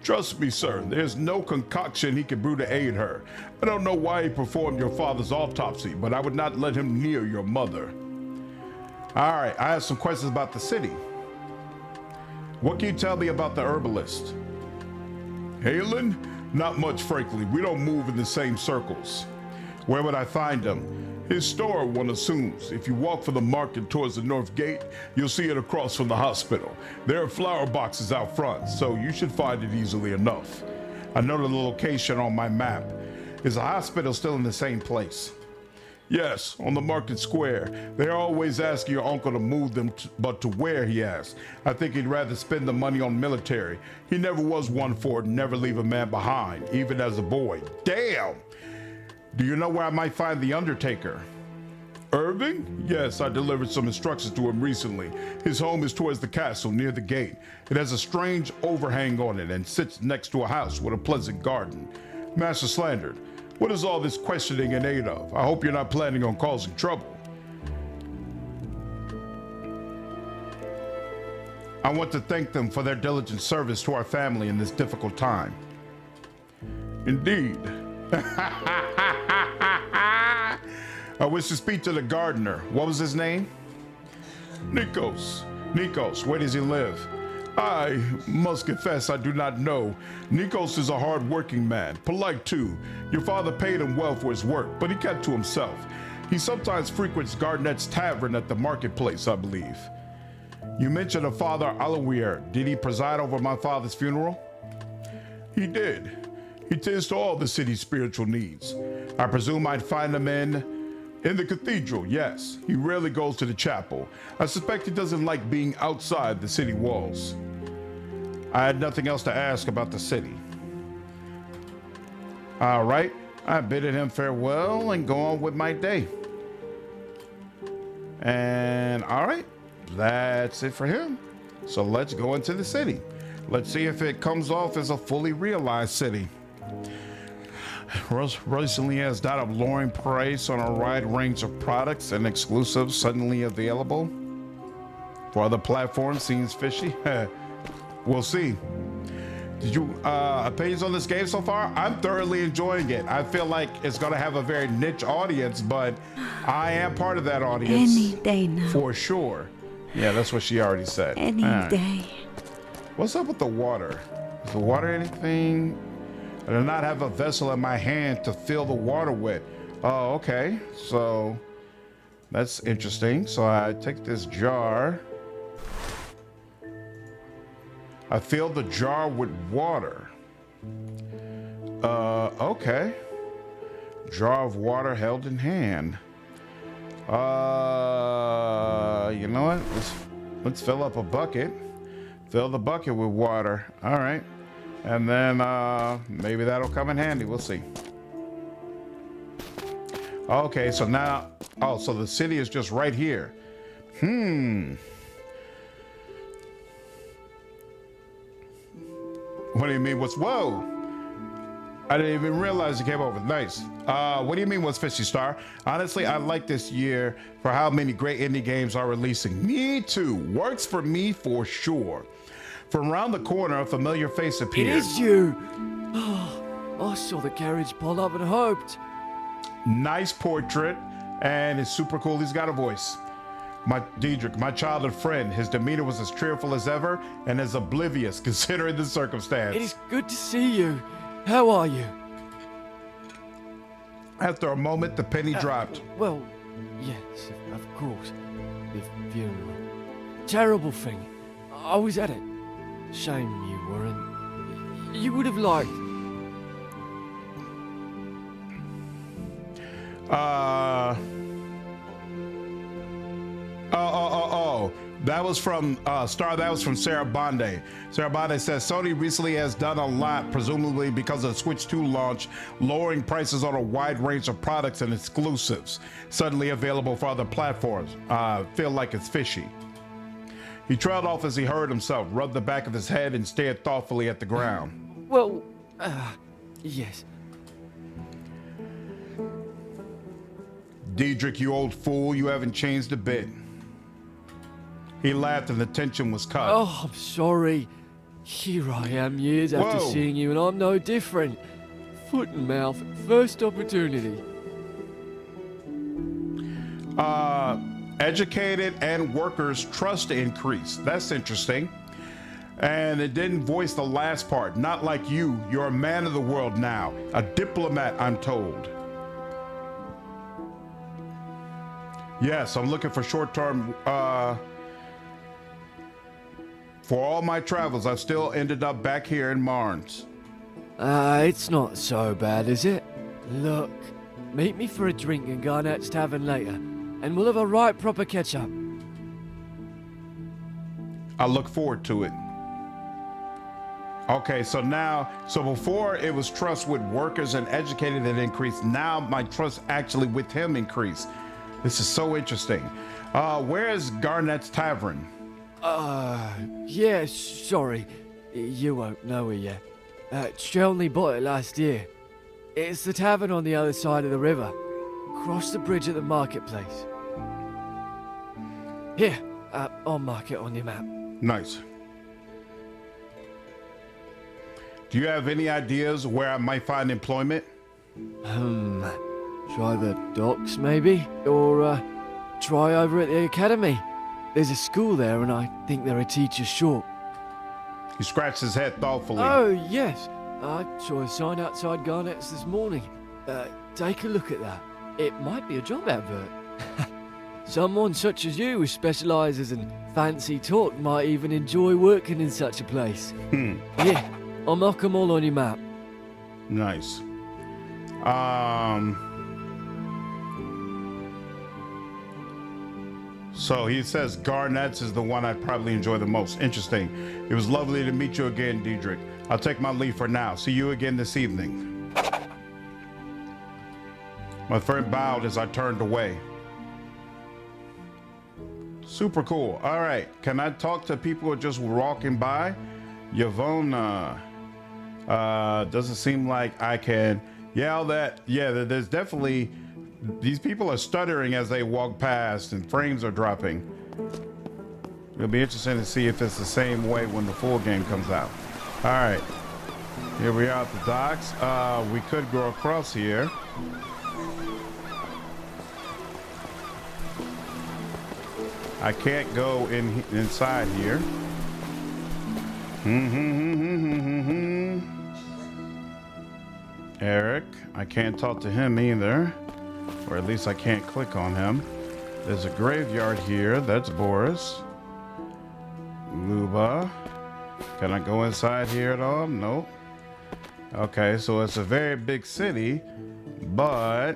Trust me, sir, there's no concoction he could brew to aid her. I don't know why he performed your father's autopsy, but I would not let him near your mother. All right, I have some questions about the city. What can you tell me about the herbalist? Halen? Not much, frankly. We don't move in the same circles. Where would I find him? His store, one assumes. If you walk from the market towards the north gate, you'll see it across from the hospital. There are flower boxes out front, so you should find it easily enough. I know the location on my map. Is the hospital still in the same place? Yes, on the market square. They're always asking your uncle to move them, but to where, he asks. I think he'd rather spend the money on military. He never was one for never leave a man behind, even as a boy. Damn! Do you know where I might find the Undertaker? Irving? Yes, I delivered some instructions to him recently. His home is towards the castle near the gate. It has a strange overhang on it and sits next to a house with a pleasant garden. Master Slandered, what is all this questioning in aid of? I hope you're not planning on causing trouble. I want to thank them for their diligent service to our family in this difficult time. Indeed. I wish to speak to the gardener. What was his name? Nikos. Nikos, where does he live? I must confess I do not know. Nikos is a hard-working man, polite too. Your father paid him well for his work, but he kept to himself. He sometimes frequents Garnet's tavern at the marketplace, I believe. You mentioned a Father Alawier. Did he preside over my father's funeral? He did. He tends to all the city's spiritual needs. I presume I'd find him in the cathedral, yes. He rarely goes to the chapel. I suspect he doesn't like being outside the city walls. I had nothing else to ask about the city. All right, I bidded him farewell and go on with my day. And all right, that's it for him. So let's go into the city. Let's see if it comes off as a fully realized city. Recently has data of lowering price on a wide range of products and exclusives suddenly available. For other platforms, seems fishy. We'll see. Did you opinions on this game so far? I'm thoroughly enjoying it. I feel like it's gonna have a very niche audience, but I am part of that audience. Any day now. For sure. Yeah, that's what she already said. Any day. What's up with the water? Is the water anything? I do not have a vessel in my hand to fill the water with. Oh, okay. So that's interesting. So I take this jar. I fill the jar with water. Okay. Jar of water held in hand. You know what? Let's fill up a bucket. Fill the bucket with water. All right. And then maybe that'll come in handy. We'll see. Okay, so now, oh, so the city is just right here. What do you mean? Whoa? I didn't even realize you came over. Nice. What do you mean what's fishy, Star? Honestly, I like this year for how many great indie games are releasing. Me too. Works for me for sure. From around the corner, a familiar face appeared. It is you! Oh, I saw the carriage pull up and hoped. Nice portrait, and it's super cool. He's got a voice. Diedrich, my childhood friend. His demeanor was as cheerful as ever and as oblivious considering the circumstance. It is good to see you. How are you? After a moment, the penny dropped. Well, yes, of course. The funeral. Terrible thing. I was at it. Shame you weren't. You would have liked. That was from Star. That was from Sarah Bonde. Sarah Bonde says Sony recently has done a lot, presumably because of the Switch 2 launch, lowering prices on a wide range of products and exclusives, suddenly available for other platforms. Feel like it's fishy. He trailed off as he heard himself, rubbed the back of his head, and stared thoughtfully at the ground. Well, yes. Diedrich, you old fool, you haven't changed a bit. He laughed and the tension was cut. Oh, I'm sorry. Here I am years after seeing you and I'm no different. Foot and mouth, first opportunity. Educated and workers' trust increased. That's interesting. And it didn't voice the last part. Not like you. You're a man of the world now. A diplomat, I'm told. Yes, I'm looking for short-term... For all my travels, I've still ended up back here in Marnes. It's not so bad, is it? Look, meet me for a drink in Garnet's Tavern later, and we'll have a right proper catch-up. I look forward to it. Okay, so before it was trust with workers and educated that increased. Now my trust actually with him increased. This is so interesting. Where is Garnett's Tavern? Yeah, sorry. You won't know it yet. She only bought it last year. It's the tavern on the other side of the river. Cross the bridge at the marketplace. Here, I'll mark it on your map. Nice. Do you have any ideas where I might find employment? Try the docks, maybe? Or, try over at the academy. There's a school there, and I think they're a teacher short. He scratched his head thoughtfully. Oh, yes. I saw a sign outside Garnett's this morning. Take a look at that. It might be a job advert. Someone such as you who specialises in fancy talk might even enjoy working in such a place. Here, I'll mark them all on your map. Nice. So he says Garnett's is the one I'd probably enjoy the most. Interesting. It was lovely to meet you again, Diedrich. I'll take my leave for now. See you again this evening. My friend bowed as I turned away. Super cool. All right. Can I talk to people who are just walking by? Yvonne, doesn't seem like I can yell that. Yeah, there's definitely, these people are stuttering as they walk past and frames are dropping. It'll be interesting to see if it's the same way when the full game comes out. All right. Here we are at the docks. We could go across here. I can't go inside here. Eric, I can't talk to him either. Or at least I can't click on him. There's a graveyard here. That's Boris. Luba. Can I go inside here at all? Nope. Okay, so it's a very big city, but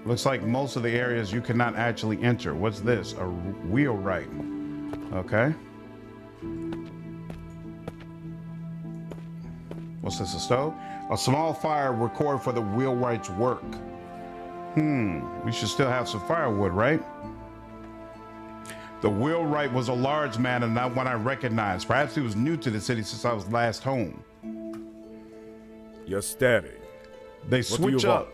looks like most of the areas you cannot actually enter. What's this? A wheelwright. Okay. What's this, a stove? A small fire record for the wheelwright's work. We should still have some firewood, right? The wheelwright was a large man and not one I recognized. Perhaps he was new to the city since I was last home. You're staring. They switch up.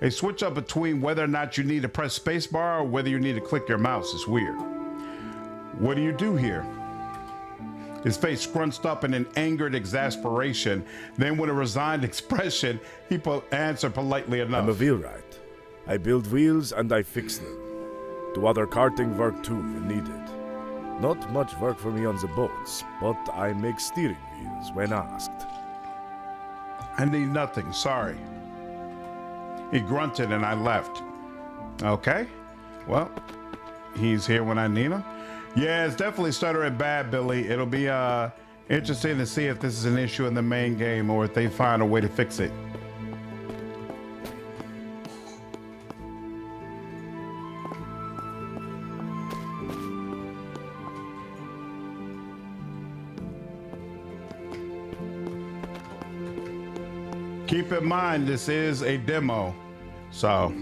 They switch up between whether or not you need to press spacebar or whether you need to click your mouse. It's weird. What do you do here? His face scrunched up in an angered exasperation. Then with a resigned expression, he answered politely enough. I'm a wheelwright. I build wheels and I fix them. Do other carting work too when needed. Not much work for me on the boats, but I make steering wheels when asked. I need nothing, sorry. He grunted and I left. Okay, well, he's here when I need him. Yeah, it's definitely stuttering bad, Billy. It'll be interesting to see if this is an issue in the main game or if they find a way to fix it. Keep in mind, this is a demo, so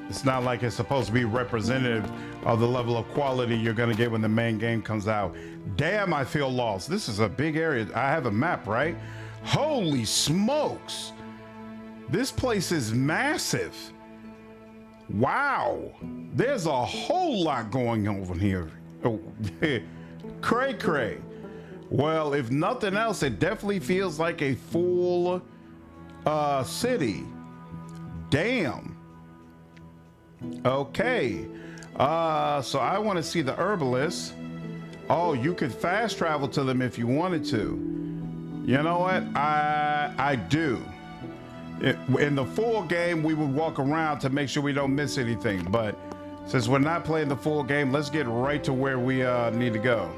it's not like it's supposed to be representative of the level of quality you're gonna get when the main game comes out. Damn, I feel lost. This is a big area. I have a map, right? Holy smokes. This place is massive. Wow. There's a whole lot going on here. Oh, cray cray. Well, if nothing else, it definitely feels like a full city. Damn. Okay. So I want to see the herbalist. Oh, you could fast travel to them if you wanted to. You know what? I do. In the full game, we would walk around to make sure we don't miss anything. But since we're not playing the full game, let's get right to where we need to go.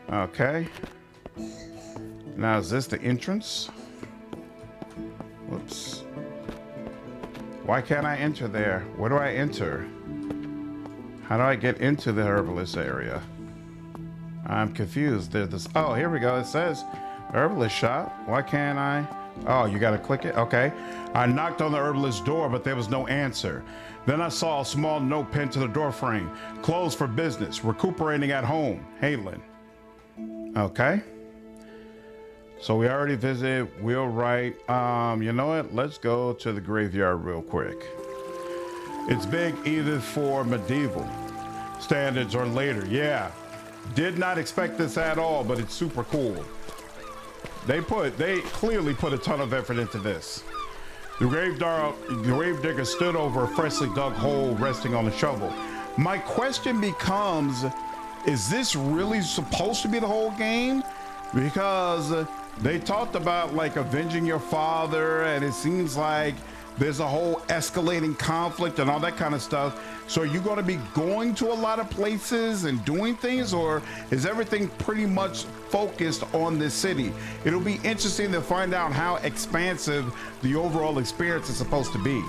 Okay. Now, is this the entrance? Whoops. Why can't I enter there? Where do I enter? How do I get into the herbalist area? I'm confused. There's this. Oh, here we go. It says herbalist shop. Why can't I? Oh, you got to click it? Okay. I knocked on the herbalist door, but there was no answer. Then I saw a small note pinned to the door frame. Closed for business. Recuperating at home. Halen. Okay. So we already visited Wheelwright. You know what? Let's go to the graveyard real quick. It's big either for medieval standards or later. Yeah. Did not expect this at all, but it's super cool. They clearly put a ton of effort into this. The gravedigger stood over a freshly dug hole resting on a shovel. My question becomes, is this really supposed to be the whole game? Because they talked about like avenging your father, and it seems like there's a whole escalating conflict and all that kind of stuff. So are you going to be going to a lot of places and doing things, or is everything pretty much focused on this city? It'll be interesting to find out how expansive the overall experience is supposed to be.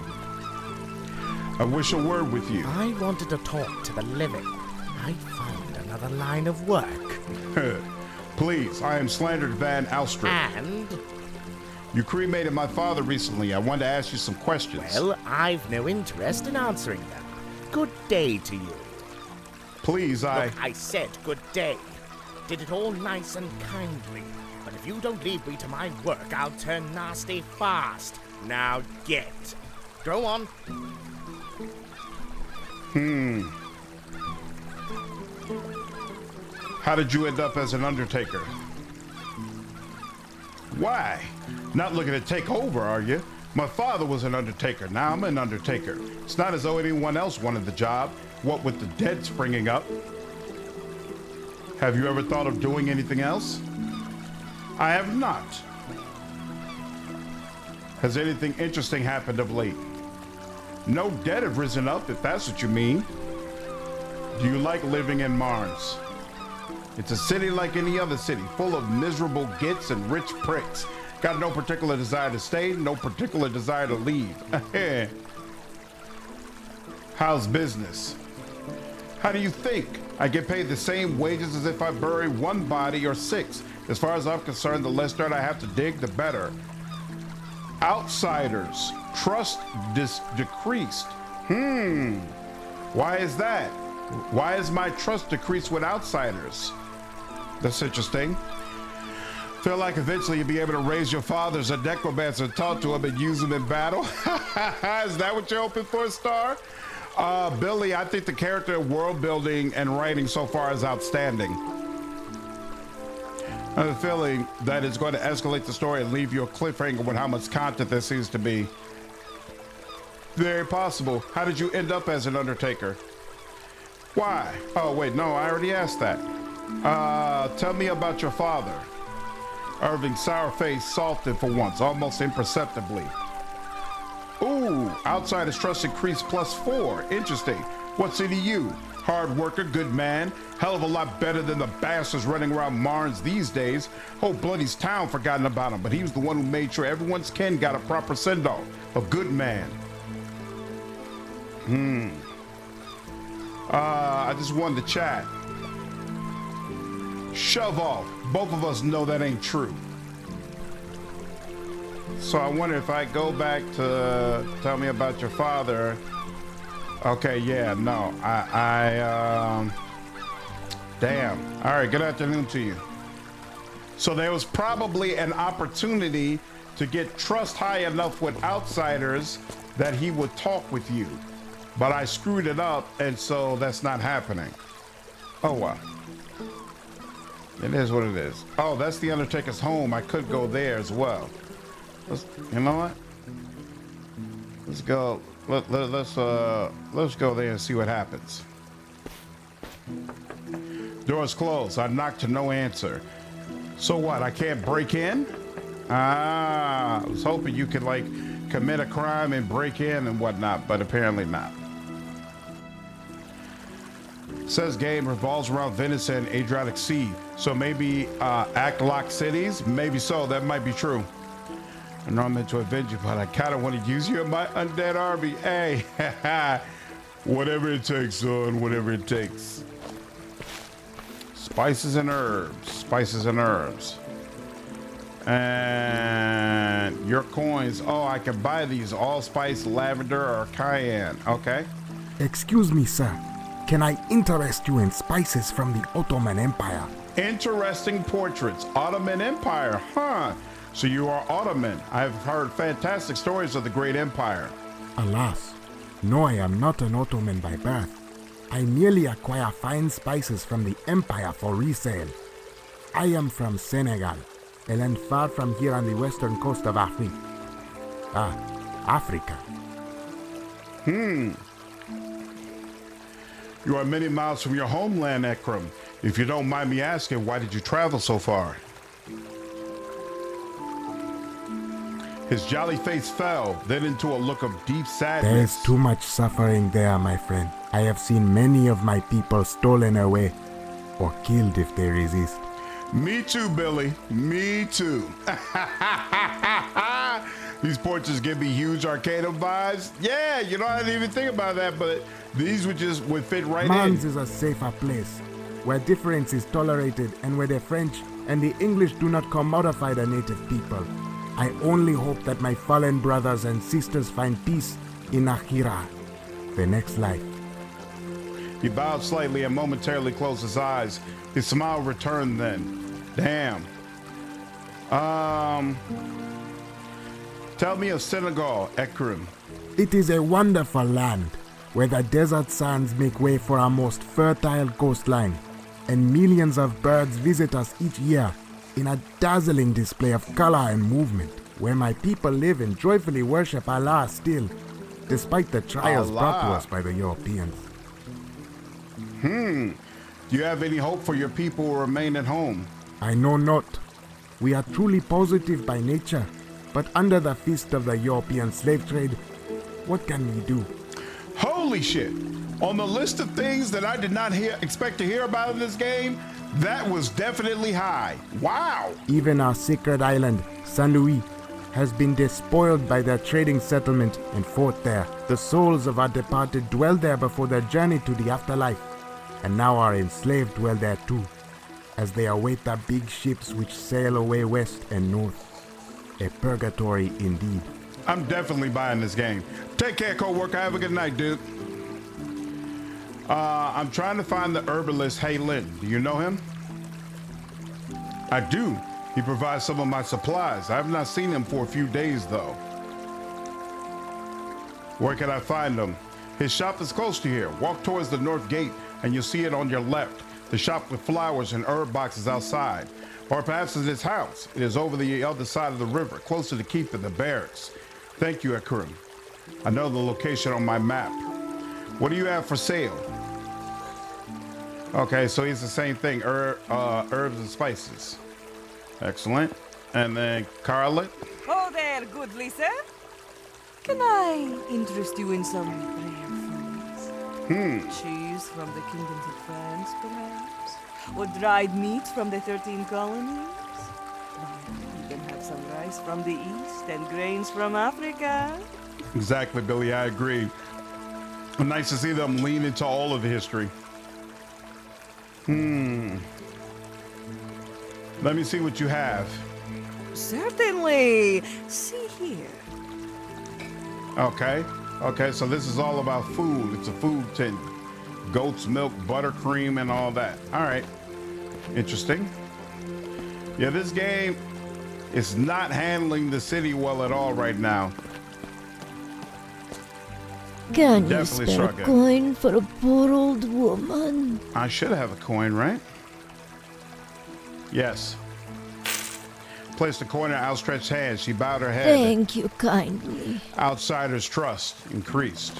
I wish a word with you. I wanted to talk to the living. I found another line of work. Please, I am Slandered Van Alstrom. And? You cremated my father recently. I wanted to ask you some questions. Well, I've no interest in answering them. Good day to you. Please, Look, I said good day. Did it all nice and kindly. But if you don't leave me to my work, I'll turn nasty fast. Now get. Go on. How did you end up as an undertaker? Why? Not looking to take over, are you? My father was an undertaker. Now I'm an undertaker. It's not as though anyone else wanted the job. What with the dead springing up? Have you ever thought of doing anything else? I have not. Has anything interesting happened of late? No dead have risen up, if that's what you mean. Do you like living in Marnes? It's a city like any other city, full of miserable gits and rich pricks. Got no particular desire to stay, no particular desire to leave. How's business? How do you think? I get paid the same wages as if I bury one body or six. As far as I'm concerned, the less dirt I have to dig, the better. Outsiders. Trust decreased. Why is that? Why is my trust decreased with outsiders? That's interesting. Feel like eventually you'll be able to raise your father as a necromancer, talk to him and use him in battle? Is that what you're hoping for, Star? Billy, I think the character world building and writing so far is outstanding. I have a feeling that it's going to escalate the story and leave you a cliffhanger with how much content there seems to be. Very possible. How did you end up as an undertaker? Why? Oh, wait, no, I already asked that. Tell me about your father. Irving, sour face, salted for once, almost imperceptibly. Ooh, outsider's trust increased +4. Interesting. What's he to you? Hard worker, good man. Hell of a lot better than the bastards running around Marnes these days. Whole Bloody's town forgotten about him, but he was the one who made sure everyone's kin got a proper send-off. A good man. I just wanted to chat. Shove off. Both of us know that ain't true. So I wonder if I go back to tell me about your father. Okay, yeah, no. Damn. All right, good afternoon to you. So there was probably an opportunity to get trust high enough with outsiders that he would talk with you. But I screwed it up, and so that's not happening. Oh, well. It is what it is. Oh, that's the Undertaker's home. I could go there as well. You know what? Let's go. Let's go there and see what happens. Door's closed. I knocked to no answer. So what? I can't break in? I was hoping you could like commit a crime and break in and whatnot, but apparently not. Says game revolves around Venice and Adriatic Sea. So maybe act lock cities? Maybe so. That might be true. I know I'm meant to avenge you, but I kind of want to use you in my undead army. Hey, whatever it takes, son, whatever it takes. Spices and herbs, spices and herbs. And your coins. Oh, I can buy these allspice, lavender, or cayenne. Okay. Excuse me, sir. Can I interest you in spices from the Ottoman Empire? Interesting portraits. Ottoman Empire, huh? So you are Ottoman. I've heard fantastic stories of the great empire. Alas, no, I am not an Ottoman by birth. I merely acquire fine spices from the empire for resale. I am from Senegal, a land far from here on the western coast of Africa. Africa. You are many miles from your homeland, Ekram. If you don't mind me asking, why did you travel so far? His jolly face fell, then into a look of deep sadness. There is too much suffering there, my friend. I have seen many of my people stolen away, or killed if they resist. Me too, Billy. Me too. These portraits give me huge Arcanum vibes. Yeah, you know, I didn't even think about that, but these would fit right Marnes in. is a safer place, where difference is tolerated and where the French and the English do not commodify the native people. I only hope that my fallen brothers and sisters find peace in Akhira, the next life. He bowed slightly and momentarily closed his eyes. His smile returned then. Damn. Tell me of Senegal, Ekram. It is a wonderful land, where the desert sands make way for our most fertile coastline, and millions of birds visit us each year in a dazzling display of color and movement, where my people live and joyfully worship Allah still, despite the trials brought to us by the Europeans. Do you have any hope for your people who remain at home? I know not. We are truly positive by nature, but under the fist of the European slave trade, what can we do? Holy shit! On the list of things that I did not expect to hear about in this game, that was definitely high. Wow! Even our sacred island, Saint Louis, has been despoiled by their trading settlement and fort there. The souls of our departed dwelled there before their journey to the afterlife, and now our enslaved dwell there too, as they await the big ships which sail away west and north. A purgatory indeed. I'm definitely buying this game. Take care, co-worker. Have a good night, dude. I'm trying to find the herbalist Hey Lin. Do you know him? I do. He provides some of my supplies. I have not seen him for a few days, though. Where can I find him? His shop is close to here. Walk towards the north gate, and you'll see it on your left. The shop with flowers and herb boxes outside. Or perhaps it's his house. It is over the other side of the river, close to the keep and the barracks. Thank you, Ekram. I know the location on my map. What do you have for sale? Okay, so it's the same thing, herbs and spices. Excellent. And then Carla. Oh there, goodly sir. Can I interest you in some rare foods? Cheese from the kingdoms of France, perhaps? Or dried meat from the 13 colonies? You can have some rice from the east and grains from Africa. Exactly, Billy, I agree. Nice to see them lean into all of the history. Let me see what you have. Certainly. See here. Okay, so this is all about food. It's a food tin. Goat's milk, buttercream, and all that. All right, interesting. Yeah, this game is not handling the city well at all right now. Can Definitely you spare a struggling. coin for a poor old woman? I should have a coin, right? Yes. Placed the coin in her outstretched hand. She bowed her head. Thank you kindly. Outsider's trust increased.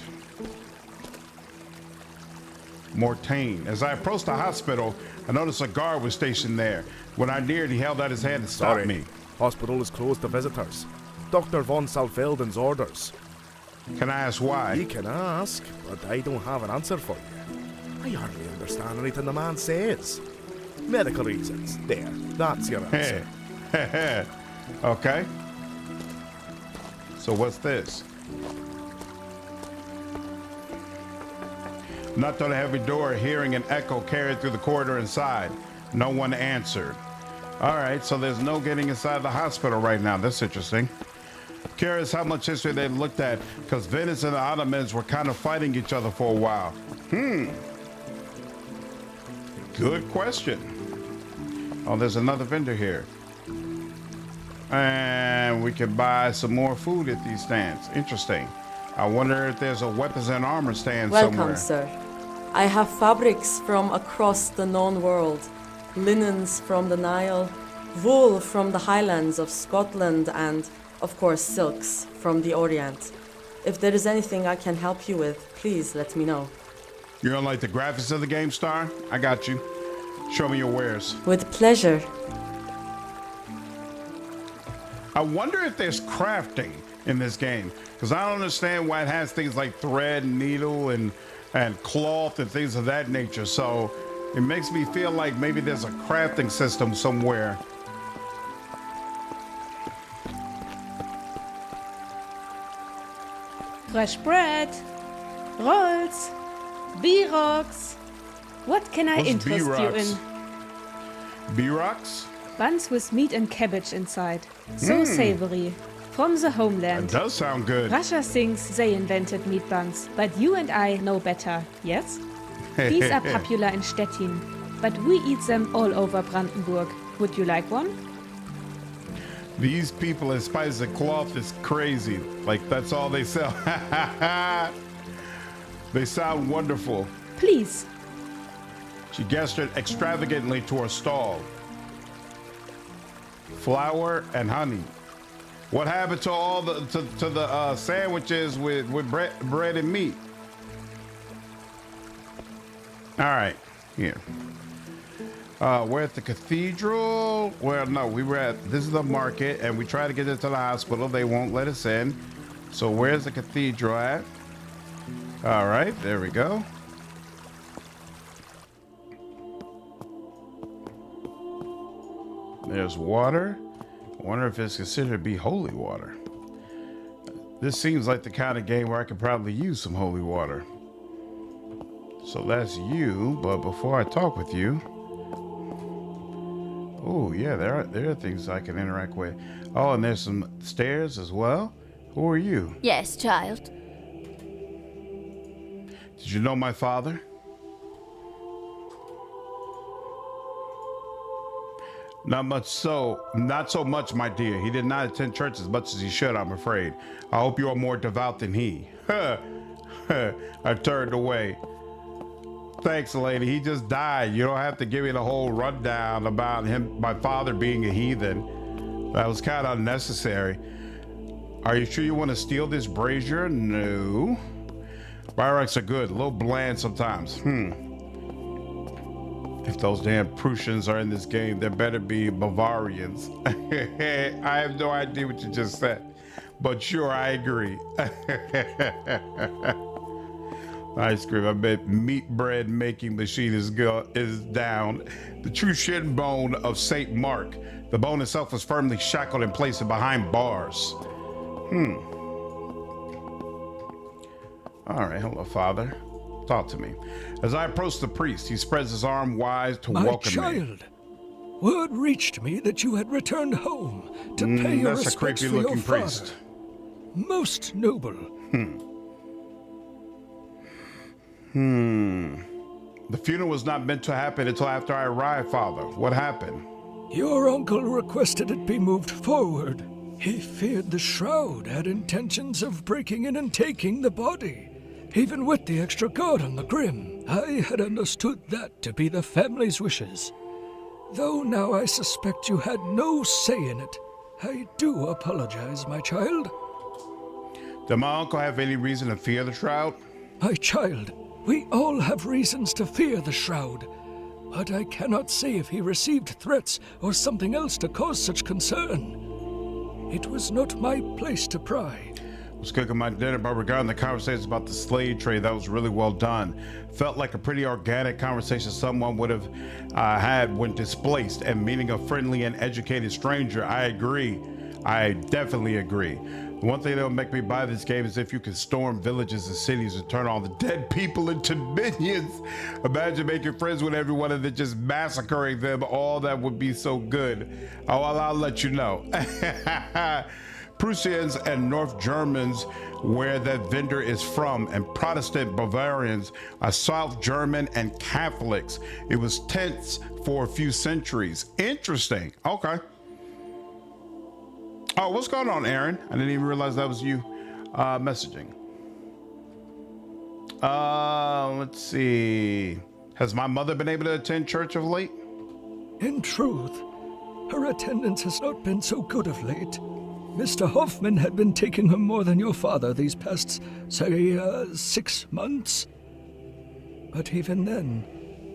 Mortain. As I approached the hospital, I noticed a guard was stationed there. When I neared, he held out his hand and stopped me. Hospital is closed to visitors. Dr. von Salfelden's orders. Can I ask why? You can ask, but I don't have an answer for you. I hardly understand anything the man says. Medical reasons. There, that's your answer. Okay. So what's this? Knocked on a heavy door, hearing an echo carried through the corridor inside. No one answered. All right, so there's no getting inside the hospital right now. That's interesting. Curious how much history they looked at, because Venice and the Ottomans were kind of fighting each other for a while. Good question. Oh, there's another vendor here. And we can buy some more food at these stands. Interesting. I wonder if there's a weapons and armor stand Welcome, somewhere. sir. I have fabrics from across the known world, linens from the Nile, wool from the highlands of Scotland, and, of course, silks from the Orient. If there is anything I can help you with, please let me know. You don't like the graphics of the game, Star? I got you. Show me your wares. With pleasure. I wonder if there's crafting in this game, because I don't understand why it has things like thread, needle, and cloth and things of that nature. So it makes me feel like maybe there's a crafting system somewhere. Fresh bread, rolls, B-rocks. What can I What's interest you B-rocks? in? B-rocks? Buns with meat and cabbage inside. So savory. From the homeland. That does sound good. Russia thinks they invented meat buns, but you and I know better, yes? These are popular in Stettin, but we eat them all over Brandenburg. Would you like one? These people in spices and cloth is crazy. Like, that's all they sell. They sound wonderful. Please. She gestured extravagantly to her stall. Flour and honey. What happened to all the sandwiches with bread and meat? All right, here. We're at the cathedral. Well, no, this is the market, and we try to get into the hospital. They won't let us in. So where's the cathedral at? All right, there we go. There's water. I wonder if it's considered to be holy water. This seems like the kind of game where I could probably use some holy water. So that's you, but before I talk with you... Oh, yeah, there are things I can interact with. Oh, and there's some stairs as well. Who are you? Yes, child. Did you know my father? Not so much, my dear. He did not attend church as much as he should, I'm afraid. I hope you are more devout than he. I turned away. Thanks, lady. He just died. You don't have to give me the whole rundown about my father being a heathen. That was kind of unnecessary. Are you sure you want to steal this brazier? No. Byrox are good. A little bland sometimes. If those damn Prussians are in this game, there better be Bavarians. I have no idea what you just said, but sure, I agree. Ice cream. I bet meat bread making machine is down. The true shin bone of Saint Mark. The bone itself was firmly shackled in place and behind bars. All right, hello, Father. Talk to me. As I approach the priest, he spreads his arm wide to welcome me. My child, word reached me that you had returned home to pay your That's a respects for creepy-looking your father. priest. Most noble. The funeral was not meant to happen until after I arrived, Father. What happened? Your uncle requested it be moved forward. He feared the shroud had intentions of breaking in and taking the body. Even with the extra guard on the grim, I had understood that to be the family's wishes. Though now I suspect you had no say in it, I do apologize, my child. Did my uncle have any reason to fear the shroud? My child, we all have reasons to fear the shroud, but I cannot say if he received threats or something else to cause such concern. It was not my place to pry. I was cooking my dinner, but regarding the conversations about the slave trade, that was really well done. Felt like a pretty organic conversation someone would have had when displaced, and meeting a friendly and educated stranger. I agree. I definitely agree. One thing that'll make me buy this game is if you can storm villages and cities and turn all the dead people into minions. Imagine making friends with everyone and then just massacring them. All that would be so good. Oh, well, I'll let you know. Prussians and North Germans, where that vendor is from, and Protestant Bavarians are South German and Catholics. It was tense for a few centuries. Interesting. Okay. Oh, what's going on, Aaron? I didn't even realize that was you messaging. Let's see. Has my mother been able to attend church of late? In truth, her attendance has not been so good of late. Mr. Hoffman had been taking her more than your father these past, say, 6 months. But even then,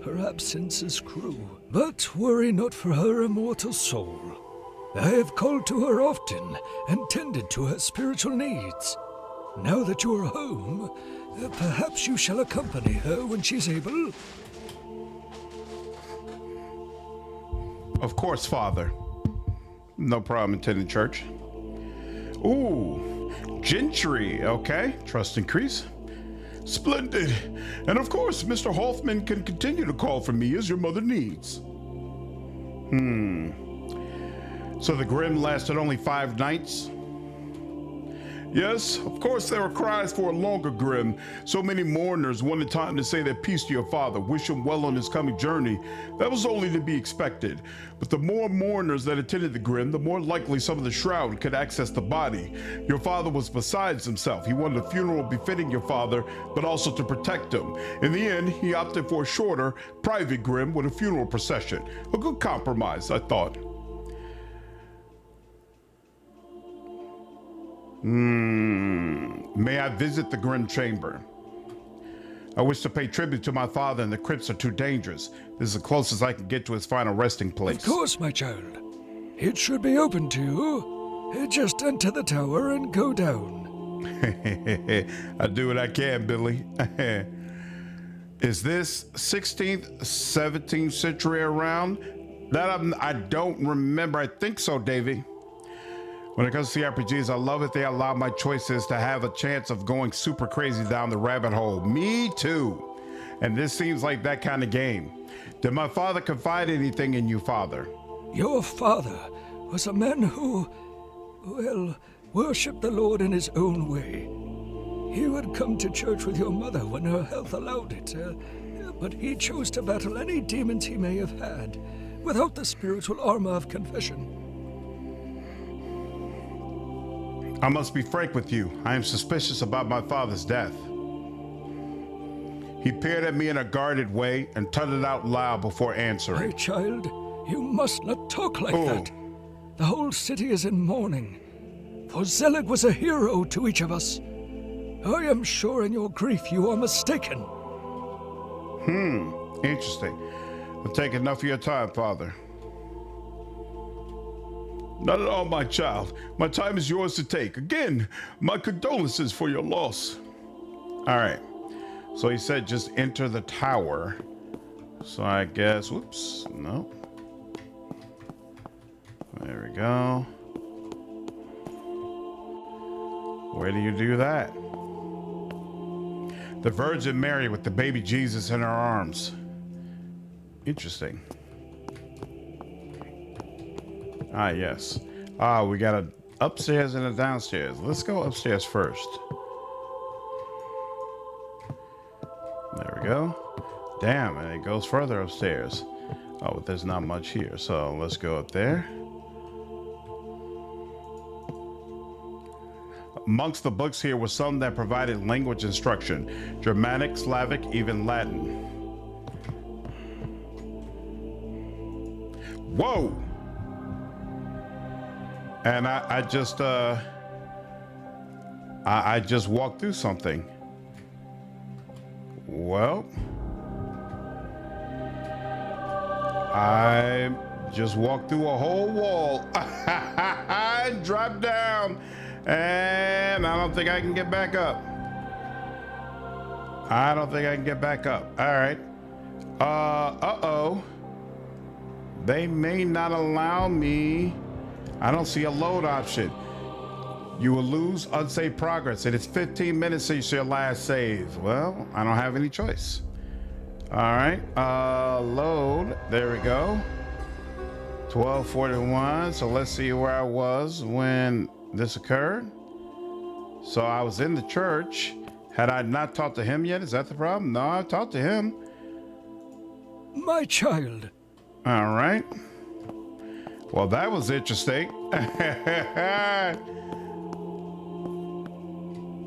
her absences grew. But worry not for her immortal soul. I have called to her often and tended to her spiritual needs. Now that you are home, perhaps you shall accompany her when she's able. Of course, Father. No problem attending church. Ooh, gentry. Okay, trust increase. Splendid. And of course, Mr. Hoffman can continue to call for me as your mother needs. So the Grim lasted only 5 nights? Yes, of course there were cries for a longer Grim. So many mourners wanted time to say their piece to your father, wish him well on his coming journey. That was only to be expected. But the more mourners that attended the Grim, the more likely some of the shroud could access the body. Your father was besides himself. He wanted a funeral befitting your father, but also to protect him. In the end, he opted for a shorter, private Grim with a funeral procession. A good compromise, I thought. May I visit the Grim Chamber? I wish to pay tribute to my father, and the crypts are too dangerous. This is the closest I can get to his final resting place. Of course, my child. It should be open to you. Just enter the tower and go down. I do what I can, Billy. Is this 16th, 17th century around? That I don't remember. I think so, Davey. When it comes to CRPGs, I love it. They allow my choices to have a chance of going super crazy down the rabbit hole. Me too. And this seems like that kind of game. Did my father confide anything in you, Father? Your father was a man who, well, worshipped the Lord in his own way. He would come to church with your mother when her health allowed it, but he chose to battle any demons he may have had without the spiritual armor of confession. I must be frank with you. I am suspicious about my father's death. He peered at me in a guarded way and tutted out loud before answering. My child, you must not talk like that. The whole city is in mourning, for Zelig was a hero to each of us. I am sure in your grief you are mistaken. Interesting. I'll take enough of your time, Father. Not at all, my child. My time is yours to take. Again, my condolences for your loss. All right. So he said just enter the tower. So I guess, whoops, no. There we go. Where do you do that? The Virgin Mary with the baby Jesus in her arms. Interesting. Ah, yes. Ah, we got a upstairs and a downstairs. Let's go upstairs first. There we go. Damn, and it goes further upstairs. Oh, but there's not much here, so let's go up there. Amongst the books here were some that provided language instruction. Germanic, Slavic, even Latin. Whoa! And I just walked through something. Well, I just walked through a whole wall. I dropped down, and I don't think I can get back up. I don't think I can get back up. All right. Uh-oh. They may not allow me. I don't see a load option. You will lose unsaved progress. It is 15 minutes since your last save. Well, I don't have any choice. All right, load. There we go. 12:41. So let's see where I was when this occurred. So I was in the church. Had I not talked to him yet? Is that the problem? No, I talked to him. My child. All right. Well, that was interesting.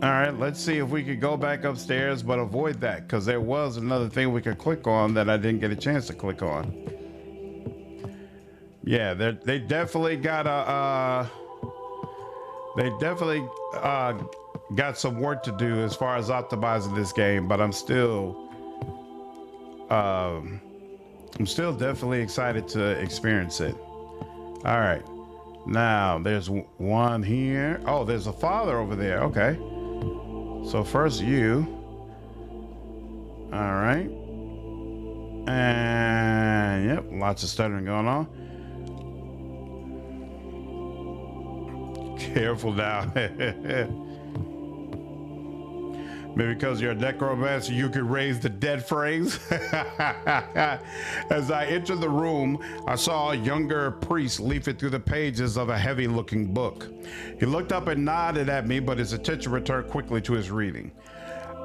All right, let's see if we could go back upstairs, but avoid that, because there was another thing we could click on that I didn't get a chance to click on. Yeah, they definitely got got some work to do as far as optimizing this game, but I'm still definitely excited to experience it. All right, now there's one here. Oh, there's a father over there. Okay. So first you. All right. And yep, lots of stuttering going on. Careful now. Maybe because you're a necromancer, you can raise the dead frames. As I entered the room, I saw a younger priest leafing through the pages of a heavy-looking book. He looked up and nodded at me, but his attention returned quickly to his reading.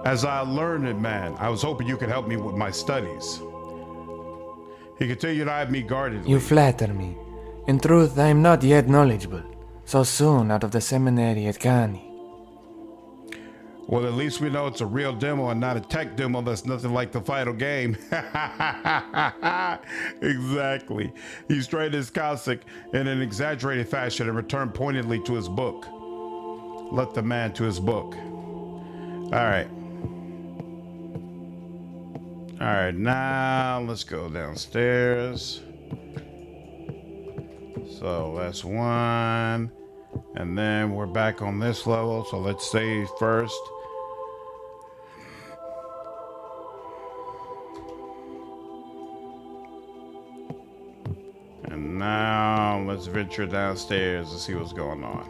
As a learned man, I was hoping you could help me with my studies. He continued to eye me guardedly. You flatter me. In truth, I am not yet knowledgeable. So soon out of the seminary at Kani. Well, at least we know it's a real demo and not a tech demo that's nothing like the final game. Exactly. He straightened his cassock in an exaggerated fashion and returned pointedly to his book. Let the man to his book. All right. All right, now let's go downstairs. So that's one. And then we're back on this level. So let's save first. And now let's venture downstairs to see what's going on.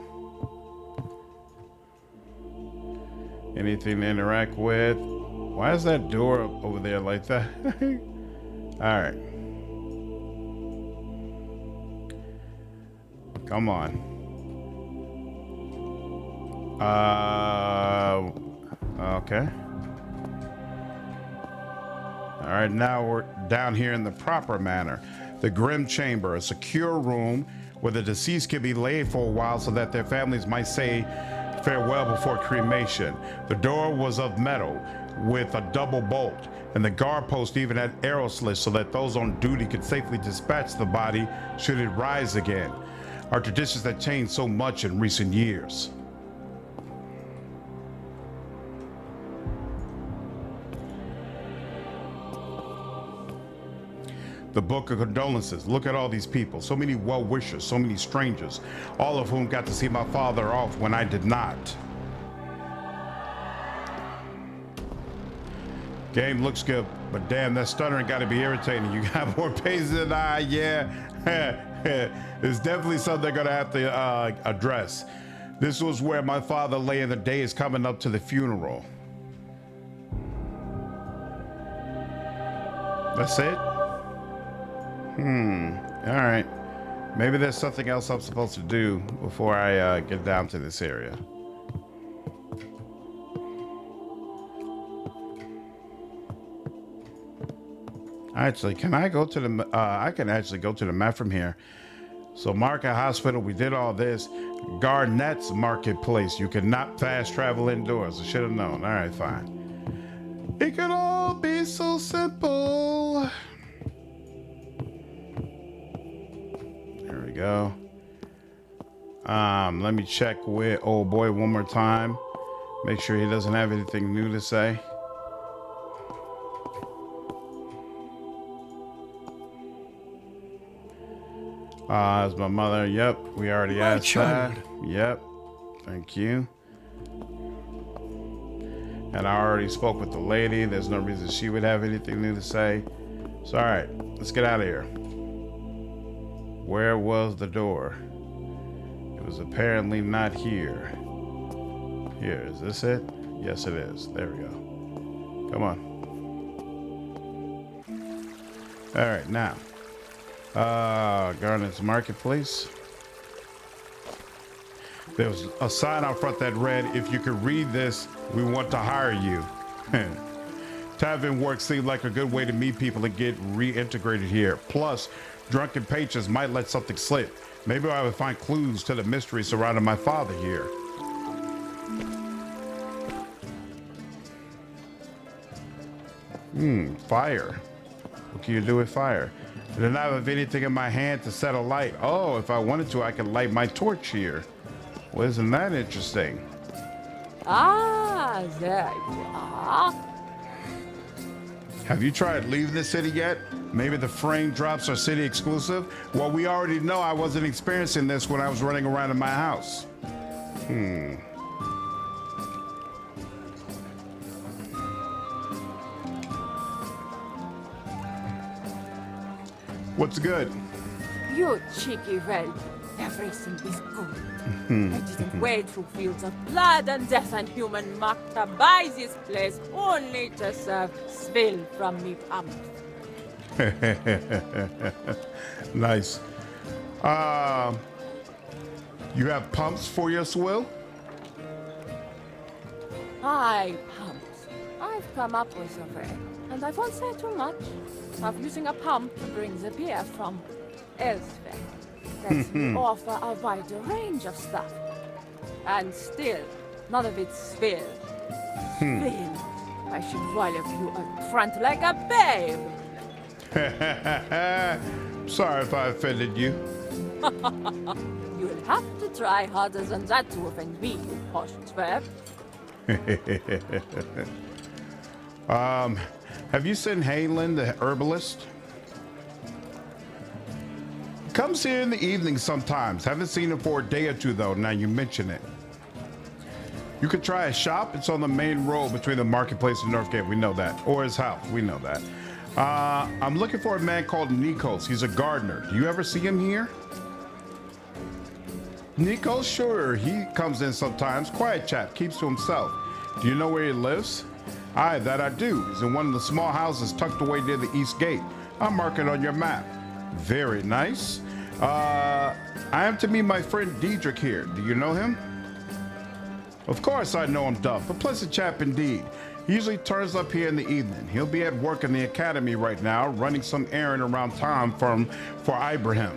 Anything to interact with? Why is that door over there like that? All right. Come on. Okay. All right, now we're down here in the proper manner. The Grim Chamber, a secure room where the deceased can be laid for a while so that their families might say farewell before cremation. The door was of metal with a double bolt, and the guard post even had arrow slits so that those on duty could safely dispatch the body should it rise again. Our traditions have changed so much in recent years. The Book of Condolences. Look at all these people. So many well-wishers, so many strangers, all of whom got to see my father off when I did not. Game looks good, but damn, that stuttering got to be irritating. You got more pages than I, yeah. It's definitely something they're going to have to address. This was where my father lay in the days coming up to the funeral. That's it? All right. Maybe there's something else I'm supposed to do before I get down to this area. Actually, can I go to the, I can actually go to the map from here. So Market Hospital, we did all this. Garnett's Marketplace, you cannot fast travel indoors. I should have known. All right, fine. It could all be so simple. There we go. Let me check with old boy one more time. Make sure he doesn't have anything new to say. As my mother, yep, we already asked that. Yep, thank you. And I already spoke with the lady. There's no reason she would have anything new to say. So, all right, let's get out of here. Where was the door? It was apparently not here. Here, is this it? Yes, it is. There we go. Come on. All right, now. Garnet's Marketplace. There was a sign out front that read, if you could read this, we want to hire you. Tavern work seemed like a good way to meet people and get reintegrated here. Plus, drunken patrons might let something slip. Maybe I would find clues to the mystery surrounding my father here. Fire. What can you do with fire? I do not have anything in my hand to set a light. Oh, if I wanted to, I could light my torch here. Well, isn't that interesting? Ah, there you are. Have you tried leaving the city yet? Maybe the frame drops are city exclusive? Well, we already know I wasn't experiencing this when I was running around in my house. What's good? You cheeky whelp. Everything is good. I didn't wade through fields of blood and death and human muck to buy this place only to serve swill from me pump. Nice. You have pumps for your swill? Aye, pumps. I've come up with a way, and I won't say too much, of using a pump to bring the beer from elsewhere. Lets me offer a wider range of stuff. And still, none of it's swill. Swill. I should wallop you up front like a babe. Sorry if I offended you. You'll have to try harder than that to offend me, you posh twerp. Have you seen Halen, the herbalist? Comes here in the evening sometimes. Haven't seen him for a day or two though, now you mention it. You could try his shop. It's on the main road between the marketplace and Northgate. We know that. Or his house. We know that. I'm looking for a man called Nikos. He's a gardener. Do you ever see him here? Nikos? Sure. He comes in sometimes. Quiet chap. Keeps to himself. Do you know where he lives? Aye, that I do. He's in one of the small houses tucked away near the east gate. I'll mark it on your map. Very nice. I am to meet my friend Diedrich here. Do you know him? Of course I know him, Duff. A pleasant chap indeed. He usually turns up here in the evening. He'll be at work in the academy right now, running some errand around town for Ibrahim.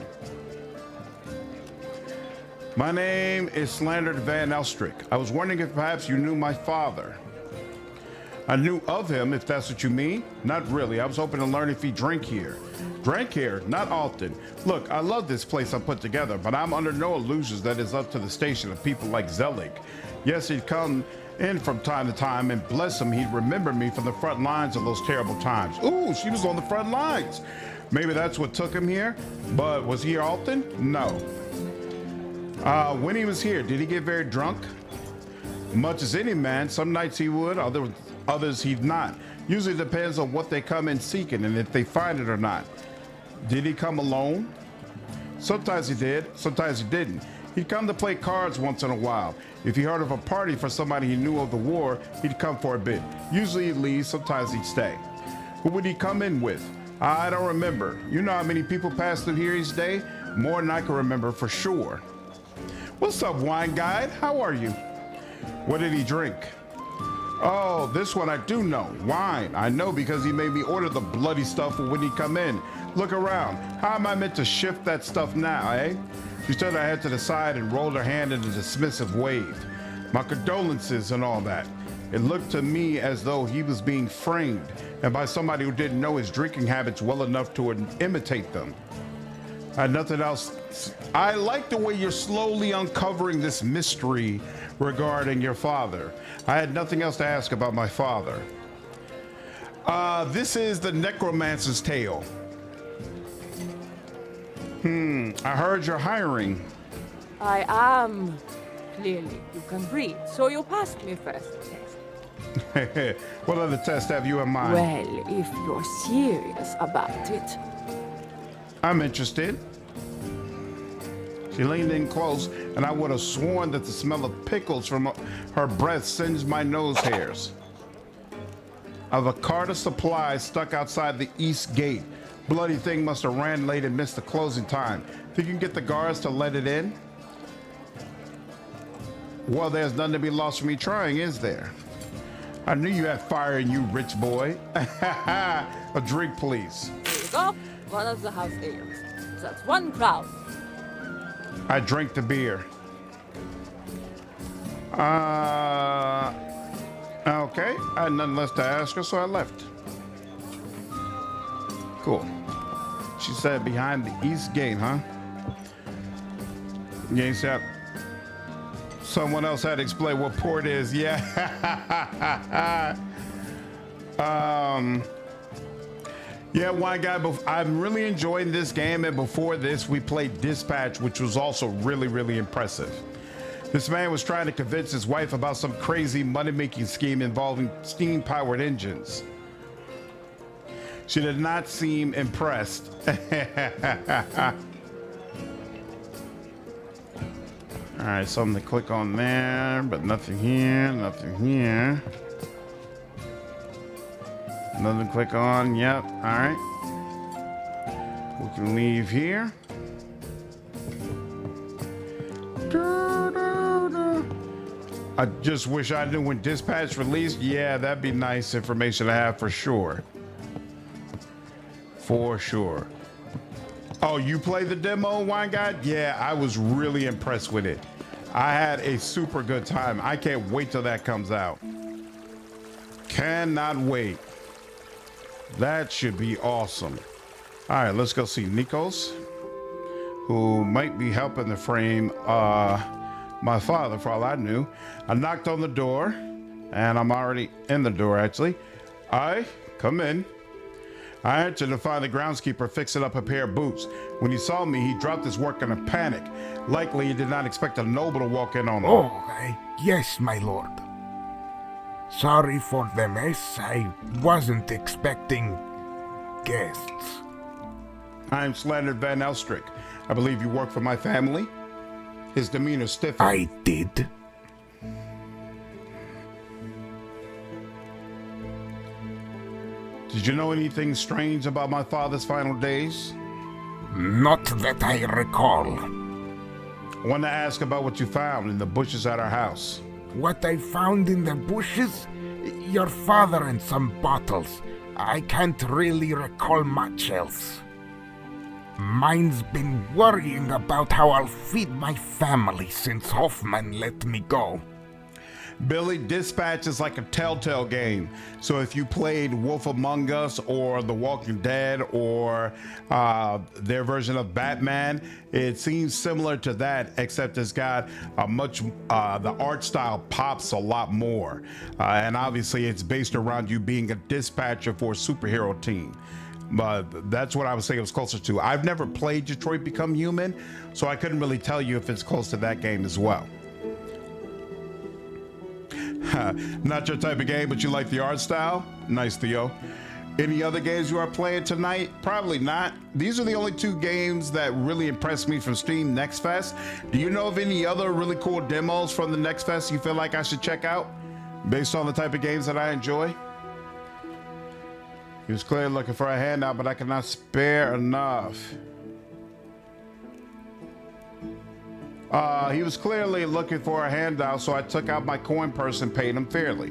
My name is Slander Van Elstrick. I was wondering if perhaps you knew my father. I knew of him, if that's what you mean. Not really. I was hoping to learn if he drank here. Drank here? Not often. Look, I love this place I put together, but I'm under no illusions that it's up to the station of people like Zelig. Yes, he'd come in from time to time, and bless him, he'd remember me from the front lines of those terrible times. Ooh, she was on the front lines. Maybe that's what took him here, but was he here often? No. When he was here, did he get very drunk? Much as any man. Some nights he would, others he'd not. Usually depends on what they come in seeking and if they find it or not. Did he come alone? Sometimes he did, sometimes he didn't. He'd come to play cards once in a while. If he heard of a party for somebody he knew of the war, he'd come for a bit. Usually he'd leave, sometimes he'd stay. Who would he come in with? I don't remember. You know how many people passed through here each day? More than I can remember for sure. What's up, wine guide? How are you? What did he drink? Oh, this one I do know. Wine. I know because he made me order the bloody stuff when he come in. Look around. How am I meant to shift that stuff now, eh? She turned her head to the side and rolled her hand in a dismissive wave. My condolences and all that. It looked to me as though he was being framed, and by somebody who didn't know his drinking habits well enough to imitate them. I had nothing else. I like the way you're slowly uncovering this mystery regarding your father. I had nothing else to ask about my father. This is the Necromancer's tale. I heard you're hiring. I am. Clearly, you can read, so you passed me first test. What other test have you in mind? Well, if you're serious about it. I'm interested. She leaned in close, and I would have sworn that the smell of pickles from her breath singed my nose hairs. Of a cart of supplies stuck outside the east gate. Bloody thing must have ran late and missed the closing time. Think you can get the guards to let it in? Well, there's none to be lost from me trying, is there? I knew you had fire in you, rich boy. A drink, please. Here you go. One of the house ales. That's 1 crown. I drank the beer. Okay. I had nothing less to ask her, so I left. Cool. She said behind the east gate, huh? Yeah, you said someone else had to explain what port is. Yeah. Yeah, one guy, I'm really enjoying this game, and before this, we played Dispatch, which was also really, really impressive. This man was trying to convince his wife about some crazy money-making scheme involving steam-powered engines. She did not seem impressed. All right, something to click on there, but nothing here, nothing here. Nothing to click on, yep, all right. We can leave here. I just wish I knew when Dispatch released. Yeah, that'd be nice information to have for sure. For sure. Oh, you played the demo, Wine Guy? Yeah, I was really impressed with it. I had a super good time. I can't wait till that comes out. Cannot wait. That should be awesome. All right, let's go see Nikos, who might be helping to frame my father, for all I knew. I knocked on the door, and I'm already in the door, actually. Come in. I entered to find the groundskeeper fixing up a pair of boots. When he saw me, he dropped his work in a panic. Likely, he did not expect a noble to walk in on him. Oh, yes, my lord. Sorry for the mess. I wasn't expecting guests. I'm Slander Van Elstrick. I believe you work for my family? His demeanor stiffened. I did. Did you know anything strange about my father's final days? Not that I recall. I want to ask about what you found in the bushes at our house. What I found in the bushes? Your father and some bottles. I can't really recall much else. Mine's been worrying about how I'll feed my family since Hoffman let me go. Billy, Dispatch is like a Telltale game. So if you played Wolf Among Us or The Walking Dead or their version of Batman, it seems similar to that, except it's got a the art style pops a lot more. And obviously it's based around you being a dispatcher for a superhero team. But that's what I would say it was closer to. I've never played Detroit Become Human, so I couldn't really tell you if it's close to that game as well. Not your type of game, but you like the art style? Nice, Theo. Any other games you are playing tonight? Probably not. These are the only 2 games that really impressed me from Steam Next Fest. Do you know of any other really cool demos from the Next Fest you feel like I should check out based on the type of games that I enjoy? He was clearly looking for a handout, but I could not spare enough. He was clearly looking for a handout, so I took out my coin purse and paid him fairly.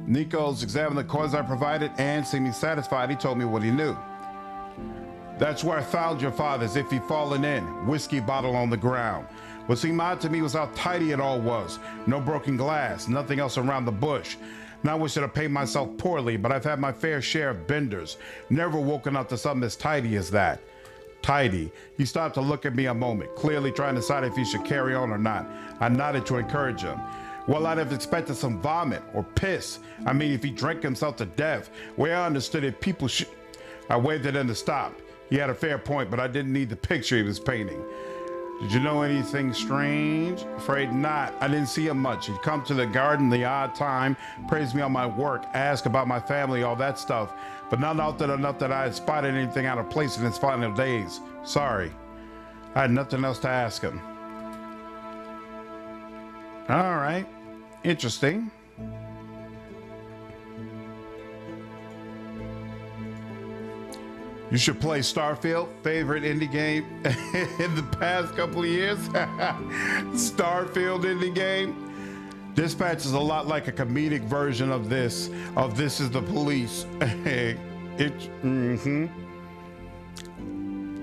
Nikos examined the coins I provided and, seeming satisfied, he told me what he knew. That's where I found your father, as if he'd fallen in, whiskey bottle on the ground. What seemed odd to me was how tidy it all was. No broken glass, nothing else around the bush. Not wishing to pay myself poorly, but I've had my fair share of benders. Never woken up to something as tidy as that. Tidy. He stopped to look at me a moment, clearly trying to decide if he should carry on or not. I nodded to encourage him. Well, I'd have expected some vomit or piss. I mean, if he drank himself to death, way I understood it, people should... I waved at him to stop. He had a fair point, but I didn't need the picture he was painting. Did you know anything strange? Afraid not. I didn't see him much. He'd come to the garden the odd time, praise me on my work, ask about my family, all that stuff. But not often enough that I had spotted anything out of place in his final days. Sorry. I had nothing else to ask him. All right. Interesting. You should play Starfield, favorite indie game in the past couple of years. Starfield indie game. Dispatch is a lot like a comedic version of this. This is the Police.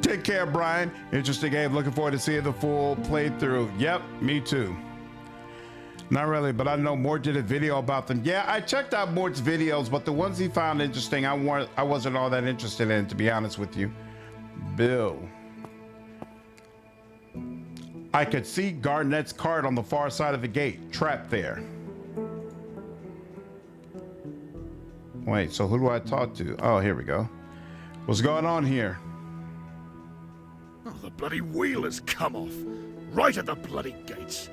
Take care, Brian. Interesting game. Looking forward to seeing the full playthrough. Yep, me too. Not really, but I know Mort did a video about them. Yeah, I checked out Mort's videos, but the ones he found interesting, I wasn't all that interested in, to be honest with you. Bill. I could see Garnett's cart on the far side of the gate, trapped there. Wait, so who do I talk to? Oh, here we go. What's going on here? Oh, the bloody wheel has come off. Right at the bloody gates.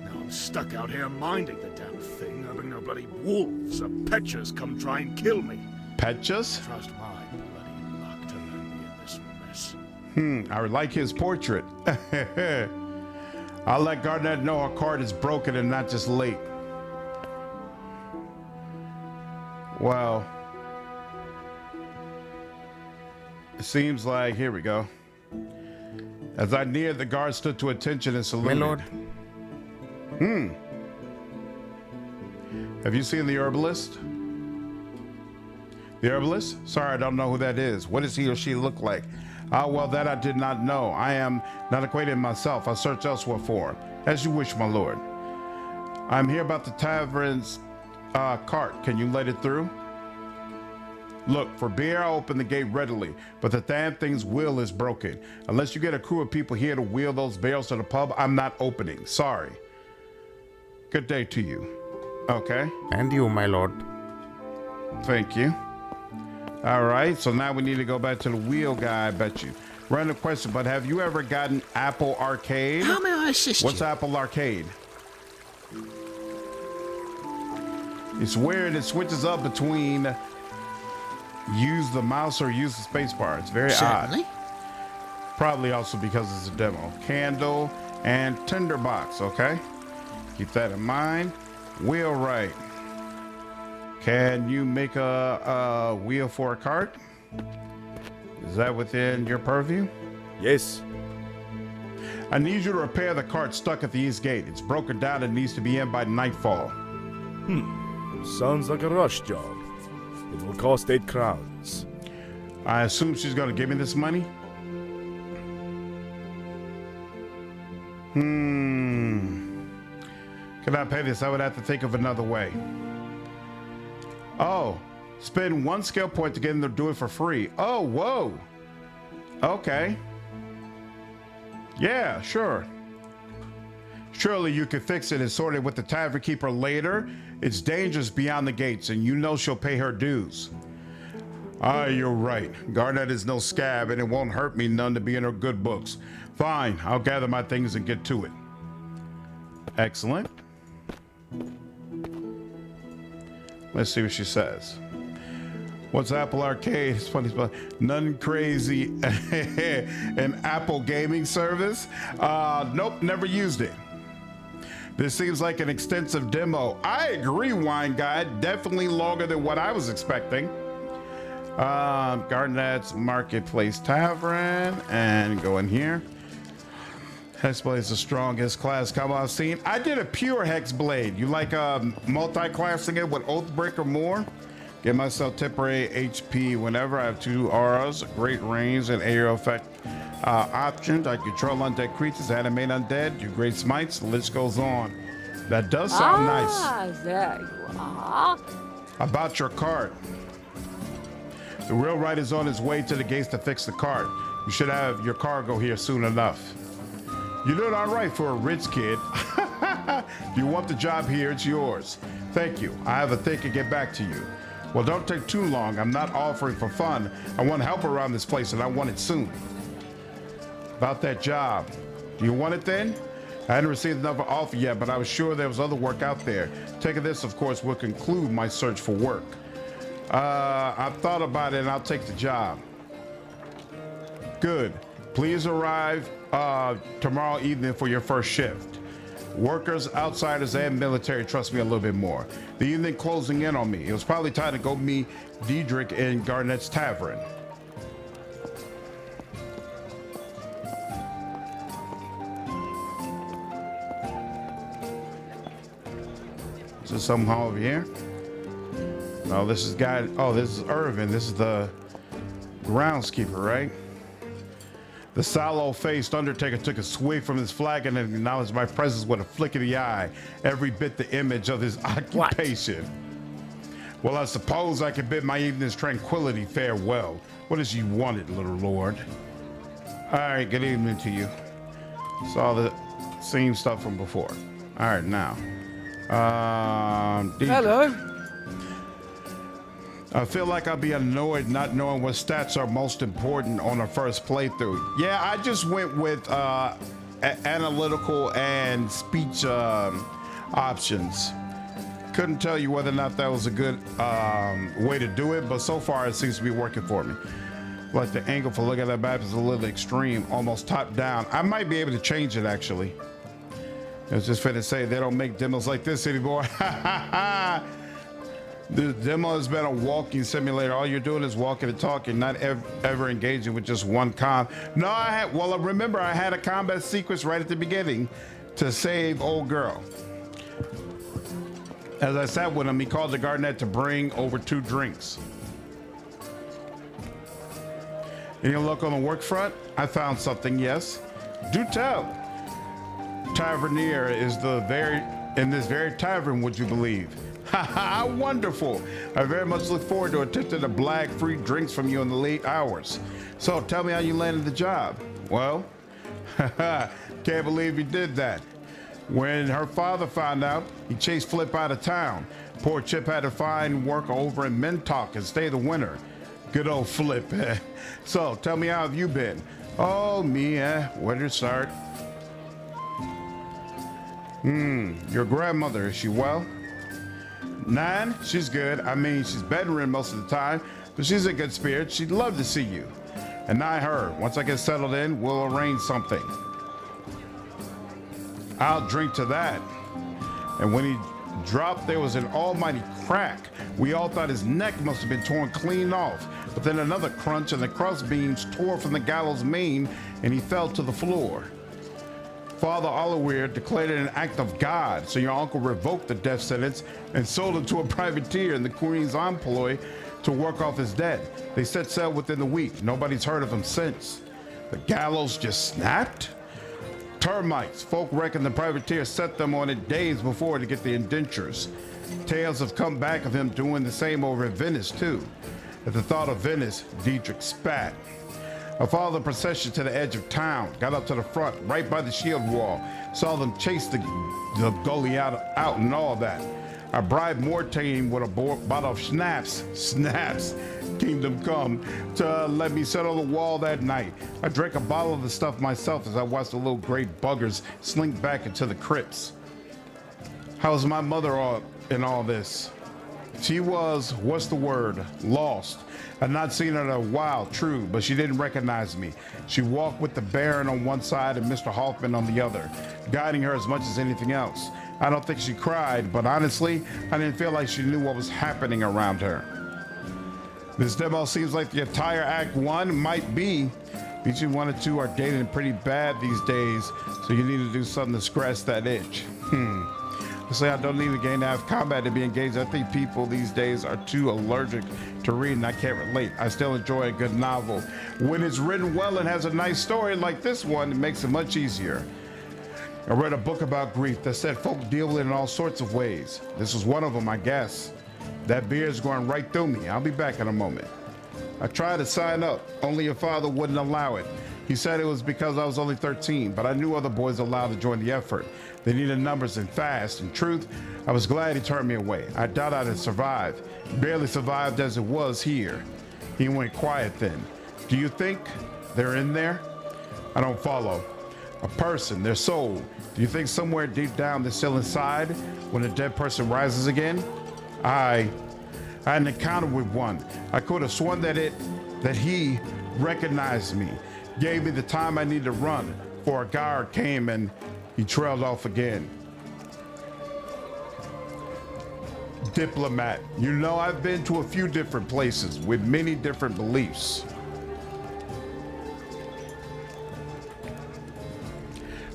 Now I'm stuck out here minding the damn thing, hoping no bloody wolves or petchers come try and kill me. Petchers? Trust my bloody luck to land me in this mess. I like his portrait. I'll let Garnett know our card is broken and not just late. Well, it seems like, here we go. As I neared, the guard stood to attention and saluted. My lord. Have you seen the herbalist? The herbalist? Sorry, I don't know who that is. What does he or she look like? Ah, well, that I did not know. I am not acquainted myself. I'll search elsewhere for him. As you wish, my lord. I'm here about the tavern's cart. Can you let it through? Look, for beer, I'll open the gate readily, but the damn thing's wheel is broken. Unless you get a crew of people here to wheel those barrels to the pub, I'm not opening. Sorry. Good day to you. Okay. And you, my lord. Thank you. All right, so now we need to go back to the wheel guy, I bet you. Random question, but have you ever gotten Apple Arcade? How may I assist What's you? Apple Arcade? It's weird. It switches up between use the mouse or use the space bar. It's very Certainly. odd. Probably also because it's a demo. Candle and tinderbox, okay? Keep that in mind. Wheelwright. Can you make a wheel for a cart? Is that within your purview? Yes. I need you to repair the cart stuck at the east gate. It's broken down and needs to be in by nightfall. Sounds like a rush job. It will cost 8 crowns. I assume she's gonna give me this money? Can I pay this? I would have to think of another way. Oh, spend 1 skill point to get them to do it for free. Oh, whoa. Okay. Yeah, sure. Surely you could fix it and sort it with the tavern keeper later. It's dangerous beyond the gates, and you know she'll pay her dues. Ah, you're right. Garnett is no scab, and it won't hurt me none to be in her good books. Fine, I'll gather my things and get to it. Excellent. Let's see what she says. What's Apple Arcade? It's funny, but none crazy. An Apple gaming service? Nope, never used it. This seems like an extensive demo. I agree, Wine Guy. Definitely longer than what I was expecting. Garnett's Marketplace Tavern, and go in here. Hexblade is the strongest class combo I've seen. I did a pure Hexblade. You like multi-classing it with Oathbreaker or more? Give myself temporary HP whenever I have 2 auras, great range, and aerial effect options. I control undead creatures, animate undead, do great smites. The list goes on. That does sound nice. There you are. About your cart. The wheelwright is on his way to the gates to fix the cart. You should have your cargo here soon enough. You did all right for a rich kid. If you want the job here, it's yours. Thank you. I have a think and get back to you. Well, don't take too long. I'm not offering for fun. I want help around this place, and I want it soon. About that job. Do you want it then? I hadn't received another offer yet, but I was sure there was other work out there. Taking this, of course, will conclude my search for work. I've thought about it and I'll take the job. Good. Please arrive tomorrow evening for your first shift. Workers, outsiders, and military trust me a little bit more. The evening closing in on me. It was probably time to go meet Diedrich in Garnett's Tavern. Is there somehow over here? No, this is guy. Oh, this is Irvin. This is the groundskeeper, right? The sallow-faced Undertaker took a swig from his flagon and acknowledged my presence with a flick of the eye, every bit the image of his occupation. Well, I suppose I could bid my evening's tranquility farewell. What is you wanted, little lord? All right, good evening to you. Saw the same stuff from before. All right, now. Hello. I feel like I'll be annoyed not knowing what stats are most important on a first playthrough. Yeah, I just went with analytical and speech options. Couldn't tell you whether or not that was a good way to do it, but so far it seems to be working for me. Like the angle for looking at that map is a little extreme, almost top down. I might be able to change it actually. I was just finna say they don't make demos like this anymore. The demo has been a walking simulator. All you're doing is walking and talking, not ever engaging with just one No, remember I had a combat sequence right at the beginning to save old girl. As I sat with him, he called the Garnet to bring over 2 drinks. Any luck on the work front? I found something, yes. Do tell. Tavernier is in this very tavern, would you believe? Haha, wonderful. I very much look forward to attempting to blag free drinks from you in the late hours. So tell me how you landed the job. Well, can't believe you did that. When her father found out, he chased Flip out of town. Poor Chip had to find work over in Mintok and stay the winter. Good old Flip. So tell me, how have you been? Oh, me, where to start? Your grandmother, is she well? 9, she's good. I mean, she's bedridden most of the time, but she's in good spirits. She'd love to see you. And I her. Once I get settled in, we'll arrange something. I'll drink to that. And when he dropped, there was an almighty crack. We all thought his neck must have been torn clean off. But then another crunch and the crossbeams tore from the gallows main and he fell to the floor. Father Oliver declared it an act of God, so your uncle revoked the death sentence and sold him to a privateer in the Queen's employ to work off his debt. They set sail within the week. Nobody's heard of him since. The gallows just snapped? Termites. Folk reckon the privateer set them on it days before to get the indentures. Tales have come back of him doing the same over in Venice, too. At the thought of Venice, Diedrich spat. I followed the procession to the edge of town, got up to the front, right by the shield wall, saw them chase the gully out and all that. I bribed Mortain with a bottle of snaps, kingdom come, to let me sit on the wall that night. I drank a bottle of the stuff myself as I watched the little gray buggers slink back into the crypts. How's my mother in all this? She was, what's the word, lost. I'd not seen her in a while, true, but she didn't recognize me. She walked with the Baron on one side and Mr. Hoffman on the other, guiding her as much as anything else. I don't think she cried, but honestly, I didn't feel like she knew what was happening around her. This demo seems like the entire Act 1 might be. Each 1 and 2 are dating pretty bad these days, so you need to do something to scratch that itch. Say I don't need a game to have combat to be engaged. I think people these days are too allergic to reading. I can't relate. I still enjoy a good novel. When it's written well and has a nice story like this one, it makes it much easier. I read a book about grief that said folk deal with it in all sorts of ways. This was one of them, I guess. That beer is going right through me. I'll be back in a moment. I tried to sign up, only your father wouldn't allow it. He said it was because I was only 13, but I knew other boys allowed to join the effort. They needed numbers and fast. In truth, I was glad he turned me away. I doubt I'd have survived. Barely survived as it was here. He went quiet then. Do you think they're in there? I don't follow. A person, their soul. Do you think somewhere deep down they're still inside when a dead person rises again? I had an encounter with one. I could have sworn that he recognized me, gave me the time I needed to run before a guard came and he trailed off again. Diplomat. You know, I've been to a few different places with many different beliefs.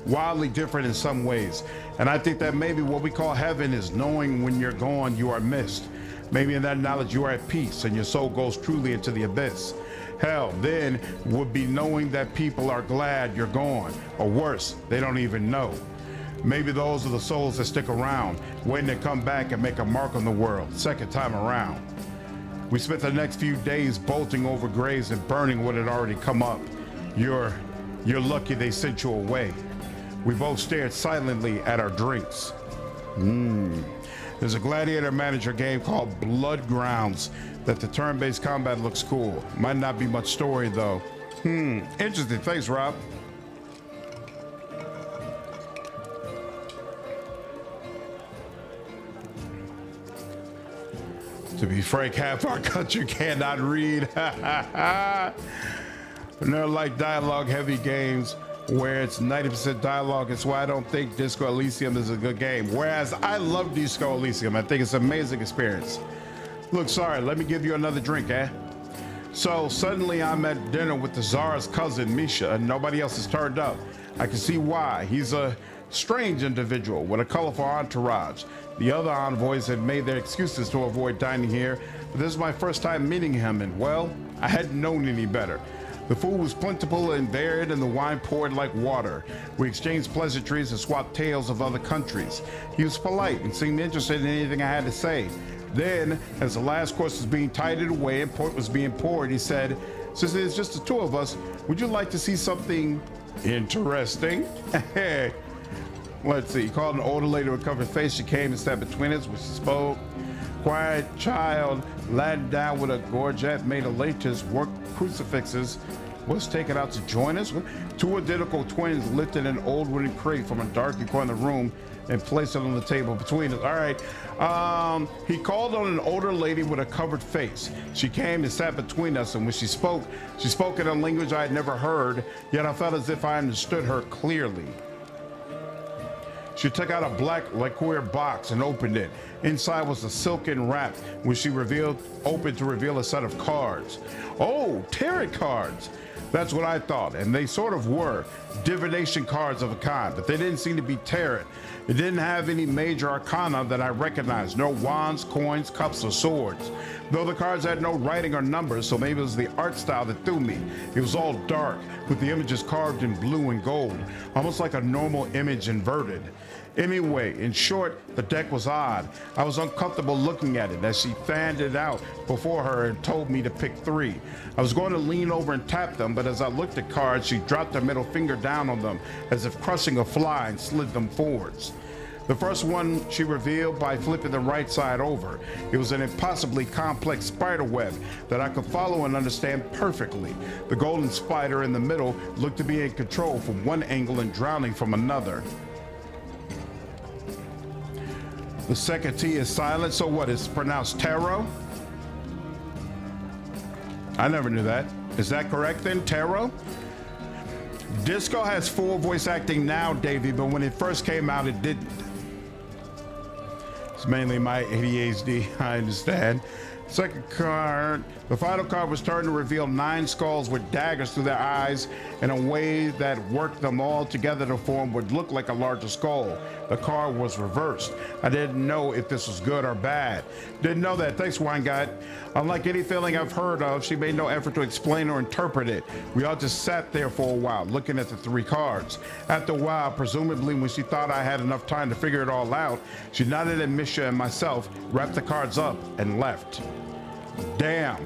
Wildly different in some ways. And I think that maybe what we call heaven is knowing when you're gone, you are missed. Maybe in that knowledge you are at peace and your soul goes truly into the abyss. Hell, then would be knowing that people are glad you're gone, or worse, they don't even know. Maybe those are the souls that stick around, waiting to come back and make a mark on the world, second time around. We spent the next few days bolting over graves and burning what had already come up. You're lucky they sent you away. We both stared silently at our drinks. There's a gladiator manager game called Blood Grounds that the turn-based combat looks cool. Might not be much story though. Interesting. Thanks, Rob. To be frank, half our country cannot read. They're like dialogue-heavy games where it's 90% dialogue. It's why I don't think Disco Elysium is a good game. Whereas I love Disco Elysium. I think it's an amazing experience. Look, sorry, let me give you another drink, eh? So suddenly I'm at dinner with the Tsar's cousin, Misha, and nobody else has turned up. I can see why. He's a strange individual with a colorful entourage. The other envoys had made their excuses to avoid dining here, but this is my first time meeting him, and well, I hadn't known any better. The food was plentiful and varied, and the wine poured like water. We exchanged pleasantries and swapped tales of other countries. He was polite and seemed interested in anything I had to say. Then, as the last course was being tidied away and port was being poured, he said, "Since it's just the two of us, would you like to see something interesting?" Let's see. He called an older lady with a covered face. She came and sat between us when she spoke. Quiet child, laden down with a gorget made of latex work crucifixes, was taken out to join us. Two identical twins lifted an old wooden crate from a dark corner of the room and placed it on the table between us. All right. He called on an older lady with a covered face. She came and sat between us, and when she spoke in a language I had never heard, yet I felt as if I understood her clearly. She took out a black lacquer box and opened it. Inside was a silken wrap, which she opened to reveal a set of cards. Oh, tarot cards! That's what I thought, and they sort of were. Divination cards of a kind, but they didn't seem to be tarot. It didn't have any major arcana that I recognized. No wands, coins, cups, or swords. Though the cards had no writing or numbers, so maybe it was the art style that threw me. It was all dark, with the images carved in blue and gold, almost like a normal image inverted. Anyway, in short, the deck was odd. I was uncomfortable looking at it as she fanned it out before her and told me to pick three. I was going to lean over and tap them, but as I looked at cards, she dropped her middle finger down on them as if crushing a fly and slid them forwards. The first one she revealed by flipping the right side over. It was an impossibly complex spider web that I could follow and understand perfectly. The golden spider in the middle looked to be in control from one angle and drowning from another. The second T is silent, so what, it's pronounced tarot? I never knew that. Is that correct then, tarot? Disco has full voice acting now, Davey, but when it first came out, it didn't. It's mainly my ADHD, I understand. Second card, the final card was turned to reveal 9 skulls with daggers through their eyes in a way that worked them all together to form what looked like a larger skull. The card was reversed. I didn't know if this was good or bad. Didn't know that. Thanks, Wine Guy. Unlike any feeling I've heard of, she made no effort to explain or interpret it. We all just sat there for a while, looking at the 3 cards. After a while, presumably when she thought I had enough time to figure it all out, she nodded at Misha and myself, wrapped the cards up, and left. Damn.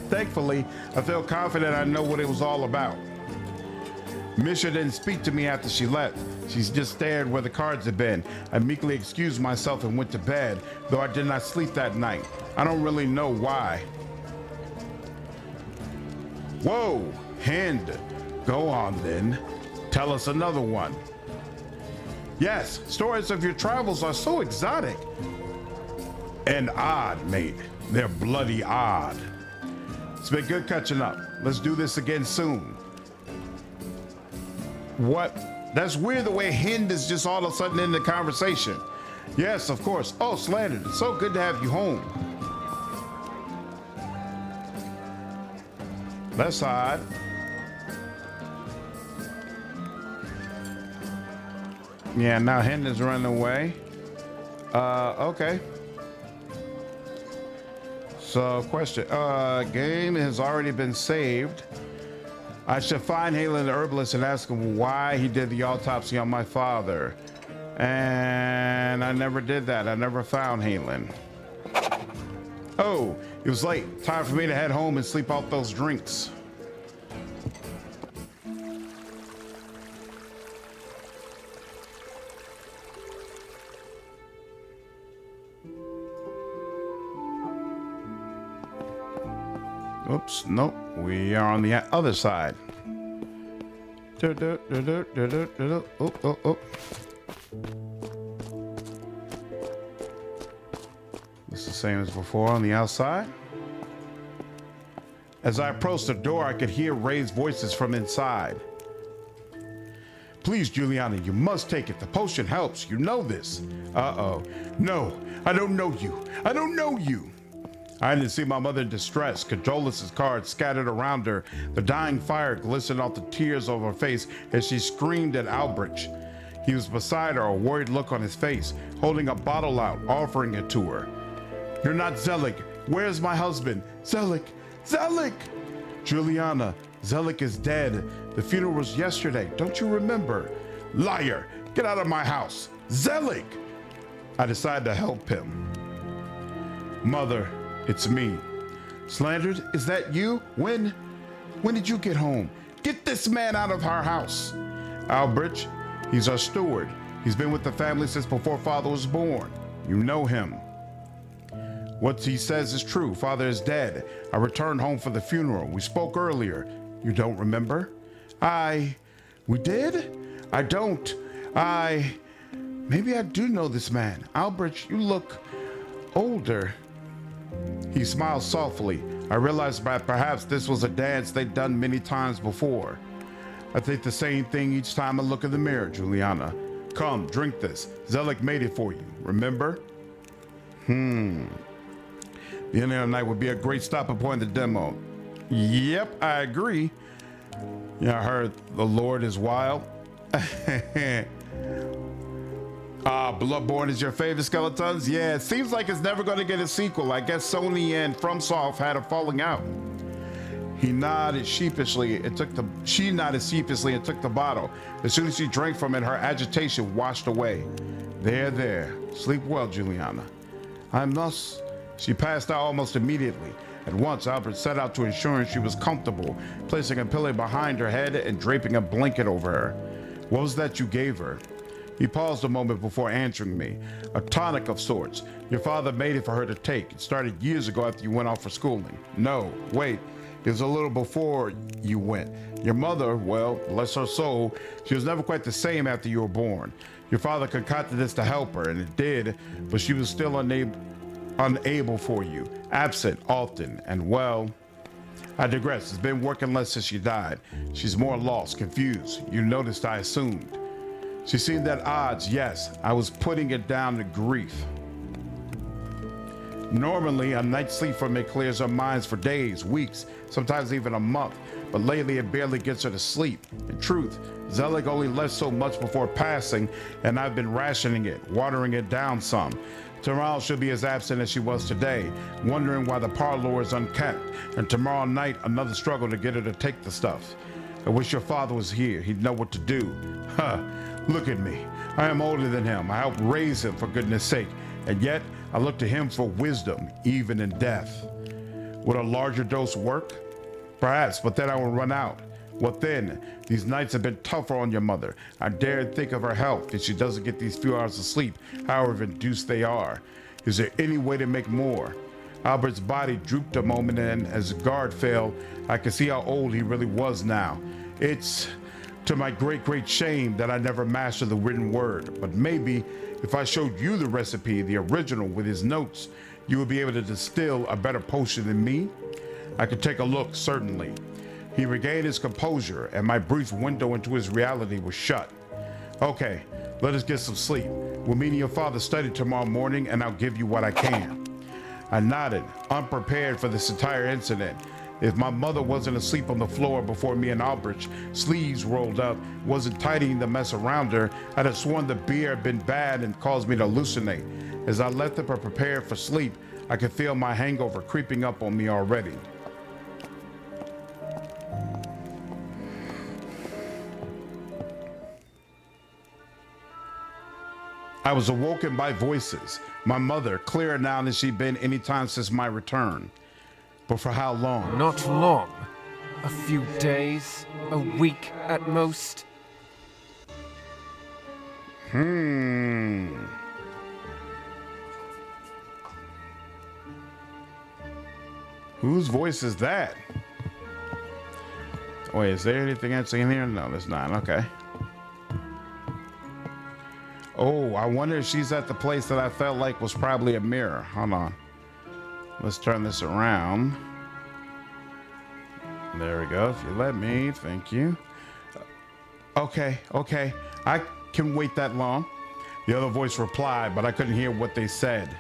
Thankfully, I feel confident I know what it was all about. Misha didn't speak to me after she left. She just stared where the cards had been. I meekly excused myself and went to bed, though I did not sleep that night. I don't really know why. Whoa, hand. Go on then. Tell us another one. Yes, stories of your travels are so exotic. And odd, mate. They're bloody odd. It's been good catching up. Let's do this again soon. What? That's weird the way Hind is just all of a sudden in the conversation. Yes, of course. Oh, Slandered, it's so good to have you home. That's odd. Yeah, now Hind is running away. Okay. So, question. Game has already been saved. I should find Halen the herbalist and ask him why he did the autopsy on my father. And I never did that. I never found Halen. Oh, it was late. Time for me to head home and sleep out those drinks. Oops, nope. We are on the other side. Oh. It's the same as before on the outside. As I approached the door, I could hear raised voices from inside. Please, Juliana, you must take it. The potion helps. You know this. Uh-oh. No, I don't know you. I don't know you. I didn't see my mother in distress. Condolence's cards scattered around her. The dying fire glistened off the tears over her face as she screamed at Albrecht. He was beside her, a worried look on his face, holding a bottle out, offering it to her. You're not Zelig. Where's my husband? Zelig! Zelig! Juliana, Zelig is dead. The funeral was yesterday. Don't you remember? Liar! Get out of my house! Zelig! I decided to help him. Mother, it's me. Slandered, is that you? When did you get home? Get this man out of our house. Albrecht, he's our steward. He's been with the family since before father was born. You know him. What he says is true. Father is dead. I returned home for the funeral. We spoke earlier. You don't remember? We did? I don't. Maybe I do know this man. Albrecht, you look older. He smiled softly. I realized that perhaps this was a dance they'd done many times before. I think the same thing each time I look in the mirror, Juliana. Come, drink this. Zelig made it for you, remember? The end of the night would be a great stopping point in the demo. Yep, I agree. Yeah, I heard the Lord is wild. Bloodborne is your favorite, Skeletons? Yeah, it seems like it's never going to get a sequel. I guess Sony and FromSoft had a falling out. She nodded sheepishly and took the bottle. As soon as she drank from it, her agitation washed away. There. Sleep well, Juliana. I must. She passed out almost immediately. At once, Albert set out to ensure she was comfortable, placing a pillow behind her head and draping a blanket over her. What was that you gave her? He paused a moment before answering me. A tonic of sorts. Your father made it for her to take. It started years ago after you went off for schooling. No, wait. It was a little before you went. Your mother, well, bless her soul, she was never quite the same after you were born. Your father concocted this to help her, and it did, but she was still unable for you, absent often, and well, I digress. It's been working less since she died. She's more lost, confused. You noticed, I assumed. She seemed at odds, yes. I was putting it down to grief. Normally, a night's sleep from it clears her minds for days, weeks, sometimes even a month, but lately it barely gets her to sleep. In truth, Zelig only left so much before passing, and I've been rationing it, watering it down some. Tomorrow she'll be as absent as she was today, wondering why the parlor is unkept, and tomorrow night another struggle to get her to take the stuff. I wish your father was here. He'd know what to do. Look at me. I am older than him. I helped raise him, for goodness sake, and yet I look to him for wisdom, even in death. Would a larger dose work? Perhaps, but then I will run out. What then? These nights have been tougher on your mother. I daren't think of her health if she doesn't get these few hours of sleep, however induced they are. Is there any way to make more? Albert's body drooped a moment, and as the guard fell, I could see how old he really was now. to my great shame that I never mastered the written word. But maybe if I showed you the recipe, the original with his notes, you would be able to distill a better potion than me. I could take a look, certainly. He regained his composure, and my brief window into his reality was shut. Okay, let us get some sleep. We'll meet in your father's study tomorrow morning, and I'll give you what I can. I nodded, unprepared for this entire incident. If my mother wasn't asleep on the floor before me and Albrecht, sleeves rolled up, wasn't tidying the mess around her, I'd have sworn the beer had been bad and caused me to hallucinate. As I left her prepared for sleep, I could feel my hangover creeping up on me already. I was awoken by voices. My mother, clearer now than she'd been any time since my return. But for how long? Not long. A few days, a week at most. Whose voice is that? Wait, is there anything else in here? No, there's not. Okay. Oh, I wonder if she's at the place that I felt like was probably a mirror. Hold on. Let's turn this around. There we go. If you let me, thank you. Okay. I can wait that long. The other voice replied, but I couldn't hear what they said.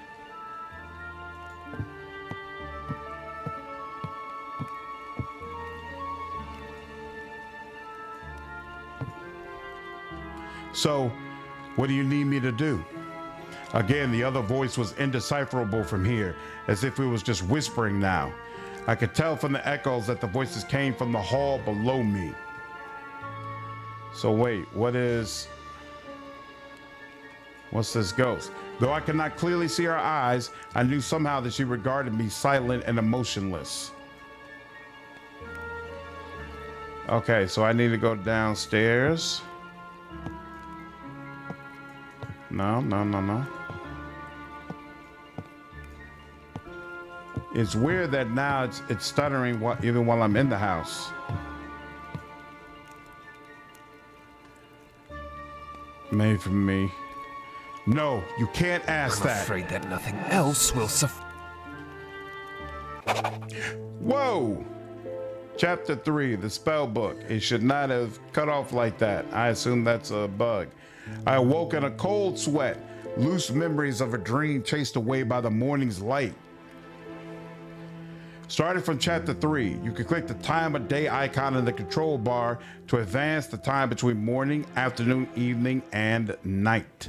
So, what do you need me to do? Again, the other voice was indecipherable from here, as if it was just whispering now. I could tell from the echoes that the voices came from the hall below me. So wait, what's this ghost? Though I could not clearly see her eyes, I knew somehow that she regarded me silent and emotionless. Okay, so I need to go downstairs. No. It's weird that now it's stuttering even while I'm in the house. Maybe for me. No, you can't ask that. I'm afraid that nothing else will Whoa! Chapter 3, the spell book. It should not have cut off like that. I assume that's a bug. I awoke in a cold sweat. Loose memories of a dream chased away by the morning's light. Starting from chapter 3, you can click the time of day icon in the control bar to advance the time between morning, afternoon, evening, and night.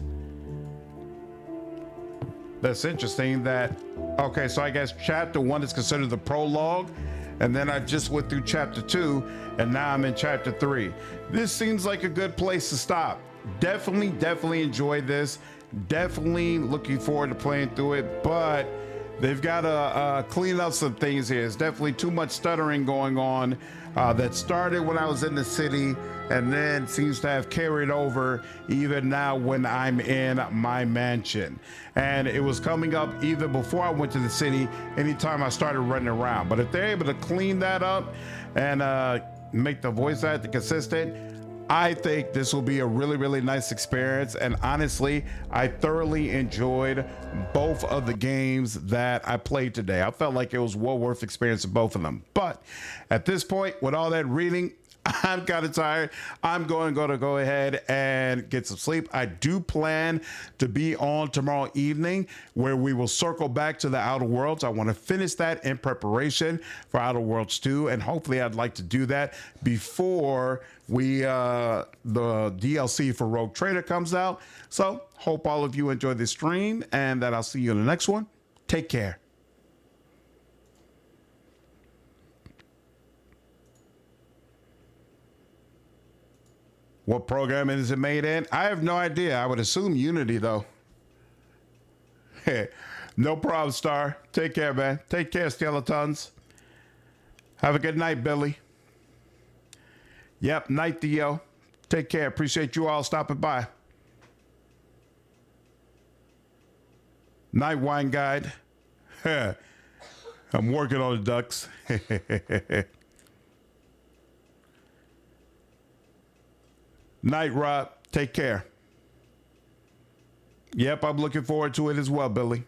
That's interesting that, okay, so I guess chapter 1 is considered the prologue, and then I just went through chapter 2, and now I'm in chapter 3. This seems like a good place to stop. Definitely enjoyed this. Definitely looking forward to playing through it, but they've got to clean up some things here. There's definitely too much stuttering going on that started when I was in the city and then seems to have carried over even now when I'm in my mansion. And it was coming up either before I went to the city, anytime I started running around. But if they're able to clean that up and make the voice acting consistent, I think this will be a really nice experience. And honestly, I thoroughly enjoyed both of the games that I played today. I felt like it was well worth experiencing both of them. But at this point, with all that reading, I'm kind of tired. I'm going to go ahead and get some sleep. I do plan to be on tomorrow evening where we will circle back to the Outer Worlds. I want to finish that in preparation for Outer Worlds 2, and hopefully I'd like to do that before the DLC for Rogue Trader comes out. So hope all of you enjoy this stream and that I'll see you in the next one. Take care. What program is it made in? I have no idea. I would assume Unity, though. No problem, Star. Take care, man. Take care, Skeletons. Have a good night, Billy. Yep, night, Theo. Take care. Appreciate you all stopping by. Night, Wine Guide. I'm working on the ducks. Night, Rob. Take care. Yep, I'm looking forward to it as well, Billy.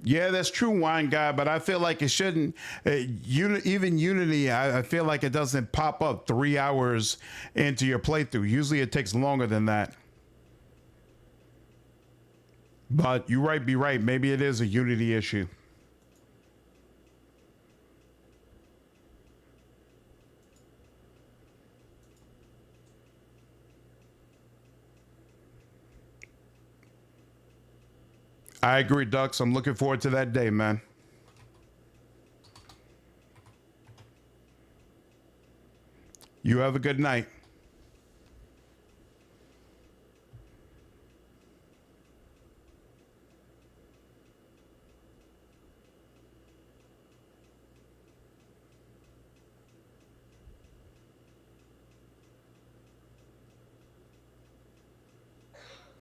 Yeah, that's true, Wine Guy, but I feel like it shouldn't. Even Unity, I feel like it doesn't pop up 3 hours into your playthrough. Usually it takes longer than that. But you be right. Maybe it is a Unity issue. I agree, Dux. I'm looking forward to that day, man. You have a good night.